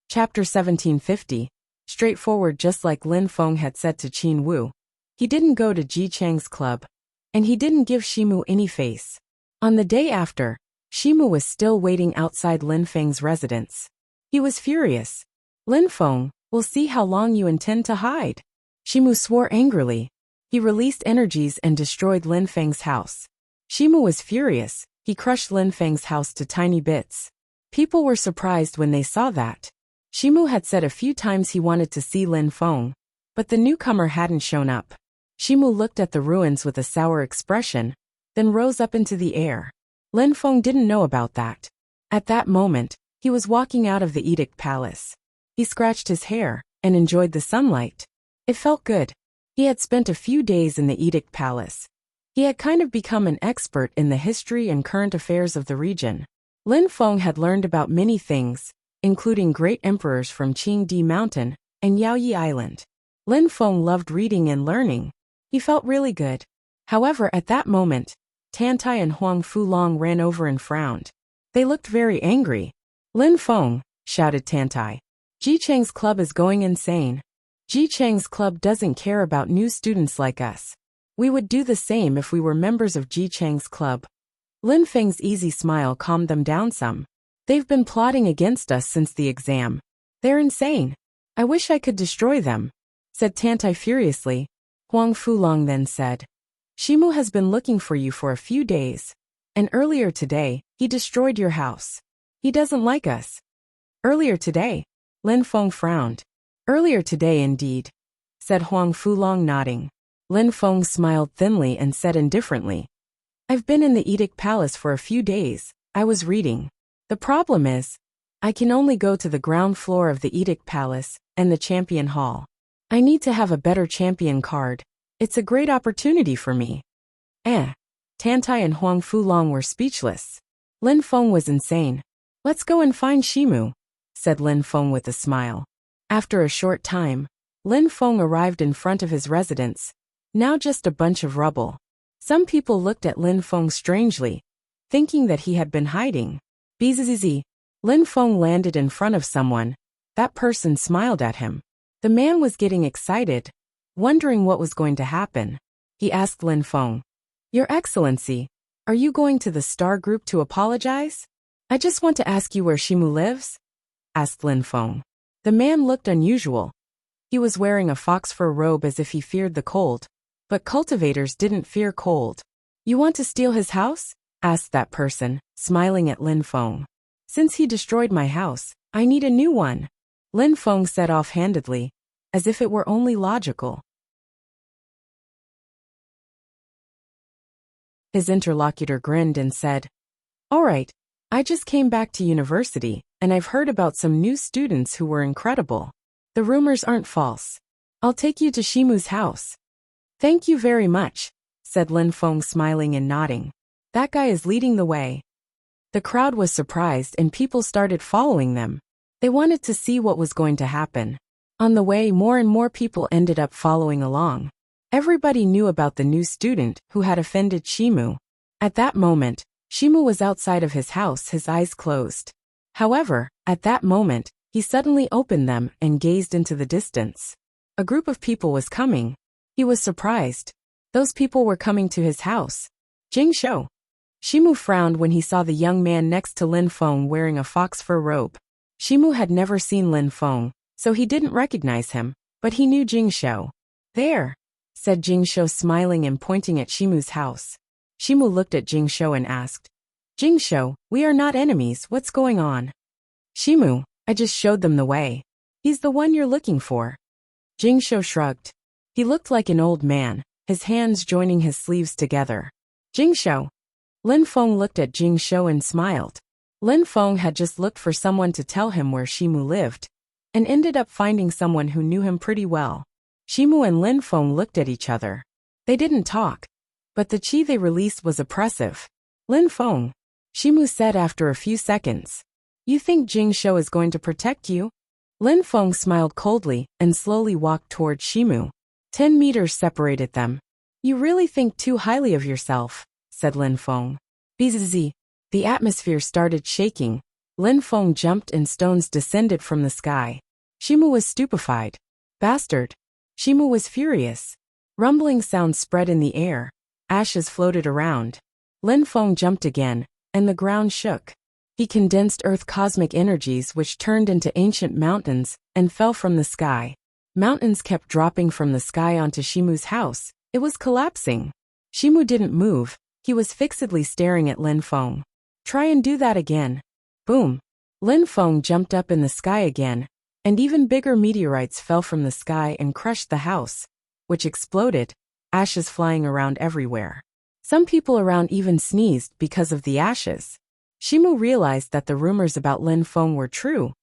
Chapter 1750. Straightforward, just like Lin Feng had said to Qin Wu. He didn't go to Ji Chang's club, and he didn't give Shimu any face. On the day after, Shimu was still waiting outside Lin Feng's residence. He was furious. "Lin Feng, we'll see how long you intend to hide." Shimu swore angrily. He released energies and destroyed Lin Feng's house. Shimu was furious. He crushed Lin Feng's house to tiny bits. People were surprised when they saw that. Shimu had said a few times he wanted to see Lin Feng, but the newcomer hadn't shown up. Shimu looked at the ruins with a sour expression. then rose up into the air. Lin Feng didn't know about that. At that moment, he was walking out of the Edict Palace. He scratched his hair and enjoyed the sunlight. It felt good. He had spent a few days in the Edict Palace. He had kind of become an expert in the history and current affairs of the region. Lin Feng had learned about many things, including great emperors from Qingdi Mountain and Yaoyi Island. Lin Feng loved reading and learning. He felt really good. However, at that moment, Tantai and Huang Fulong ran over and frowned. They looked very angry. Lin Feng, shouted Tantai. Ji Cheng's club is going insane. Ji Cheng's club doesn't care about new students like us. We would do the same if we were members of Ji Cheng's club. Lin Feng's easy smile calmed them down some. They've been plotting against us since the exam. They're insane. I wish I could destroy them, said Tantai furiously. Huang Fulong then said, Shimu has been looking for you for a few days. And earlier today, he destroyed your house. He doesn't like us. Earlier today? Lin Feng frowned. Earlier today indeed, said Huang Fulong nodding. Lin Feng smiled thinly and said indifferently, I've been in the Edict Palace for a few days. I was reading. The problem is, I can only go to the ground floor of the Edict Palace and the Champion Hall. I need to have a better champion card. It's a great opportunity for me. Tantai and Huang Fulong were speechless. Lin Feng was insane. Let's go and find Shimu, said Lin Feng with a smile. After a short time, Lin Feng arrived in front of his residence, now just a bunch of rubble. Some people looked at Lin Feng strangely, thinking that he had been hiding. Bzzz. Lin Feng landed in front of someone. That person smiled at him. The man was getting excited, wondering what was going to happen. He asked Lin Feng, Your Excellency, are you going to the Star Group to apologize? I just want to ask you where Shimu lives? Asked Lin Feng. The man looked unusual. He was wearing a fox fur robe as if he feared the cold. But cultivators didn't fear cold. You want to steal his house? Asked that person, smiling at Lin Feng. Since he destroyed my house, I need a new one, Lin Feng said offhandedly, as if it were only logical. His interlocutor grinned and said, All right, I just came back to university, and I've heard about some new students who were incredible. The rumors aren't false. I'll take you to Shimu's house. Thank you very much, said Lin Feng smiling and nodding. That guy is leading the way. The crowd was surprised and people started following them. They wanted to see what was going to happen. On the way, more and more people ended up following along. Everybody knew about the new student who had offended Shimu. At that moment, Shimu was outside of his house, his eyes closed. However, at that moment, he suddenly opened them and gazed into the distance. A group of people was coming. He was surprised. Those people were coming to his house. Jingshou. Shimu frowned when he saw the young man next to Lin Feng wearing a fox fur robe. Shimu had never seen Lin Feng, so he didn't recognize him, but he knew Jingshou. There, said Jingshou smiling and pointing at Shimu's house. Shimu looked at Jingshou and asked, Jingshou, we are not enemies, what's going on? Shimu, I just showed them the way. He's the one you're looking for. Jingshou shrugged. He looked like an old man, his hands joining his sleeves together. Jingshou. Lin Feng looked at Jingshou and smiled. Lin Feng had just looked for someone to tell him where Shimu lived, and ended up finding someone who knew him pretty well. Shimu and Lin Feng looked at each other. They didn't talk, but the chi they released was oppressive. Lin Feng, Shimu said after a few seconds. You think Jingshou is going to protect you? Lin Feng smiled coldly and slowly walked toward Shimu. 10 meters separated them. You really think too highly of yourself, said Lin Feng. Bzzz. The atmosphere started shaking. Lin Feng jumped and stones descended from the sky. Shimu was stupefied. Bastard. Shimu was furious. Rumbling sounds spread in the air. Ashes floated around. Lin Feng jumped again, and the ground shook. He condensed earth cosmic energies which turned into ancient mountains and fell from the sky. Mountains kept dropping from the sky onto Shimu's house. It was collapsing. Shimu didn't move. He was fixedly staring at Lin Feng. Try and do that again. Boom. Lin Feng jumped up in the sky again, and even bigger meteorites fell from the sky and crushed the house, which exploded, ashes flying around everywhere. Some people around even sneezed because of the ashes. Shimu realized that the rumors about Lin Feng were true.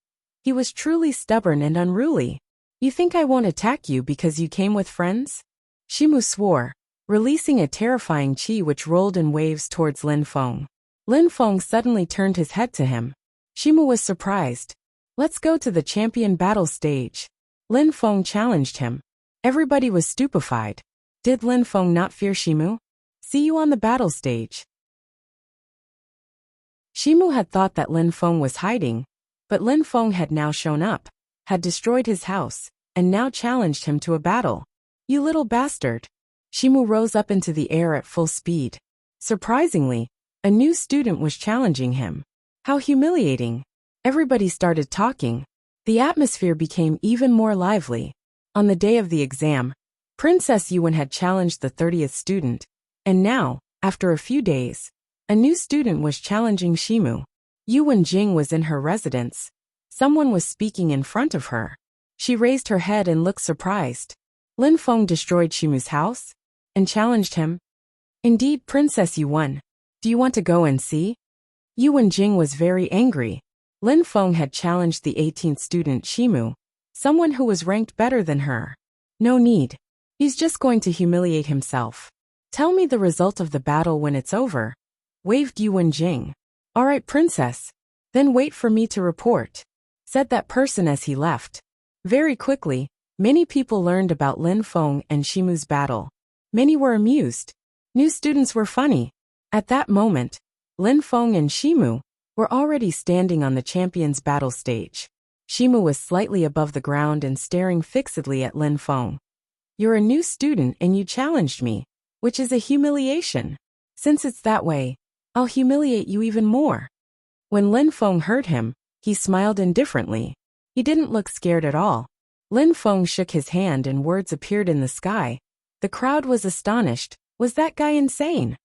He was truly stubborn and unruly. You think I won't attack you because you came with friends? Shimu swore, releasing a terrifying chi which rolled in waves towards Lin Feng. Lin Feng suddenly turned his head to him. Shimu was surprised. Let's go to the champion battle stage. Lin Feng challenged him. Everybody was stupefied. Did Lin Feng not fear Shimu? See you on the battle stage. Shimu had thought that Lin Feng was hiding, but Lin Feng had now shown up, had destroyed his house, and now challenged him to a battle. You little bastard. Shimu rose up into the air at full speed. Surprisingly, a new student was challenging him. How humiliating. Everybody started talking. The atmosphere became even more lively. On the day of the exam, Princess Yuan had challenged the 30th student, and now, after a few days, a new student was challenging Shimu. Yuan Jing was in her residence. Someone was speaking in front of her. She raised her head and looked surprised. Lin Feng destroyed Shimu's house? And challenged him? Indeed, Princess Yuan. Do you want to go and see? Yuan Jing was very angry. Lin Feng had challenged the 18th student Shimu, someone who was ranked better than her. No need. He's just going to humiliate himself. Tell me the result of the battle when it's over. Waved Yuan Jing. All right, princess. Then wait for me to report. Said that person as he left. Very quickly, many people learned about Lin Feng and Shimu's battle. Many were amused. New students were funny. At that moment, Lin Feng and Shimu were already standing on the champion's battle stage. Shimu was slightly above the ground and staring fixedly at Lin Feng. You're a new student and you challenged me, which is a humiliation. Since it's that way, I'll humiliate you even more. When Lin Feng heard him, he smiled indifferently. He didn't look scared at all. Lin Feng shook his hand and words appeared in the sky. The crowd was astonished. Was that guy insane?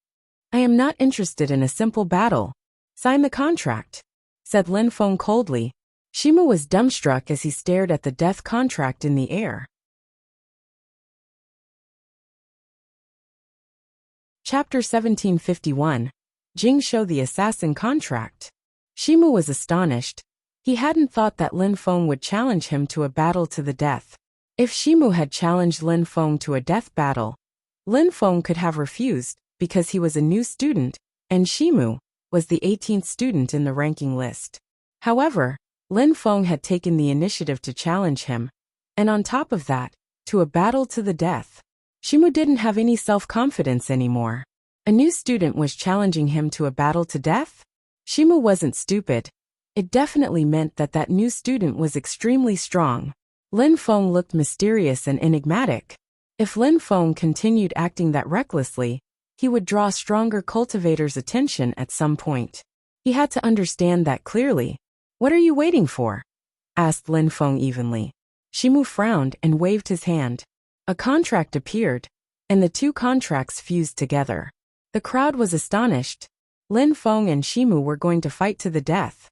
I am not interested in a simple battle. Sign the contract, said Lin Feng coldly. Shimu was dumbstruck as he stared at the death contract in the air. Chapter 1751. Jing Shou the Assassin Contract. Shimu was astonished. He hadn't thought that Lin Feng would challenge him to a battle to the death. If Shimu had challenged Lin Feng to a death battle, Lin Feng could have refused because he was a new student, and Shimu was the 18th student in the ranking list. However, Lin Feng had taken the initiative to challenge him, and on top of that, to a battle to the death. Shimu didn't have any self-confidence anymore. A new student was challenging him to a battle to death? Shimu wasn't stupid. It definitely meant that that new student was extremely strong. Lin Feng looked mysterious and enigmatic. If Lin Feng continued acting that recklessly, he would draw stronger cultivators' attention at some point. He had to understand that clearly. What are you waiting for? Asked Lin Feng evenly. Shimu frowned and waved his hand. A contract appeared, and the two contracts fused together. The crowd was astonished. Lin Feng and Shimu were going to fight to the death.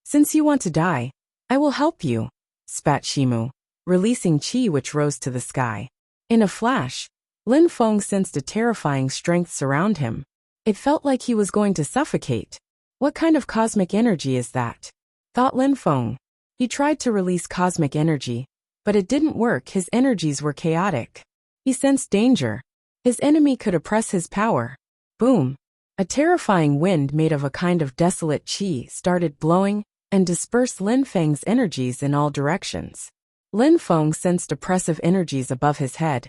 Since you want to die, I will help you, spat Shimu, releasing chi which rose to the sky. In a flash, Lin Feng sensed a terrifying strength surround him. It felt like he was going to suffocate. What kind of cosmic energy is that? Thought Lin Feng. He tried to release cosmic energy, but it didn't work. His energies were chaotic. He sensed danger. His enemy could oppress his power. Boom! A terrifying wind made of a kind of desolate chi started blowing and dispersed Lin Feng's energies in all directions. Lin Feng sensed oppressive energies above his head,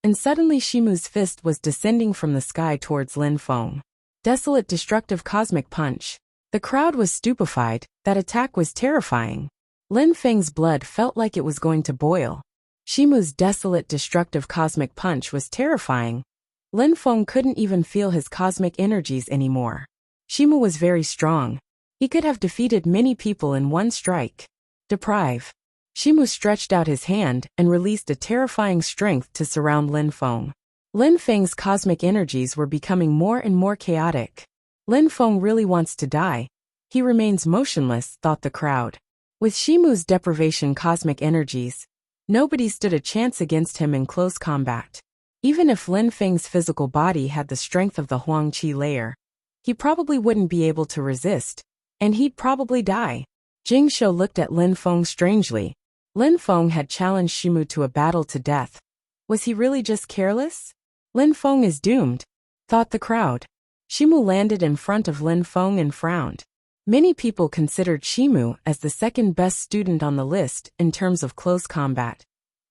and suddenly Shimu's fist was descending from the sky towards Lin Feng. Desolate destructive cosmic punch. The crowd was stupefied. That attack was terrifying. Lin Feng's blood felt like it was going to boil. Shimu's desolate destructive cosmic punch was terrifying. Lin Feng couldn't even feel his cosmic energies anymore. Shimu was very strong. He could have defeated many people in one strike. Deprive. Shimu stretched out his hand and released a terrifying strength to surround Lin Feng. Lin Feng's cosmic energies were becoming more and more chaotic. Lin Feng really wants to die. He remains motionless, thought the crowd. With Shimu's deprivation cosmic energies, nobody stood a chance against him in close combat. Even if Lin Feng's physical body had the strength of the Huang Qi layer, he probably wouldn't be able to resist, and he'd probably die. Jing Shou looked at Lin Feng strangely. Lin Feng had challenged Shimu to a battle to death. Was he really just careless? Lin Feng is doomed, thought the crowd. Shimu landed in front of Lin Feng and frowned. Many people considered Shimu as the second best student on the list in terms of close combat.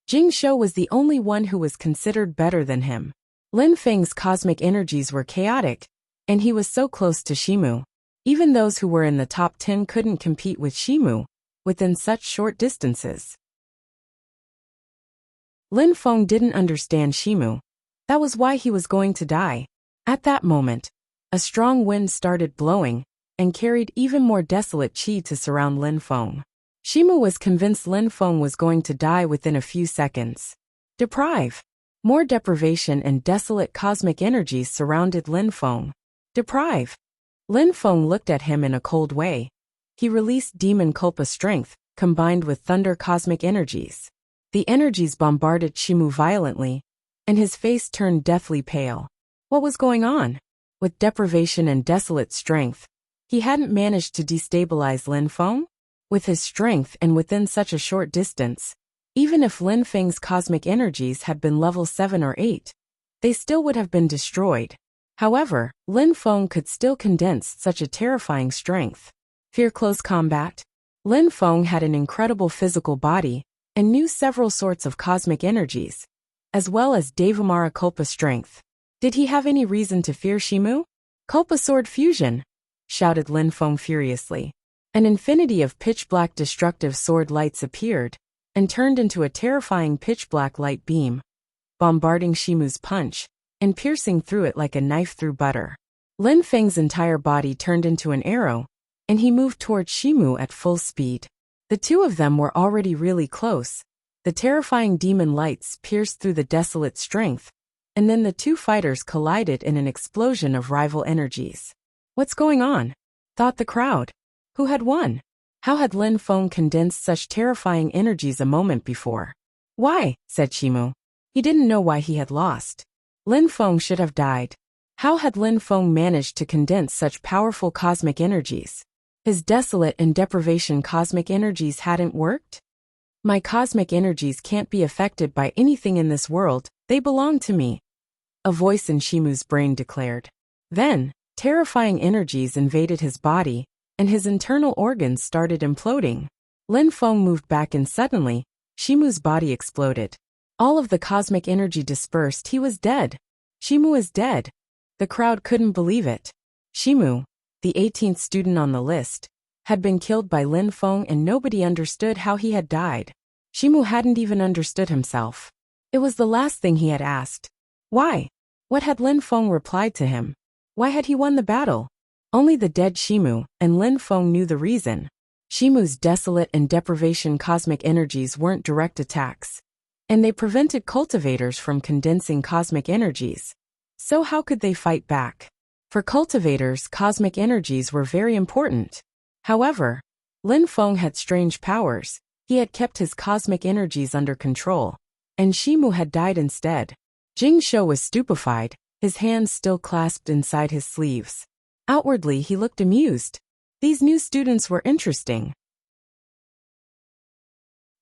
Jing Shou was the only one who was considered better than him. Lin Feng's cosmic energies were chaotic, and he was so close to Shimu. Even those who were in the top 10 couldn't compete with Shimu within such short distances. Lin Feng didn't understand Shimu. That was why he was going to die. At that moment, a strong wind started blowing and carried even more desolate qi to surround Lin Feng. Shimu was convinced Lin Feng was going to die within a few seconds. Deprive. More deprivation and desolate cosmic energies surrounded Lin Feng. Deprive. Lin Feng looked at him in a cold way. He released demon Kulpa strength, combined with thunder cosmic energies. The energies bombarded Shimu violently, and his face turned deathly pale. What was going on? With deprivation and desolate strength, he hadn't managed to destabilize Lin Feng? With his strength and within such a short distance, even if Lin Feng's cosmic energies had been level 7 or 8, they still would have been destroyed. However, Lin Feng could still condense such a terrifying strength. Fear close combat? Lin Feng had an incredible physical body and knew several sorts of cosmic energies, as well as Devamara Kulpa strength. Did he have any reason to fear Shimu? Kulpa sword fusion! Shouted Lin Feng furiously. An infinity of pitch-black destructive sword lights appeared and turned into a terrifying pitch-black light beam, bombarding Shimu's punch and piercing through it like a knife through butter. Lin Feng's entire body turned into an arrow, and he moved towards Shimu at full speed. The two of them were already really close. The terrifying demon lights pierced through the desolate strength, and then the two fighters collided in an explosion of rival energies. What's going on? Thought the crowd. Who had won? How had Lin Feng condensed such terrifying energies a moment before? Why? Said Shimu. He didn't know why he had lost. Lin Feng should have died. How had Lin Feng managed to condense such powerful cosmic energies? His desolate and deprivation cosmic energies hadn't worked? My cosmic energies can't be affected by anything in this world, they belong to me. A voice in Shimu's brain declared. Then, terrifying energies invaded his body, and his internal organs started imploding. Lin Feng moved back and suddenly, Shimu's body exploded. All of the cosmic energy dispersed. He was dead. Shimu is dead. The crowd couldn't believe it. Shimu, the 18th student on the list, had been killed by Lin Feng and nobody understood how he had died. Shimu hadn't even understood himself. It was the last thing he had asked. Why? What had Lin Feng replied to him? Why had he won the battle? Only the dead Shimu and Lin Feng knew the reason. Shimu's desolate and deprivation cosmic energies weren't direct attacks, and they prevented cultivators from condensing cosmic energies. So how could they fight back? For cultivators, cosmic energies were very important. However, Lin Feng had strange powers. He had kept his cosmic energies under control, and Shimu had died instead. Jing Shou was stupefied, his hands still clasped inside his sleeves. Outwardly, he looked amused. These new students were interesting.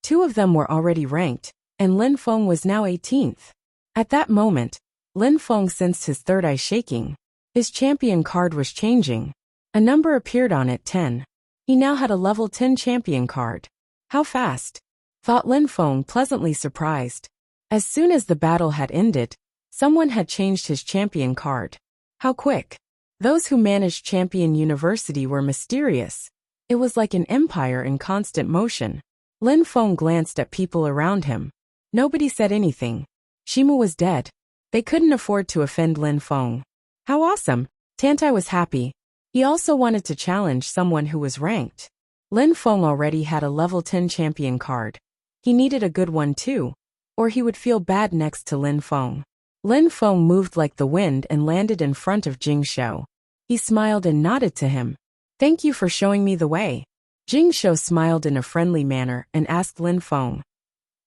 Two of them were already ranked, and Lin Feng was now 18th. At that moment, Lin Feng sensed his third eye shaking. His champion card was changing. A number appeared on it, 10. He now had a level 10 champion card. How fast? Thought Lin Feng, pleasantly surprised. As soon as the battle had ended, someone had changed his champion card. How quick? Those who managed Champion University were mysterious. It was like an empire in constant motion. Lin Feng glanced at people around him. Nobody said anything. Shimu was dead. They couldn't afford to offend Lin Feng. How awesome! Tantai was happy. He also wanted to challenge someone who was ranked. Lin Feng already had a level 10 champion card. He needed a good one too, or he would feel bad next to Lin Feng. Lin Feng moved like the wind and landed in front of Jing Shou. He smiled and nodded to him. Thank you for showing me the way. Jing Shou smiled in a friendly manner and asked Lin Feng.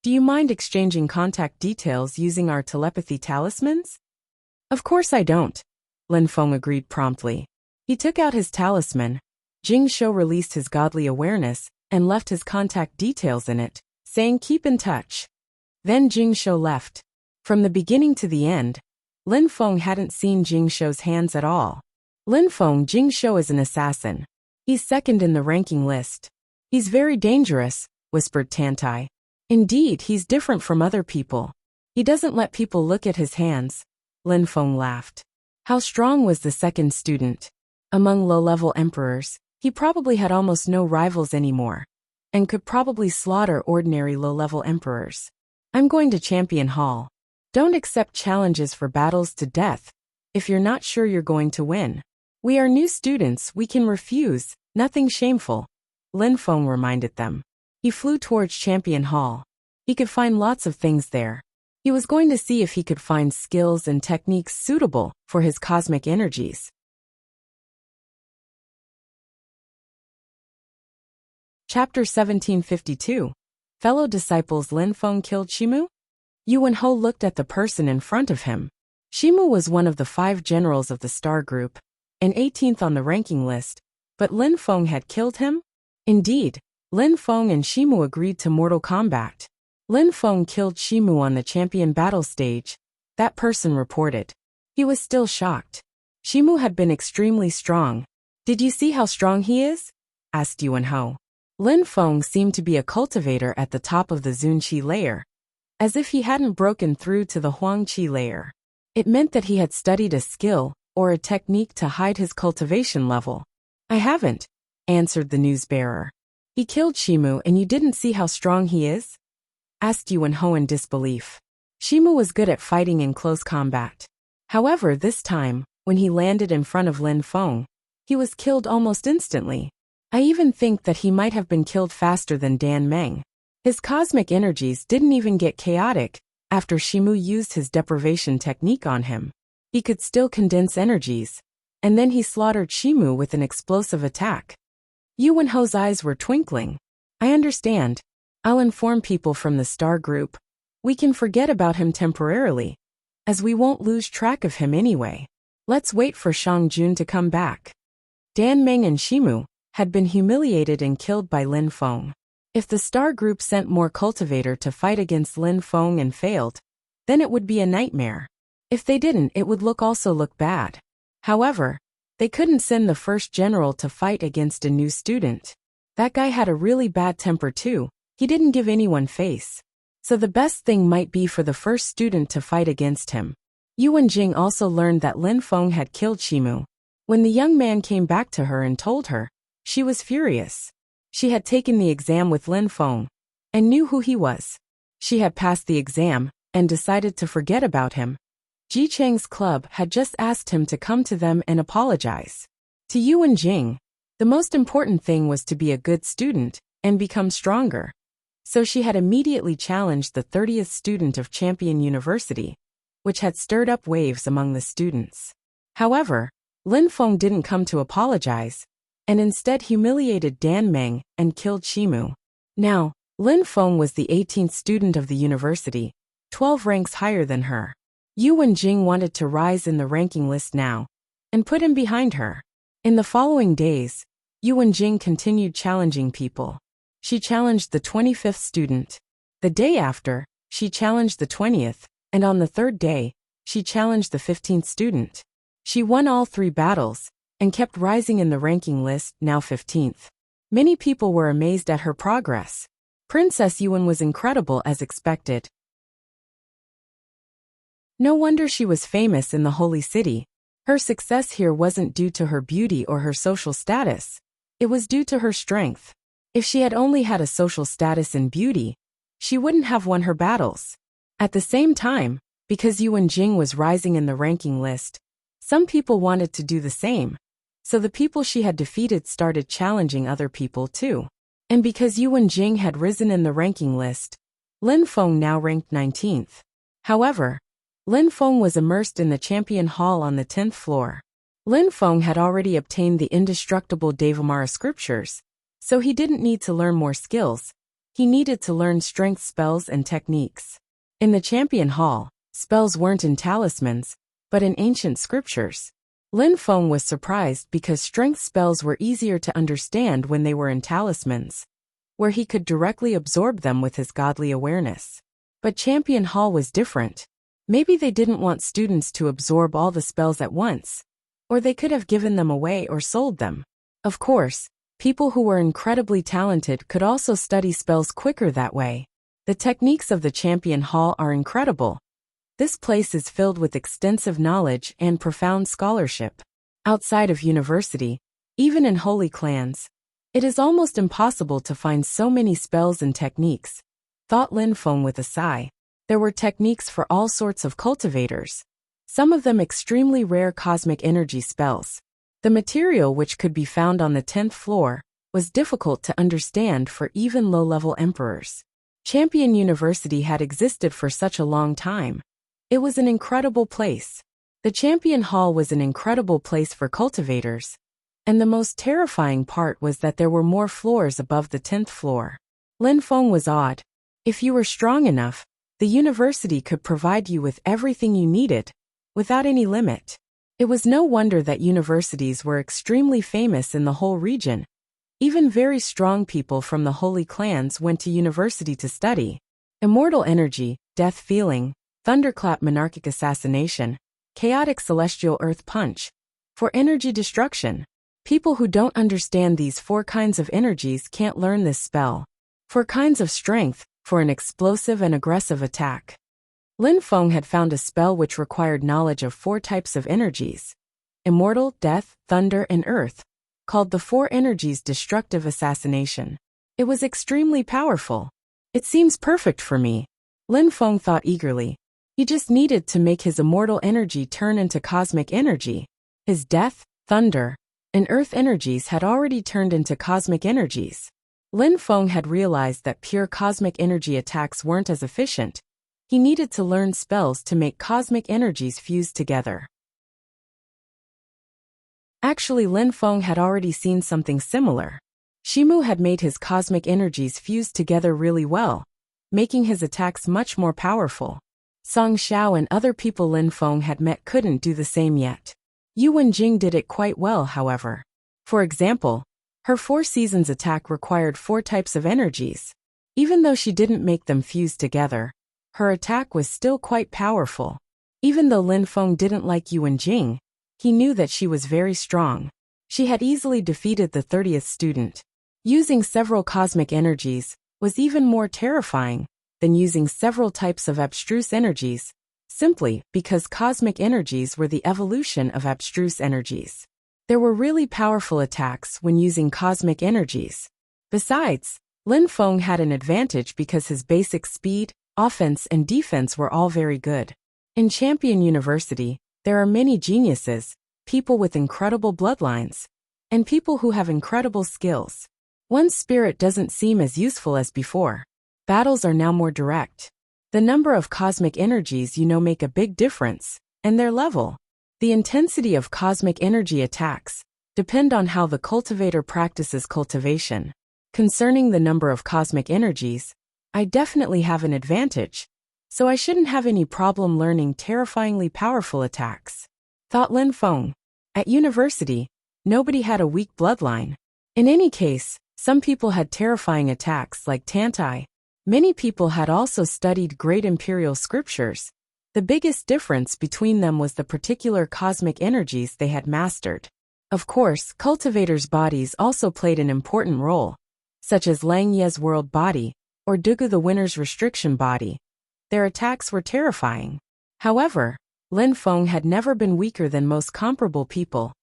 Do you mind exchanging contact details using our telepathy talismans? Of course I don't. Lin Feng agreed promptly. He took out his talisman. Jing Shou released his godly awareness and left his contact details in it, saying keep in touch. Then Jing Shou left. From the beginning to the end, Lin Feng hadn't seen Jing Shou's hands at all. Lin Feng, Jing Shou is an assassin. He's second in the ranking list. He's very dangerous, whispered Tantai. Indeed, he's different from other people. He doesn't let people look at his hands. Lin Feng laughed. How strong was the second student? Among low-level emperors, he probably had almost no rivals anymore, and could probably slaughter ordinary low-level emperors. I'm going to Champion Hall. Don't accept challenges for battles to death if you're not sure you're going to win. We are new students, we can refuse, nothing shameful. Lin Feng reminded them. He flew towards Champion Hall. He could find lots of things there. He was going to see if he could find skills and techniques suitable for his cosmic energies. Chapter 1752. Fellow disciples Lin Feng killed Shimu? Yuan Ho looked at the person in front of him. Shimu was one of the 5 generals of the Star Group, and 18th on the ranking list, but Lin Feng had killed him? Indeed, Lin Feng and Shimu agreed to mortal combat. Lin Feng killed Shimu on the champion battle stage, that person reported. He was still shocked. Shimu had been extremely strong. Did you see how strong he is? Asked Yuan Ho. Lin Feng seemed to be a cultivator at the top of the Zunqi layer, as if he hadn't broken through to the Huangqi layer. It meant that he had studied a skill or a technique to hide his cultivation level. I haven't, answered the newsbearer. He killed Shimu and you didn't see how strong he is? Asked Yuan Ho in disbelief. Shimu was good at fighting in close combat. However, this time, when he landed in front of Lin Feng, he was killed almost instantly. I even think that he might have been killed faster than Dan Meng. His cosmic energies didn't even get chaotic after Shimu used his deprivation technique on him. He could still condense energies, and then he slaughtered Shimu with an explosive attack. Yuan Ho's eyes were twinkling. I understand. I'll inform people from the Star Group. We can forget about him temporarily, as we won't lose track of him anyway. Let's wait for Shang Jun to come back. Dan Meng and Shimu had been humiliated and killed by Lin Feng. If the Star Group sent more cultivator to fight against Lin Feng and failed, then it would be a nightmare. If they didn't, it would also look bad. However, they couldn't send the first general to fight against a new student. That guy had a really bad temper too. He didn't give anyone face. So the best thing might be for the first student to fight against him. Yuan Jing also learned that Lin Feng had killed Shimu. When the young man came back to her and told her, she was furious. She had taken the exam with Lin Feng and knew who he was. She had passed the exam and decided to forget about him. Ji Chang's club had just asked him to come to them and apologize. To Yuan Jing, the most important thing was to be a good student and become stronger. So she had immediately challenged the 30th student of Champion University, which had stirred up waves among the students. However, Lin Feng didn't come to apologize, and instead humiliated Dan Meng and killed Shimu. Now, Lin Feng was the 18th student of the university, 12 ranks higher than her. Yuan Jing wanted to rise in the ranking list now, and put him behind her. In the following days, Yuan Jing continued challenging people. She challenged the 25th student. The day after, she challenged the 20th, and on the 3rd day, she challenged the 15th student. She won all 3 battles, and kept rising in the ranking list, now 15th. Many people were amazed at her progress. Princess Yuan was incredible as expected. No wonder she was famous in the Holy City. Her success here wasn't due to her beauty or her social status. It was due to her strength. If she had only had a social status and beauty, she wouldn't have won her battles. At the same time, because Yuan Jing was rising in the ranking list, some people wanted to do the same. So the people she had defeated started challenging other people too. And because Yuan Jing had risen in the ranking list, Lin Feng now ranked 19th. However, Lin Feng was immersed in the Champion Hall on the 10th floor. Lin Feng had already obtained the indestructible Devamara scriptures, so he didn't need to learn more skills. He needed to learn strength spells and techniques. In the Champion Hall, spells weren't in talismans, but in ancient scriptures. Lin Feng was surprised because strength spells were easier to understand when they were in talismans, where he could directly absorb them with his godly awareness. But Champion Hall was different. Maybe they didn't want students to absorb all the spells at once, or they could have given them away or sold them. Of course, people who were incredibly talented could also study spells quicker that way. The techniques of the Champion Hall are incredible. This place is filled with extensive knowledge and profound scholarship. Outside of university, even in holy clans, it is almost impossible to find so many spells and techniques, thought Lin Feng with a sigh. There were techniques for all sorts of cultivators, some of them extremely rare cosmic energy spells. The material, which could be found on the 10th floor, was difficult to understand for even low-level emperors. Champion University had existed for such a long time. It was an incredible place. The Champion Hall was an incredible place for cultivators, and the most terrifying part was that there were more floors above the 10th floor. Lin Feng was awed. If you were strong enough, the university could provide you with everything you needed, without any limit. It was no wonder that universities were extremely famous in the whole region. Even very strong people from the holy clans went to university to study. Immortal energy, death feeling, thunderclap monarchic assassination, chaotic celestial earth punch. For energy destruction. People who don't understand these 4 kinds of energies can't learn this spell. 4 kinds of strength, for an explosive and aggressive attack. Lin Feng had found a spell which required knowledge of 4 types of energies. Immortal, death, thunder, and earth, called the 4 energies destructive assassination. It was extremely powerful. It seems perfect for me, Lin Feng thought eagerly. He just needed to make his immortal energy turn into cosmic energy. His death, thunder, and earth energies had already turned into cosmic energies. Lin Feng had realized that pure cosmic energy attacks weren't as efficient. He needed to learn spells to make cosmic energies fuse together. Actually, Lin Feng had already seen something similar. Shimu had made his cosmic energies fuse together really well, making his attacks much more powerful. Song Xiao and other people Lin Feng had met couldn't do the same yet. Yu Wenjing did it quite well, however. For example, her 4 seasons attack required 4 types of energies. Even though she didn't make them fuse together, her attack was still quite powerful. Even though Lin Feng didn't like Yu Wenjing, he knew that she was very strong. She had easily defeated the 30th student. Using several cosmic energies was even more terrifying than using several types of abstruse energies, simply because cosmic energies were the evolution of abstruse energies. There were really powerful attacks when using cosmic energies. Besides, Lin Feng had an advantage because his basic speed, offense, and defense were all very good. In Champion University, there are many geniuses, people with incredible bloodlines, and people who have incredible skills. One's spirit doesn't seem as useful as before. Battles are now more direct. The number of cosmic energies make a big difference, and their level. The intensity of cosmic energy attacks depend on how the cultivator practices cultivation. Concerning the number of cosmic energies, I definitely have an advantage, so I shouldn't have any problem learning terrifyingly powerful attacks, thought Lin Feng. At university, nobody had a weak bloodline. In any case, some people had terrifying attacks like Tantai. Many people had also studied great imperial scriptures. The biggest difference between them was the particular cosmic energies they had mastered. Of course, cultivators' bodies also played an important role, such as Lang Ye's world body, or Dugu the winner's restriction body. Their attacks were terrifying. However, Lin Feng had never been weaker than most comparable people.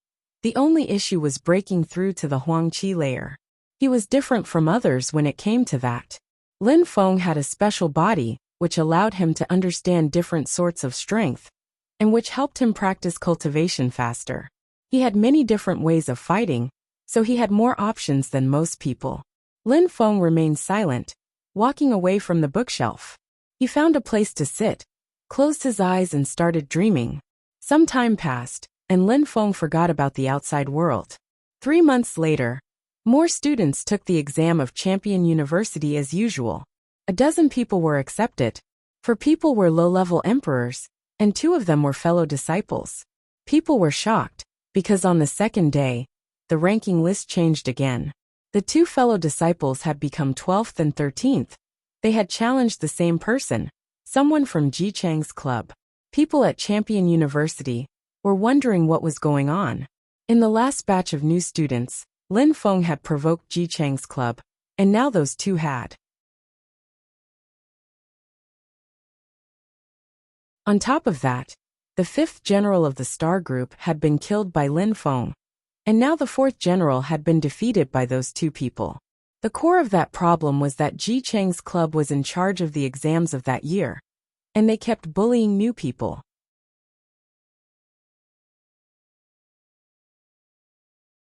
The only issue was breaking through to the Huangqi layer. He was different from others when it came to that. Lin Feng had a special body, which allowed him to understand different sorts of strength, and which helped him practice cultivation faster. He had many different ways of fighting, so he had more options than most people. Lin Feng remained silent, walking away from the bookshelf. He found a place to sit, closed his eyes and started dreaming. Some time passed, and Lin Feng forgot about the outside world. 3 months later, More students took the exam of Champion University as usual. A dozen people were accepted. 4 people were low-level emperors, and 2 of them were fellow disciples. People were shocked, because on the second day, the ranking list changed again. The 2 fellow disciples had become 12th and 13th. They had challenged the same person, someone from Ji Chang's club. People at Champion University were wondering what was going on. In the last batch of new students, Lin Feng had provoked Ji Chang's club, and now those 2 had. On top of that, the 5th general of the star group had been killed by Lin Feng, and now the 4th general had been defeated by those 2 people. The core of that problem was that Ji Chang's club was in charge of the exams of that year, and they kept bullying new people.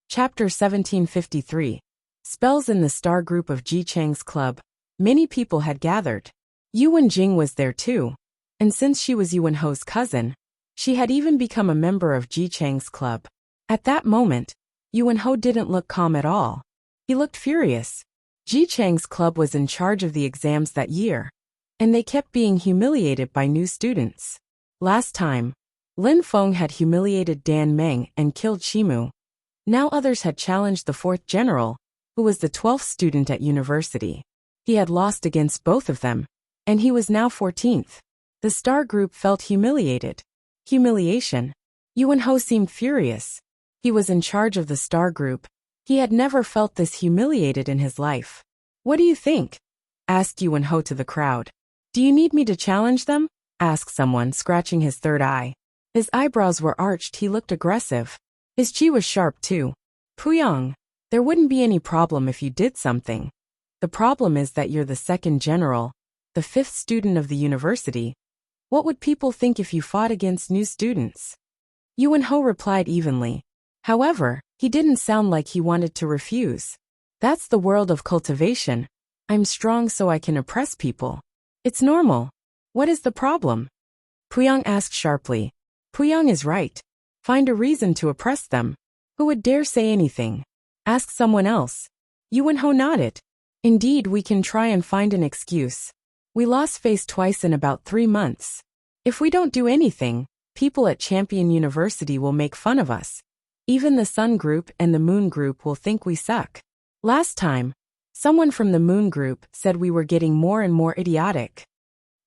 Chapter 1753. Spells in the star group of Ji Chang's club. Many people had gathered. Yuan Jing was there too, and since she was Yuan Ho's cousin, she had even become a member of Ji Chang's club. At that moment, Yuan Ho didn't look calm at all. He looked furious. Ji Chang's club was in charge of the exams that year, and they kept being humiliated by new students. Last time, Lin Feng had humiliated Dan Meng and killed Shimu. Now others had challenged the 4th general, who was the 12th student at university. He had lost against both of them, and he was now 14th. The star group felt humiliated. Humiliation. Yuan Ho seemed furious. He was in charge of the star group. He had never felt this humiliated in his life. "What do you think?" asked Yuan Ho to the crowd. "Do you need me to challenge them?" asked someone, scratching his third eye. His eyebrows were arched. He looked aggressive. His chi was sharp too. "Puyang, there wouldn't be any problem if you did something. The problem is that you're the 2nd general, the 5th student of the university. What would people think if you fought against new students?" Yuan Ho replied evenly. However, he didn't sound like he wanted to refuse. "That's the world of cultivation. I'm strong so I can oppress people. It's normal. What is the problem?" Puyang asked sharply. "Puyang is right. Find a reason to oppress them. Who would dare say anything? Ask someone else." Yuan Ho nodded. "Indeed, we can try and find an excuse. We lost face twice in about 3 months. If we don't do anything, people at Champion University will make fun of us. Even the Sun Group and the Moon Group will think we suck. Last time, someone from the Moon Group said we were getting more and more idiotic.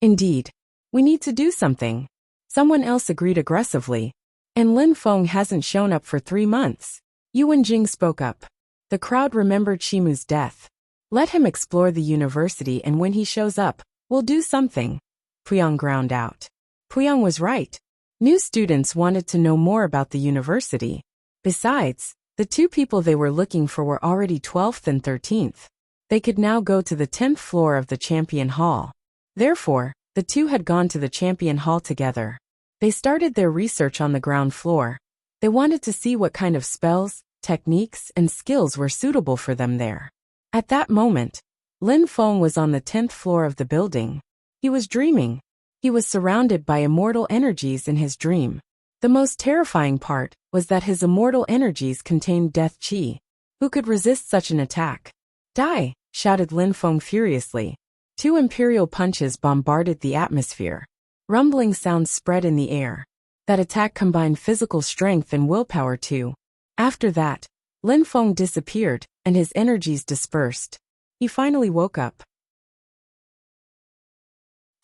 Indeed, we need to do something." Someone else agreed aggressively. "And Lin Feng hasn't shown up for 3 months. Yuan Jing spoke up. The crowd remembered Shimu's death. "Let him explore the university, and when he shows up, we'll do something," Puyang ground out. Puyang was right. New students wanted to know more about the university. Besides, the 2 people they were looking for were already 12th and 13th. They could now go to the 10th floor of the Champion Hall. Therefore, the 2 had gone to the Champion Hall together. They started their research on the ground floor. They wanted to see what kind of spells, techniques, and skills were suitable for them there. At that moment, Lin Feng was on the 10th floor of the building. He was dreaming. He was surrounded by immortal energies in his dream. The most terrifying part was that his immortal energies contained death chi. Who could resist such an attack? "Die!" shouted Lin Feng furiously. 2 imperial punches bombarded the atmosphere. Rumbling sounds spread in the air. That attack combined physical strength and willpower too. After that, Lin Feng disappeared, and his energies dispersed. He finally woke up.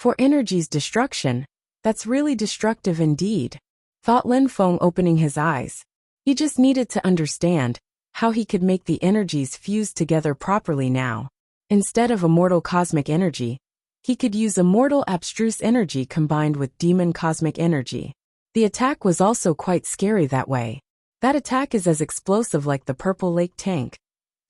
For energies destruction, that's really destructive indeed, thought Lin Feng, opening his eyes. He just needed to understand how he could make the energies fuse together properly now. Instead of immortal cosmic energy, he could use immortal abstruse energy combined with demon cosmic energy. The attack was also quite scary that way. That attack is as explosive like the Purple Lake tank,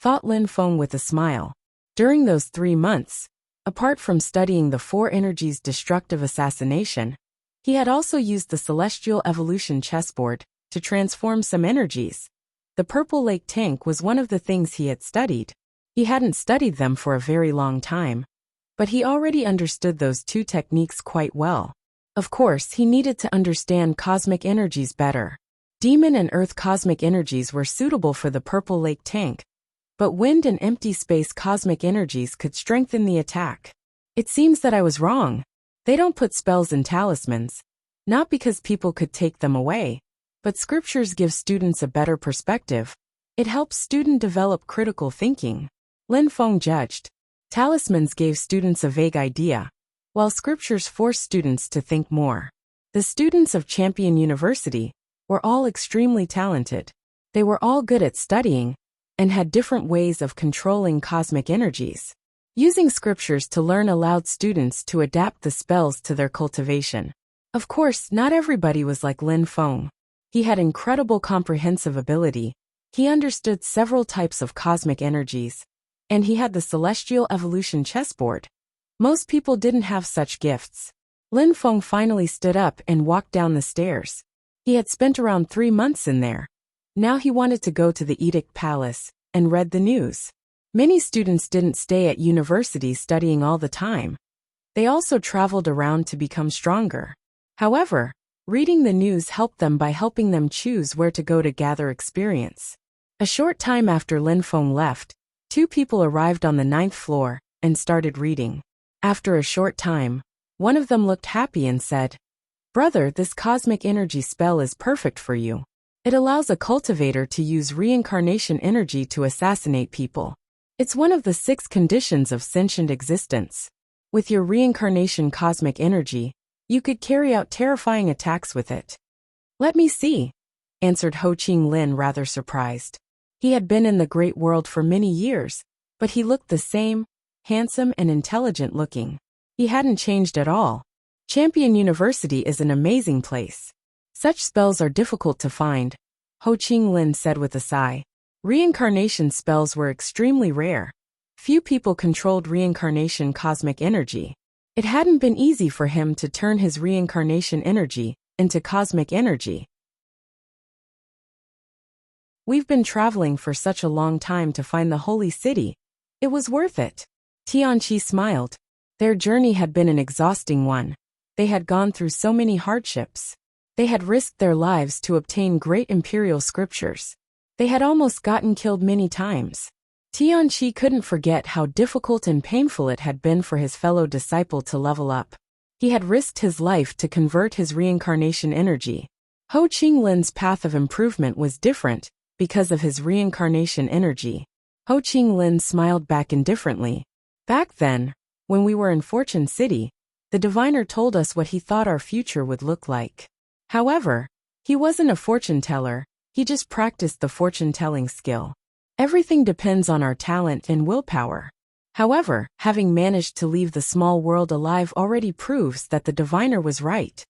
thought Lin Feng with a smile. During those 3 months, apart from studying the 4 energies destructive assassination, he had also used the Celestial Evolution chessboard to transform some energies. The Purple Lake tank was one of the things he had studied. He hadn't studied them for a very long time, but he already understood those 2 techniques quite well. Of course, he needed to understand cosmic energies better. Demon and Earth cosmic energies were suitable for the Purple Lake tank, but wind and empty space cosmic energies could strengthen the attack. It seems that I was wrong. They don't put spells in talismans, not because people could take them away, but scriptures give students a better perspective. It helps students develop critical thinking. Lin Feng judged. Talismans gave students a vague idea, while scriptures forced students to think more. The students of Champion University were all extremely talented. They were all good at studying and had different ways of controlling cosmic energies. Using scriptures to learn allowed students to adapt the spells to their cultivation. Of course, not everybody was like Lin Feng. He had incredible comprehensive ability. He understood several types of cosmic energies, and he had the celestial evolution chessboard. Most people didn't have such gifts. Lin Feng finally stood up and walked down the stairs. He had spent around 3 months in there. Now he wanted to go to the Edict Palace and read the news. Many students didn't stay at university studying all the time. They also traveled around to become stronger. However, reading the news helped them by helping them choose where to go to gather experience. A short time after Lin Feng left, 2 people arrived on the 9th floor and started reading. After a short time, one of them looked happy and said, "Brother, this cosmic energy spell is perfect for you. It allows a cultivator to use reincarnation energy to assassinate people. It's one of the 6 conditions of sentient existence. With your reincarnation cosmic energy, you could carry out terrifying attacks with it." "Let me see," answered Ho Ching Lin, rather surprised. He had been in the great world for many years, but he looked the same, handsome and intelligent looking. He hadn't changed at all. Champion University is an amazing place. Such spells are difficult to find, Ho Ching Lin said with a sigh. Reincarnation spells were extremely rare. Few people controlled reincarnation cosmic energy. It hadn't been easy for him to turn his reincarnation energy into cosmic energy. "We've been traveling for such a long time to find the holy city. It was worth it." Tianqi smiled. Their journey had been an exhausting one. They had gone through so many hardships. They had risked their lives to obtain great imperial scriptures. They had almost gotten killed many times. Tianqi couldn't forget how difficult and painful it had been for his fellow disciple to level up. He had risked his life to convert his reincarnation energy. Ho Ching Lin's path of improvement was different because of his reincarnation energy. Ho Ching Lin smiled back indifferently. "Back then, when we were in Fortune City, the diviner told us what he thought our future would look like. However, he wasn't a fortune teller, he just practiced the fortune-telling skill. Everything depends on our talent and willpower. However, having managed to leave the small world alive already proves that the diviner was right.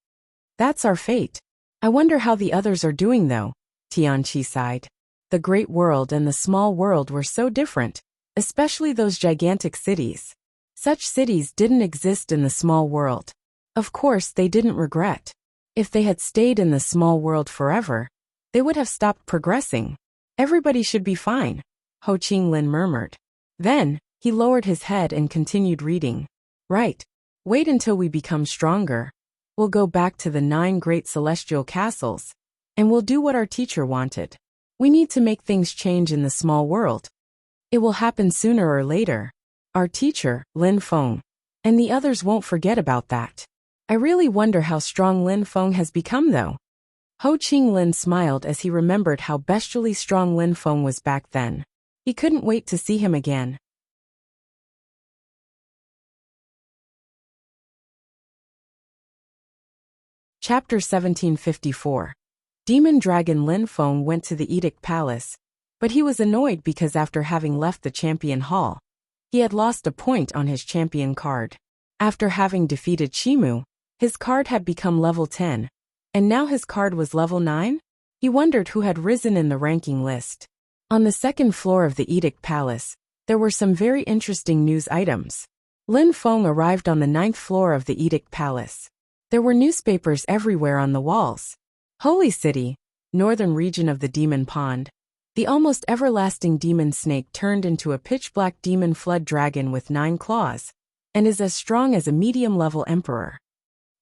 That's our fate. I wonder how the others are doing though," Tianqi sighed. The great world and the small world were so different, especially those gigantic cities. Such cities didn't exist in the small world. Of course, they didn't regret. If they had stayed in the small world forever, they would have stopped progressing. "Everybody should be fine," Ho Ching Lin murmured. Then, he lowered his head and continued reading. "Right. Wait until we become stronger. We'll go back to the 9 great celestial castles, and we'll do what our teacher wanted. We need to make things change in the small world. It will happen sooner or later. Our teacher, Lin Feng, and the others won't forget about that. I really wonder how strong Lin Feng has become though." Ho Ching Lin smiled as he remembered how bestially strong Lin Feng was back then. He couldn't wait to see him again. Chapter 1754. Demon Dragon Lin Feng went to the Edict Palace, but he was annoyed because after having left the Champion Hall, he had lost a point on his champion card. After having defeated Chimu, his card had become level 10, and now his card was level 9? He wondered who had risen in the ranking list. On the 2nd floor of the Edict Palace, there were some very interesting news items. Lin Feng arrived on the 9th floor of the Edict Palace. There were newspapers everywhere on the walls. Holy City, northern region of the Demon Pond. The almost everlasting demon snake turned into a pitch-black demon flood dragon with 9 claws, and is as strong as a medium-level emperor.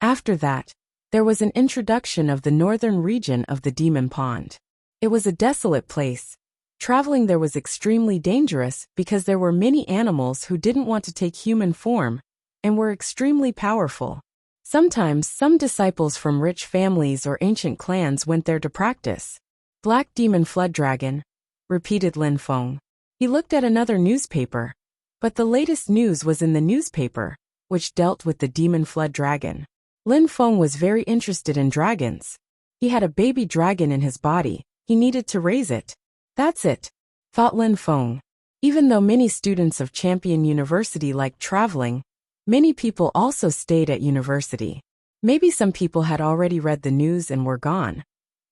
After that, there was an introduction of the northern region of the Demon Pond. It was a desolate place. Traveling there was extremely dangerous because there were many animals who didn't want to take human form and were extremely powerful. Sometimes some disciples from rich families or ancient clans went there to practice. Black Demon Flood Dragon, repeated Lin Feng. He looked at another newspaper, but the latest news was in the newspaper, which dealt with the Demon Flood Dragon. Lin Feng was very interested in dragons. He had a baby dragon in his body. He needed to raise it. That's it, thought Lin Feng. Even though many students of Champion University liked traveling, many people also stayed at university. Maybe some people had already read the news and were gone.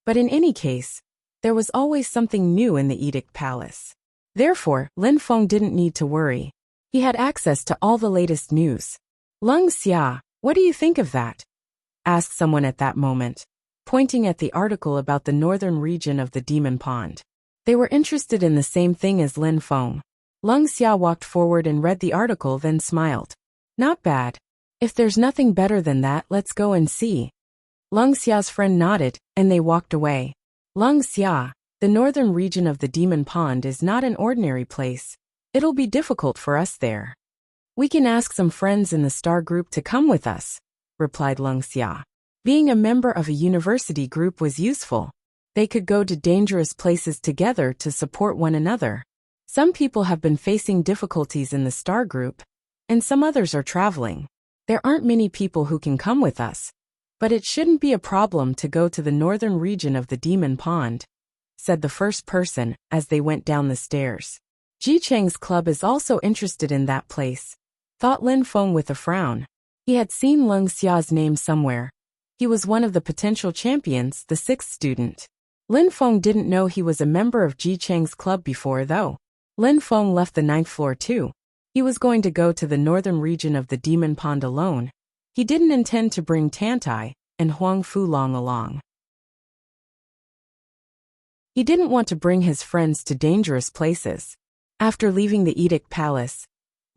But in any case, there was always something new in the Edict Palace. Therefore, Lin Feng didn't need to worry. He had access to all the latest news. Lung Xia, what do you think of that? Asked someone at that moment, pointing at the article about the northern region of the Demon Pond. They were interested in the same thing as Lin Feng. Lung Xia walked forward and read the article, then smiled. Not bad. If there's nothing better than that, let's go and see. Lung Xia's friend nodded, and they walked away. Lung Xia, the northern region of the Demon Pond is not an ordinary place. It'll be difficult for us there. We can ask some friends in the star group to come with us, replied Lung Xia. Being a member of a university group was useful. They could go to dangerous places together to support one another. Some people have been facing difficulties in the star group, and some others are traveling. There aren't many people who can come with us, but it shouldn't be a problem to go to the northern region of the Demon Pond, said the first person as they went down the stairs. Ji Cheng's club is also interested in that place, thought Lin Feng with a frown. He had seen Lung Xia's name somewhere. He was one of the potential champions, the sixth student. Lin Feng didn't know he was a member of Ji Cheng's club before, though. Lin Feng left the ninth floor too. He was going to go to the northern region of the Demon Pond alone. He didn't intend to bring Tantai and Huang Fulong along. He didn't want to bring his friends to dangerous places. After leaving the Edict Palace,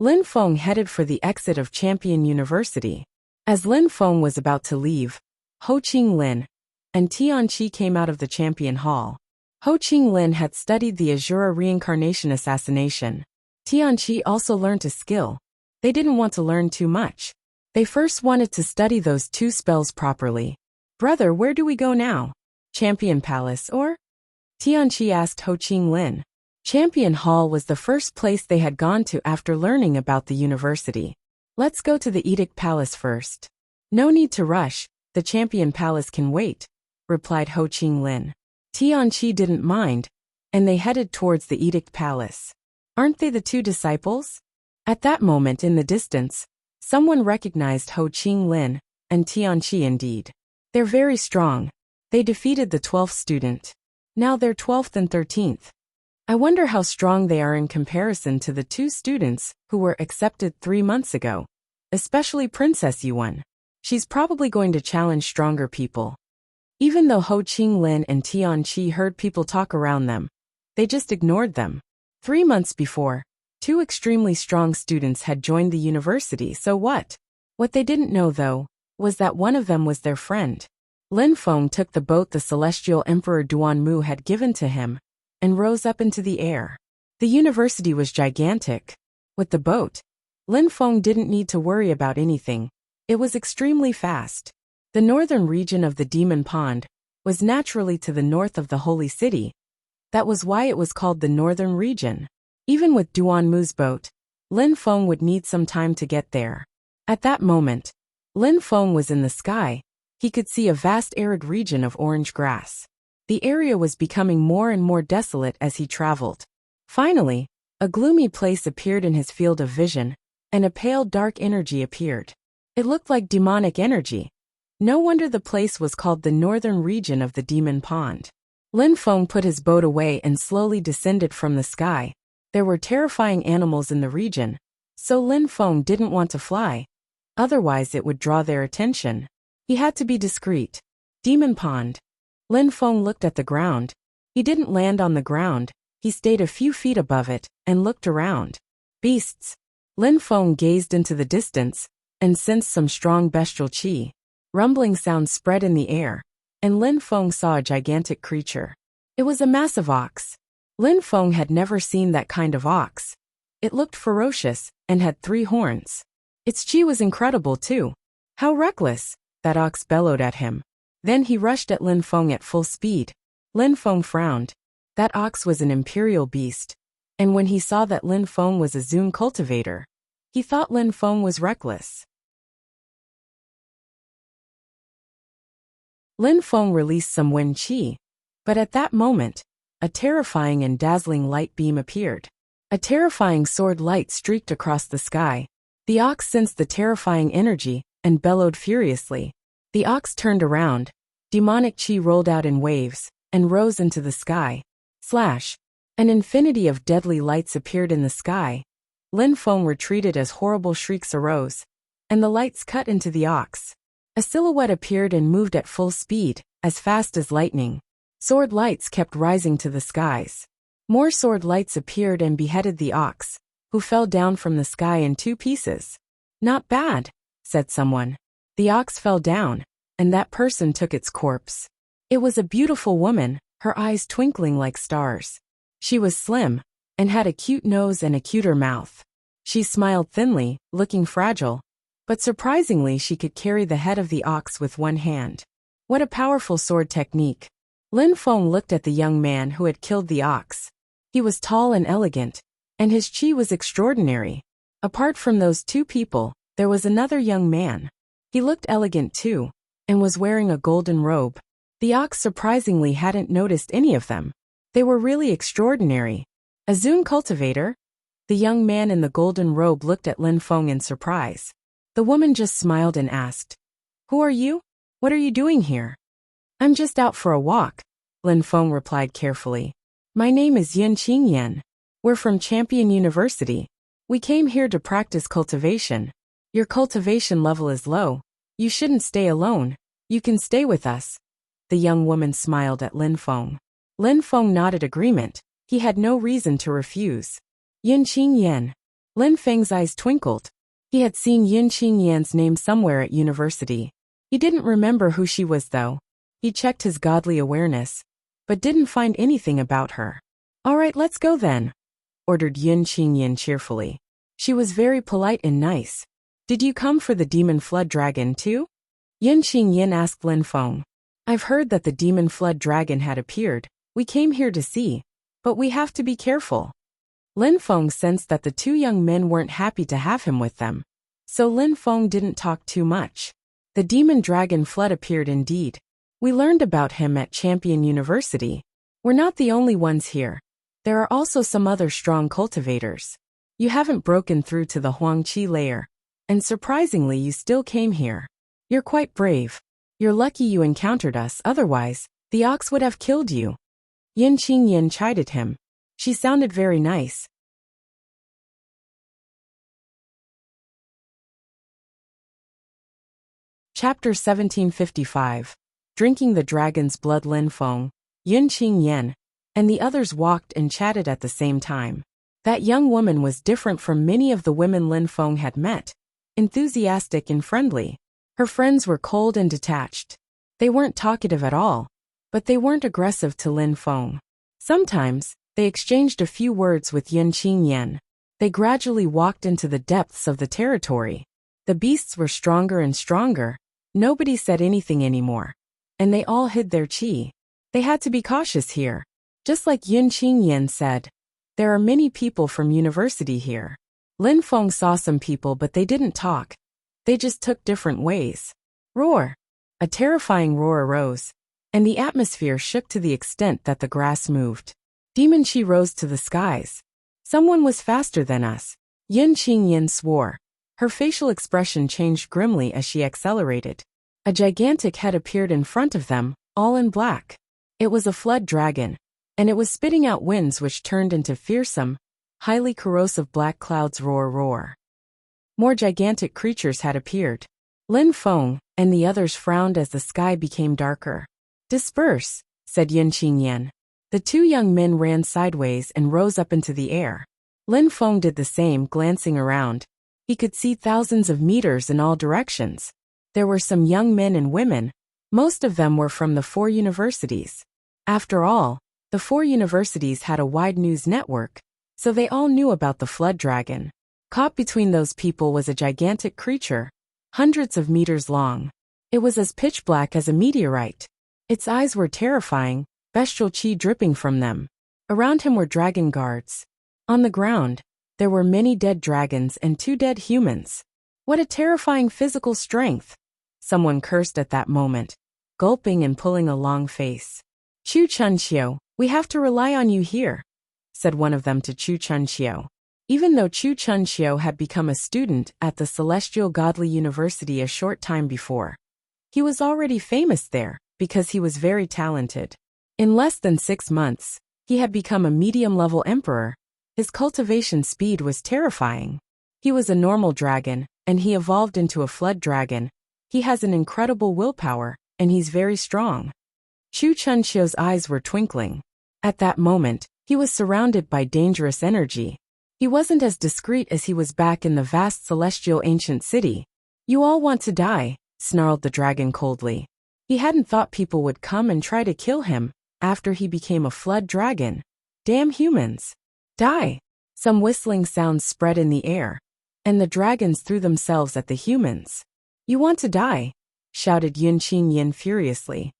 Lin Feng headed for the exit of Champion University. As Lin Feng was about to leave, Ho Qing Lin and Tianqi came out of the Champion Hall. Ho Qing Lin had studied the Azura reincarnation assassination. Tianqi also learned a skill. They didn't want to learn too much. They first wanted to study those two spells properly. Brother, where do we go now? Champion Palace or? Tianqi asked Ho Qing Lin. Champion Hall was the first place they had gone to after learning about the university. Let's go to the Edict Palace first. No need to rush, the Champion Palace can wait, replied Ho Qing Lin. Tianqi didn't mind, and they headed towards the Edict Palace. Aren't they the two disciples? At that moment in the distance, someone recognized Ho Qing Lin and Tianqi indeed. They're very strong. They defeated the 12th student. Now they're 12th and 13th. I wonder how strong they are in comparison to the two students who were accepted 3 months ago, especially Princess Yuan. She's probably going to challenge stronger people. Even though Ho Qing Lin and Tianqi heard people talk around them, they just ignored them. 3 months before, 2 extremely strong students had joined the university, so what? What they didn't know, though, was that one of them was their friend. Lin Feng took the boat the Celestial Emperor Duanmu had given to him and rose up into the air. The university was gigantic. With the boat, Lin Feng didn't need to worry about anything. It was extremely fast. The northern region of the Demon Pond was naturally to the north of the Holy City. That was why it was called the Northern Region. Even with Duanmu's boat, Lin Feng would need some time to get there. At that moment, Lin Feng was in the sky. He could see a vast arid region of orange grass. The area was becoming more and more desolate as he traveled. Finally, a gloomy place appeared in his field of vision, and a pale dark energy appeared. It looked like demonic energy. No wonder the place was called the Northern Region of the Demon Pond. Lin Feng put his boat away and slowly descended from the sky. There were terrifying animals in the region, so Lin Feng didn't want to fly. Otherwise it would draw their attention. He had to be discreet. Demon Pond. Lin Feng looked at the ground. He didn't land on the ground. He stayed a few feet above it and looked around. Beasts. Lin Feng gazed into the distance and sensed some strong bestial qi. Rumbling sounds spread in the air, and Lin Feng saw a gigantic creature. It was a massive ox. Lin Feng had never seen that kind of ox. It looked ferocious and had 3 horns. Its chi was incredible too. How reckless, that ox bellowed at him. Then he rushed at Lin Feng at full speed. Lin Feng frowned. That ox was an imperial beast. And when he saw that Lin Feng was a Zun cultivator, he thought Lin Feng was reckless. Lin Feng released some wind chi. But at that moment, a terrifying and dazzling light beam appeared. A terrifying sword light streaked across the sky. The ox sensed the terrifying energy and bellowed furiously. The ox turned around. Demonic chi rolled out in waves and rose into the sky. Slash! An infinity of deadly lights appeared in the sky. Lin Feng retreated as horrible shrieks arose, and the lights cut into the ox. A silhouette appeared and moved at full speed, as fast as lightning. Sword lights kept rising to the skies. More sword lights appeared and beheaded the ox, who fell down from the sky in 2 pieces. Not bad, said someone. The ox fell down, and that person took its corpse. It was a beautiful woman, her eyes twinkling like stars. She was slim, and had a cute nose and a cuter mouth. She smiled thinly, looking fragile, but surprisingly she could carry the head of the ox with one hand. What a powerful sword technique. Lin Feng looked at the young man who had killed the ox. He was tall and elegant, and his chi was extraordinary. Apart from those 2 people, there was another young man. He looked elegant too, and was wearing a golden robe. The ox surprisingly hadn't noticed any of them. They were really extraordinary. A Zun cultivator? The young man in the golden robe looked at Lin Feng in surprise. The woman just smiled and asked, "Who are you? What are you doing here?" "I'm just out for a walk," Lin Feng replied carefully. "My name is Yin Qingyan. We're from Champion University. We came here to practice cultivation. Your cultivation level is low. You shouldn't stay alone. You can stay with us." The young woman smiled at Lin Feng. Lin Feng nodded agreement. He had no reason to refuse. Yin Qingyan. Lin Feng's eyes twinkled. He had seen Yin Qingyan's name somewhere at university. He didn't remember who she was though. He checked his godly awareness, but didn't find anything about her. "All right, let's go then," ordered Yin Qingyan cheerfully. She was very polite and nice. "Did you come for the demon flood dragon too?" Yin Qingyan asked Lin Feng. "I've heard that the demon flood dragon had appeared. We came here to see, but we have to be careful." Lin Feng sensed that the 2 young men weren't happy to have him with them, so Lin Feng didn't talk too much. The demon dragon flood appeared indeed. We learned about him at Champion University. We're not the only ones here. There are also some other strong cultivators. You haven't broken through to the Huangqi layer, and surprisingly you still came here. You're quite brave. You're lucky you encountered us, otherwise, the ox would have killed you. Yin Qingyan chided him. She sounded very nice. Chapter 1755. Drinking the dragon's blood. Lin Feng, Yin Qingyan, and the others walked and chatted at the same time. That young woman was different from many of the women Lin Feng had met, enthusiastic and friendly. Her friends were cold and detached. They weren't talkative at all, but they weren't aggressive to Lin Feng. Sometimes, they exchanged a few words with Yin Qingyan. They gradually walked into the depths of the territory. The beasts were stronger and stronger. Nobody said anything anymore, and they all hid their chi. They had to be cautious here. Just like Yin Qingyan said, there are many people from university here. Lin Feng saw some people but they didn't talk. They just took different ways. Roar! A terrifying roar arose, and the atmosphere shook to the extent that the grass moved. Demon chi rose to the skies. Someone was faster than us. Yin Qingyan swore. Her facial expression changed grimly as she accelerated. A gigantic head appeared in front of them, all in black. It was a flood dragon, and it was spitting out winds which turned into fearsome, highly corrosive black clouds. Roar, roar. More gigantic creatures had appeared. Lin Feng and the others frowned as the sky became darker. "Disperse," said Yin Qingyan. The 2 young men ran sideways and rose up into the air. Lin Feng did the same, glancing around. He could see thousands of meters in all directions. There were some young men and women. Most of them were from the 4 universities. After all, The 4 universities had a wide news network, so they all knew about the flood dragon. Caught between those people was a gigantic creature, hundreds of meters long. It was as pitch black as a meteorite. Its eyes were terrifying, bestial chi dripping from them. Around him were dragon guards. On the ground, there were many dead dragons and 2 dead humans. What a terrifying physical strength! Someone cursed at that moment, gulping and pulling a long face. Chu Chunxiu, we have to rely on you here, said one of them to Chu Chunxiu. Even though Chu Chunxiu had become a student at the Celestial Godly University a short time before, he was already famous there because he was very talented. In less than 6 months, he had become a medium-level emperor. His cultivation speed was terrifying. He was a normal dragon, and he evolved into a flood dragon. He has an incredible willpower, and he's very strong. Chu Chunxiu's eyes were twinkling. At that moment, he was surrounded by dangerous energy. He wasn't as discreet as he was back in the vast celestial ancient city. You all want to die, snarled the dragon coldly. He hadn't thought people would come and try to kill him after he became a flood dragon. Damn humans. Die! Some whistling sounds spread in the air, and the dragons threw themselves at the humans. You want to die? Shouted Yun Qingyan furiously.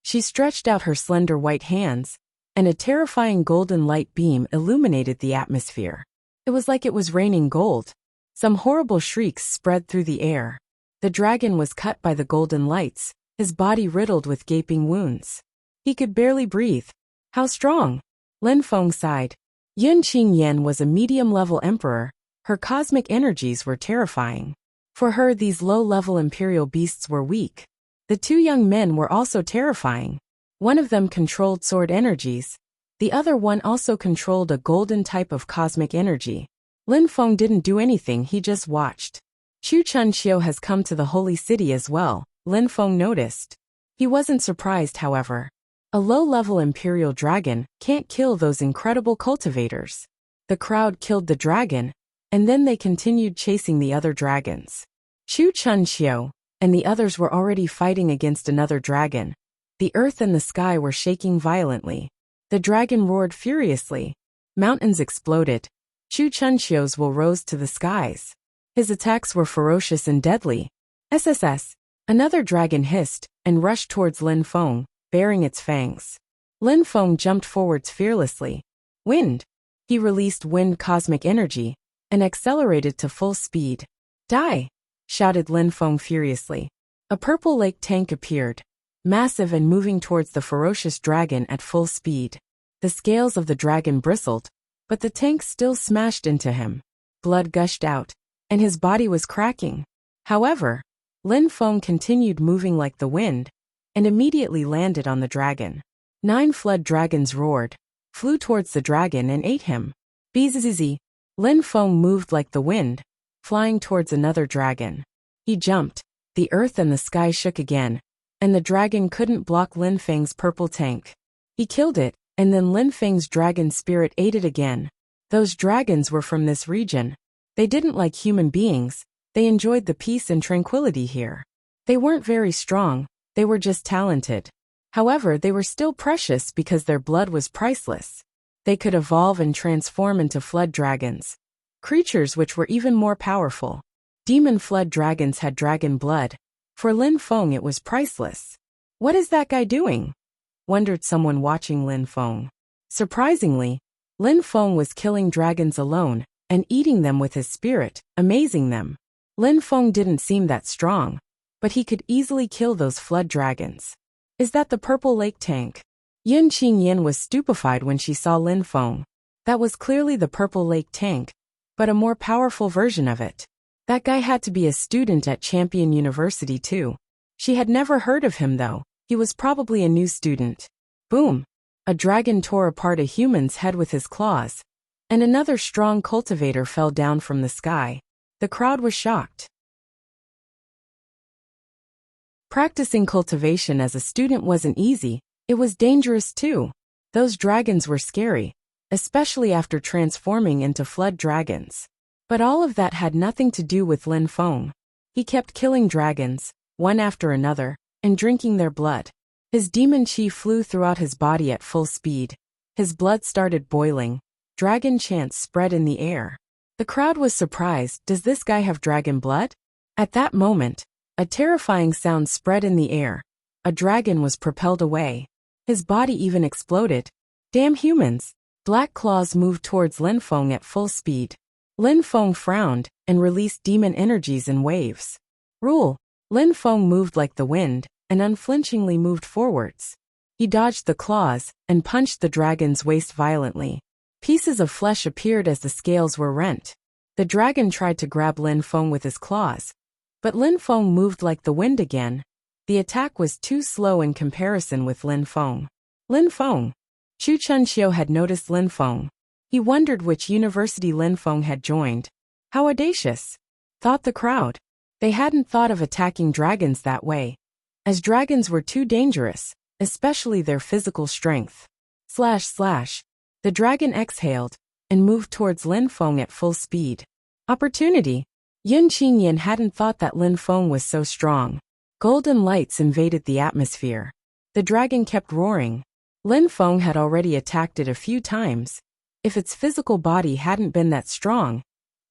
She stretched out her slender white hands, and a terrifying golden light beam illuminated the atmosphere. It was like it was raining gold. Some horrible shrieks spread through the air. The dragon was cut by the golden lights, his body riddled with gaping wounds. He could barely breathe. How strong! Lin Feng sighed. Yun Qingyan was a medium-level emperor. Her cosmic energies were terrifying. For her, these low-level imperial beasts were weak. The 2 young men were also terrifying. One of them controlled sword energies. The other one also controlled a golden type of cosmic energy. Lin Feng didn't do anything, he just watched. Chu Chunxiu has come to the holy city as well, Lin Feng noticed. He wasn't surprised, however. A low-level imperial dragon can't kill those incredible cultivators. The crowd killed the dragon, and then they continued chasing the other dragons. Chu Chunxiu and the others were already fighting against another dragon. The earth and the sky were shaking violently. The dragon roared furiously. Mountains exploded. Chu Chunxiu's will rose to the skies. His attacks were ferocious and deadly. SSS. Another dragon hissed and rushed towards Lin Feng, baring its fangs. Lin Feng jumped forwards fearlessly. Wind. He released wind cosmic energy and accelerated to full speed. Die! Shouted Lin Feng furiously. A purple lake tank appeared, massive and moving towards the ferocious dragon at full speed. The scales of the dragon bristled, but the tank still smashed into him. Blood gushed out, and his body was cracking. However, Lin Feng continued moving like the wind, and immediately landed on the dragon. 9 flood dragons roared, flew towards the dragon and ate him. Bzzz. Lin Feng moved like the wind, flying towards another dragon. He jumped, the earth and the sky shook again, and the dragon couldn't block Lin Feng's purple tank. He killed it, and then Lin Feng's dragon spirit ate it again. Those dragons were from this region. They didn't like human beings, they enjoyed the peace and tranquility here. They weren't very strong, they were just talented. However, they were still precious because their blood was priceless. They could evolve and transform into flood dragons, creatures which were even more powerful. Demon flood dragons had dragon blood. For Lin Feng it was priceless. What is that guy doing? Wondered someone watching Lin Feng. Surprisingly, Lin Feng was killing dragons alone and eating them with his spirit, amazing them. Lin Feng didn't seem that strong, but he could easily kill those flood dragons. Is that the purple lake tank? Yun Qingyan was stupefied when she saw Lin Feng. That was clearly the purple lake tank, but a more powerful version of it. That guy had to be a student at Champion University too. She had never heard of him though. He was probably a new student. Boom! A dragon tore apart a human's head with his claws, and another strong cultivator fell down from the sky. The crowd was shocked. Practicing cultivation as a student wasn't easy, it was dangerous too. Those dragons were scary, especially after transforming into flood dragons. But all of that had nothing to do with Lin Feng. He kept killing dragons, one after another, and drinking their blood. His demon chi flew throughout his body at full speed. His blood started boiling. Dragon chants spread in the air. The crowd was surprised. Does this guy have dragon blood? At that moment, a terrifying sound spread in the air. A dragon was propelled away. His body even exploded. Damn humans! Black claws moved towards Lin Feng at full speed. Lin Feng frowned and released demon energies in waves. Rule! Lin Feng moved like the wind and unflinchingly moved forwards. He dodged the claws and punched the dragon's waist violently. Pieces of flesh appeared as the scales were rent. The dragon tried to grab Lin Feng with his claws, but Lin Feng moved like the wind again. The attack was too slow in comparison with Lin Feng. Lin Feng! Chu Chunxiu had noticed Lin Feng. He wondered which university Lin Feng had joined. How audacious! Thought the crowd. They hadn't thought of attacking dragons that way, as dragons were too dangerous, especially their physical strength. Slash slash. The dragon exhaled and moved towards Lin Feng at full speed. Opportunity! Yun Qingyan hadn't thought that Lin Feng was so strong. Golden lights invaded the atmosphere. The dragon kept roaring. Lin Feng had already attacked it a few times. If its physical body hadn't been that strong,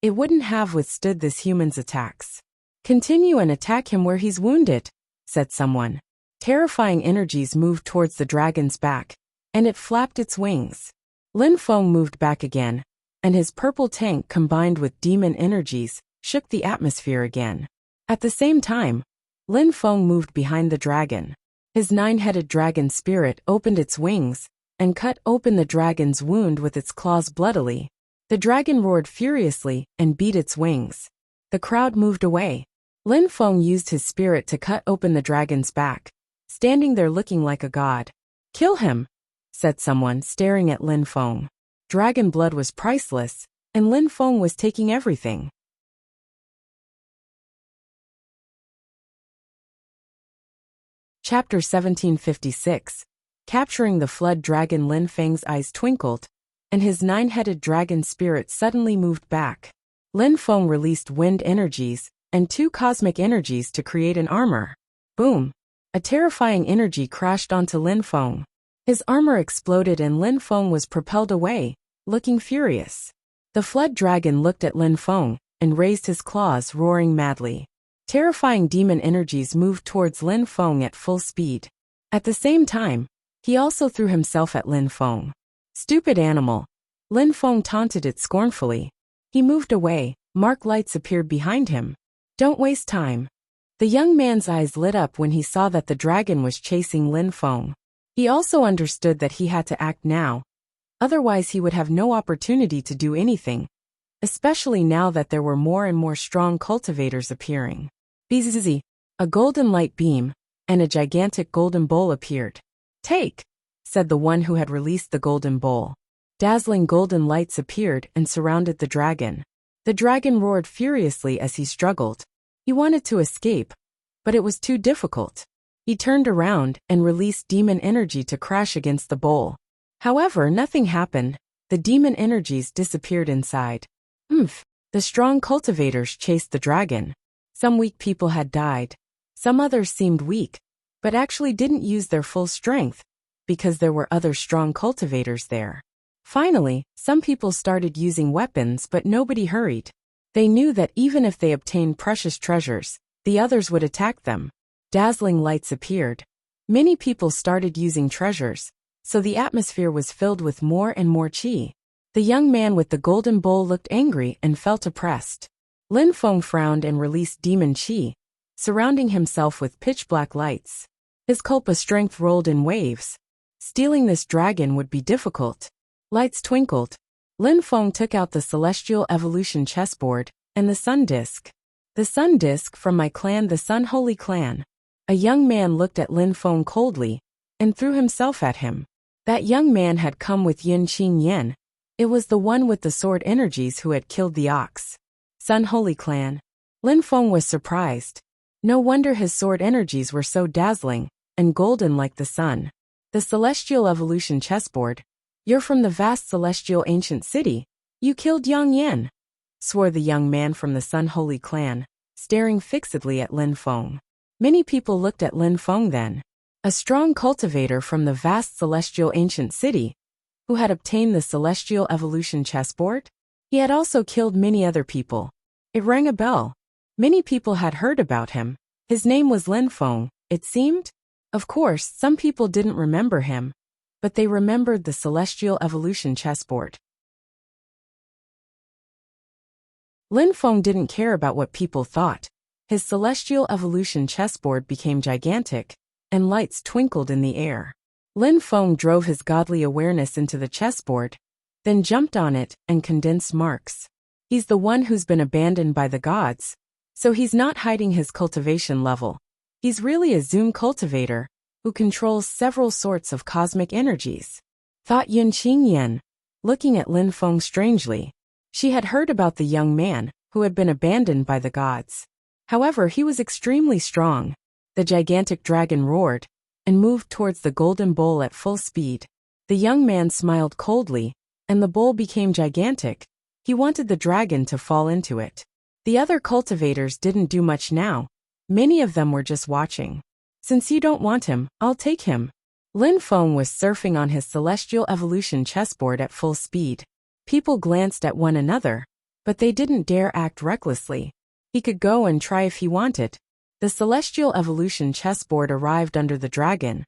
it wouldn't have withstood this human's attacks. Continue and attack him where he's wounded, said someone. Terrifying energies moved towards the dragon's back, and it flapped its wings. Lin Feng moved back again, and his purple tank combined with demon energies shook the atmosphere again. At the same time, Lin Feng moved behind the dragon. His nine-headed dragon spirit opened its wings and cut open the dragon's wound with its claws bloodily. The dragon roared furiously and beat its wings. The crowd moved away. Lin Feng used his spirit to cut open the dragon's back, standing there looking like a god. Kill him, said someone, staring at Lin Feng. Dragon blood was priceless, and Lin Feng was taking everything. Chapter 1756. Capturing the flood dragon. Lin Feng's eyes twinkled, and his nine-headed dragon spirit suddenly moved back. Lin Feng released wind energies and 2 cosmic energies to create an armor. Boom! A terrifying energy crashed onto Lin Feng. His armor exploded and Lin Feng was propelled away, looking furious. The flood dragon looked at Lin Feng and raised his claws, roaring madly. Terrifying demon energies moved towards Lin Feng at full speed. At the same time, he also threw himself at Lin Feng. Stupid animal! Lin Feng taunted it scornfully. He moved away. Mark lights appeared behind him. Don't waste time. The young man's eyes lit up when he saw that the dragon was chasing Lin Feng. He also understood that he had to act now. Otherwise he would have no opportunity to do anything, especially now that there were more and more strong cultivators appearing. Bzzz. A golden light beam and a gigantic golden bowl appeared. Take, said the one who had released the golden bowl. Dazzling golden lights appeared and surrounded the dragon. The dragon roared furiously as he struggled. He wanted to escape, but it was too difficult. He turned around and released demon energy to crash against the bowl. However, nothing happened. The demon energies disappeared inside. The strong cultivators chased the dragon. Some weak people had died. Some others seemed weak, but actually didn't use their full strength, because there were other strong cultivators there. Finally, some people started using weapons, but nobody hurried. They knew that even if they obtained precious treasures, the others would attack them. Dazzling lights appeared. Many people started using treasures, so the atmosphere was filled with more and more chi. The young man with the golden bowl looked angry and felt oppressed. Lin Feng frowned and released demon chi, surrounding himself with pitch-black lights. His culpa strength rolled in waves. Stealing this dragon would be difficult. Lights twinkled. Lin Feng took out the celestial evolution chessboard and the sun disk. The sun disk from my clan, the Sun Holy Clan. A young man looked at Lin Feng coldly and threw himself at him. That young man had come with Yun Qingyan. It was the one with the sword energies who had killed the ox. Sun Holy Clan. Lin Feng was surprised. No wonder his sword energies were so dazzling and golden like the sun. The celestial evolution chessboard. You're from the vast celestial ancient city. You killed Yang Yan, swore the young man from the Sun Holy Clan, staring fixedly at Lin Feng. Many people looked at Lin Feng then. a strong cultivator from the vast celestial ancient city, who had obtained the celestial evolution chessboard. He had also killed many other people. It rang a bell. Many people had heard about him. His name was Lin Feng, it seemed. Of course, some people didn't remember him, but they remembered the celestial evolution chessboard. Lin Feng didn't care about what people thought. His celestial evolution chessboard became gigantic, and lights twinkled in the air. Lin Feng drove his godly awareness into the chessboard, then jumped on it and condensed marks. He's the one who's been abandoned by the gods, so he's not hiding his cultivation level. He's really a Zoom cultivator, who controls several sorts of cosmic energies. Thought Yun Qingyan, looking at Lin Feng strangely. She had heard about the young man, who had been abandoned by the gods. However, he was extremely strong. The gigantic dragon roared, and moved towards the golden bowl at full speed. The young man smiled coldly, and the bowl became gigantic. He wanted the dragon to fall into it. The other cultivators didn't do much now. Many of them were just watching. Since you don't want him, I'll take him. Lin Feng was surfing on his celestial evolution chessboard at full speed. People glanced at one another, but they didn't dare act recklessly. He could go and try if he wanted. The celestial evolution chessboard arrived under the dragon.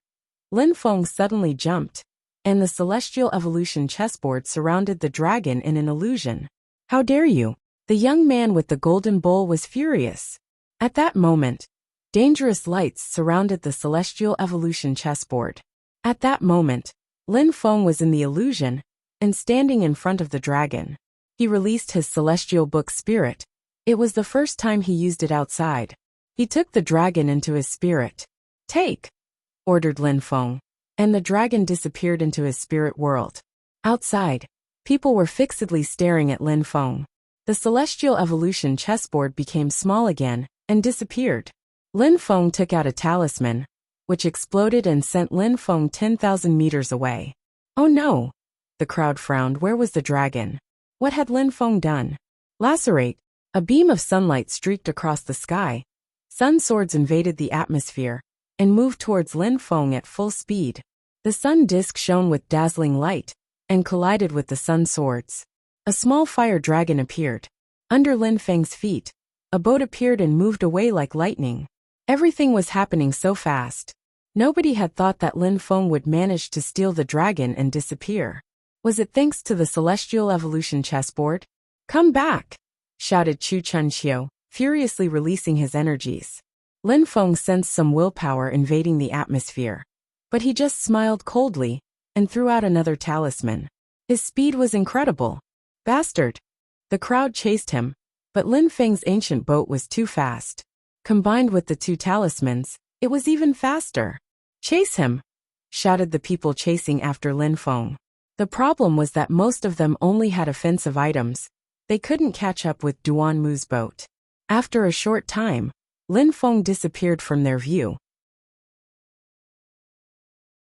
Lin Feng suddenly jumped, and the celestial evolution chessboard surrounded the dragon in an illusion. How dare you? The young man with the golden bowl was furious. At that moment, dangerous lights surrounded the celestial evolution chessboard. At that moment, Lin Feng was in the illusion and standing in front of the dragon. He released his celestial book spirit. It was the first time he used it outside. He took the dragon into his spirit. Take, ordered Lin Feng, and the dragon disappeared into his spirit world. Outside, people were fixedly staring at Lin Feng. The celestial evolution chessboard became small again and disappeared. Lin Feng took out a talisman, which exploded and sent Lin Feng 10,000 meters away. Oh no! The crowd frowned. Where was the dragon? What had Lin Feng done? Lacerate! A beam of sunlight streaked across the sky. Sun swords invaded the atmosphere and moved towards Lin Feng at full speed. The sun disk shone with dazzling light and collided with the sun swords. A small fire dragon appeared. Under Lin Feng's feet, a boat appeared and moved away like lightning. Everything was happening so fast. Nobody had thought that Lin Feng would manage to steal the dragon and disappear. Was it thanks to the celestial evolution chessboard? Come back! Shouted Chu Chunqiu, furiously releasing his energies. Lin Feng sensed some willpower invading the atmosphere, but he just smiled coldly and threw out another talisman. His speed was incredible. Bastard! The crowd chased him, but Lin Feng's ancient boat was too fast. Combined with the two talismans, it was even faster. Chase him! Shouted the people chasing after Lin Feng. The problem was that most of them only had offensive items. They couldn't catch up with Duan Mu's boat. After a short time, Lin Feng disappeared from their view.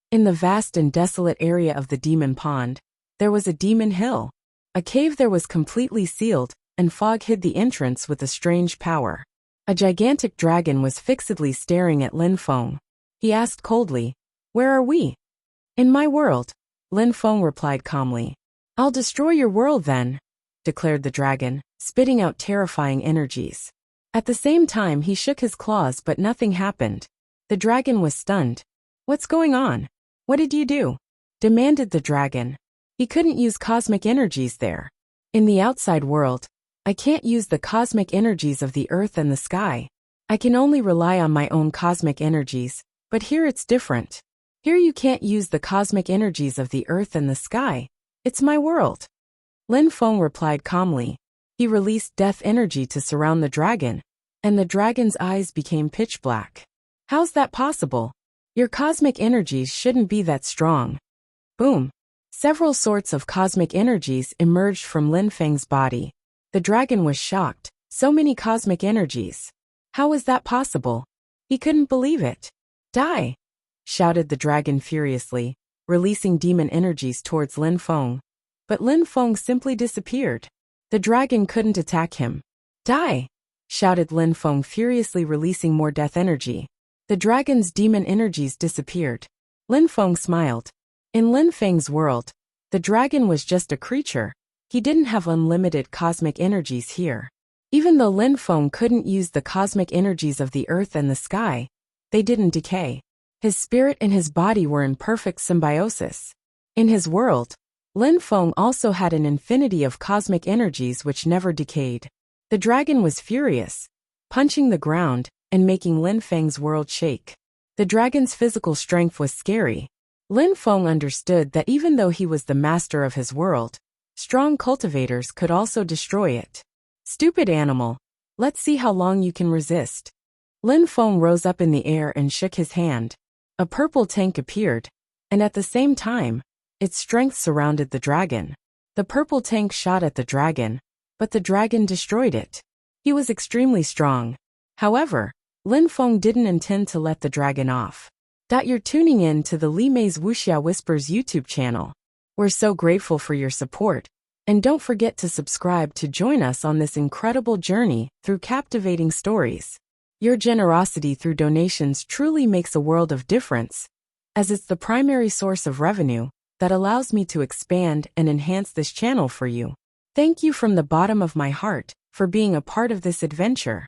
In the vast and desolate area of the Demon Pond, there was a demon hill. A cave there was completely sealed, and fog hid the entrance with a strange power. A gigantic dragon was fixedly staring at Lin Feng. He asked coldly, "Where are we?" "In my world," Lin Feng replied calmly. "I'll destroy your world then," declared the dragon, spitting out terrifying energies. At the same time he shook his claws but nothing happened. The dragon was stunned. "What's going on? What did you do?" demanded the dragon. He couldn't use cosmic energies there. In the outside world, I can't use the cosmic energies of the earth and the sky. I can only rely on my own cosmic energies, but here it's different. Here you can't use the cosmic energies of the earth and the sky. It's my world. Lin Feng replied calmly. He released death energy to surround the dragon, and the dragon's eyes became pitch black. How's that possible? Your cosmic energies shouldn't be that strong. Boom. Several sorts of cosmic energies emerged from Lin Feng's body. The dragon was shocked. So many cosmic energies. How was that possible? He couldn't believe it. Die! Shouted the dragon furiously, releasing demon energies towards Lin Feng. But Lin Feng simply disappeared. The dragon couldn't attack him. Die! Shouted Lin Feng furiously, releasing more death energy. The dragon's demon energies disappeared. Lin Feng smiled. In Lin Feng's world, the dragon was just a creature. He didn't have unlimited cosmic energies here. Even though Lin Feng couldn't use the cosmic energies of the earth and the sky, they didn't decay. His spirit and his body were in perfect symbiosis. In his world, Lin Feng also had an infinity of cosmic energies which never decayed. The dragon was furious, punching the ground and making Lin Feng's world shake. The dragon's physical strength was scary. Lin Feng understood that even though he was the master of his world, strong cultivators could also destroy it. Stupid animal. Let's see how long you can resist. Lin Feng rose up in the air and shook his hand. A purple tank appeared, and at the same time, its strength surrounded the dragon. The purple tank shot at the dragon, but the dragon destroyed it. He was extremely strong. However, Lin Feng didn't intend to let the dragon off. You're tuning in to the Li Mei's Wuxia Whispers YouTube channel. We're so grateful for your support, and don't forget to subscribe to join us on this incredible journey through captivating stories. Your generosity through donations truly makes a world of difference, as it's the primary source of revenue that allows me to expand and enhance this channel for you. Thank you from the bottom of my heart for being a part of this adventure.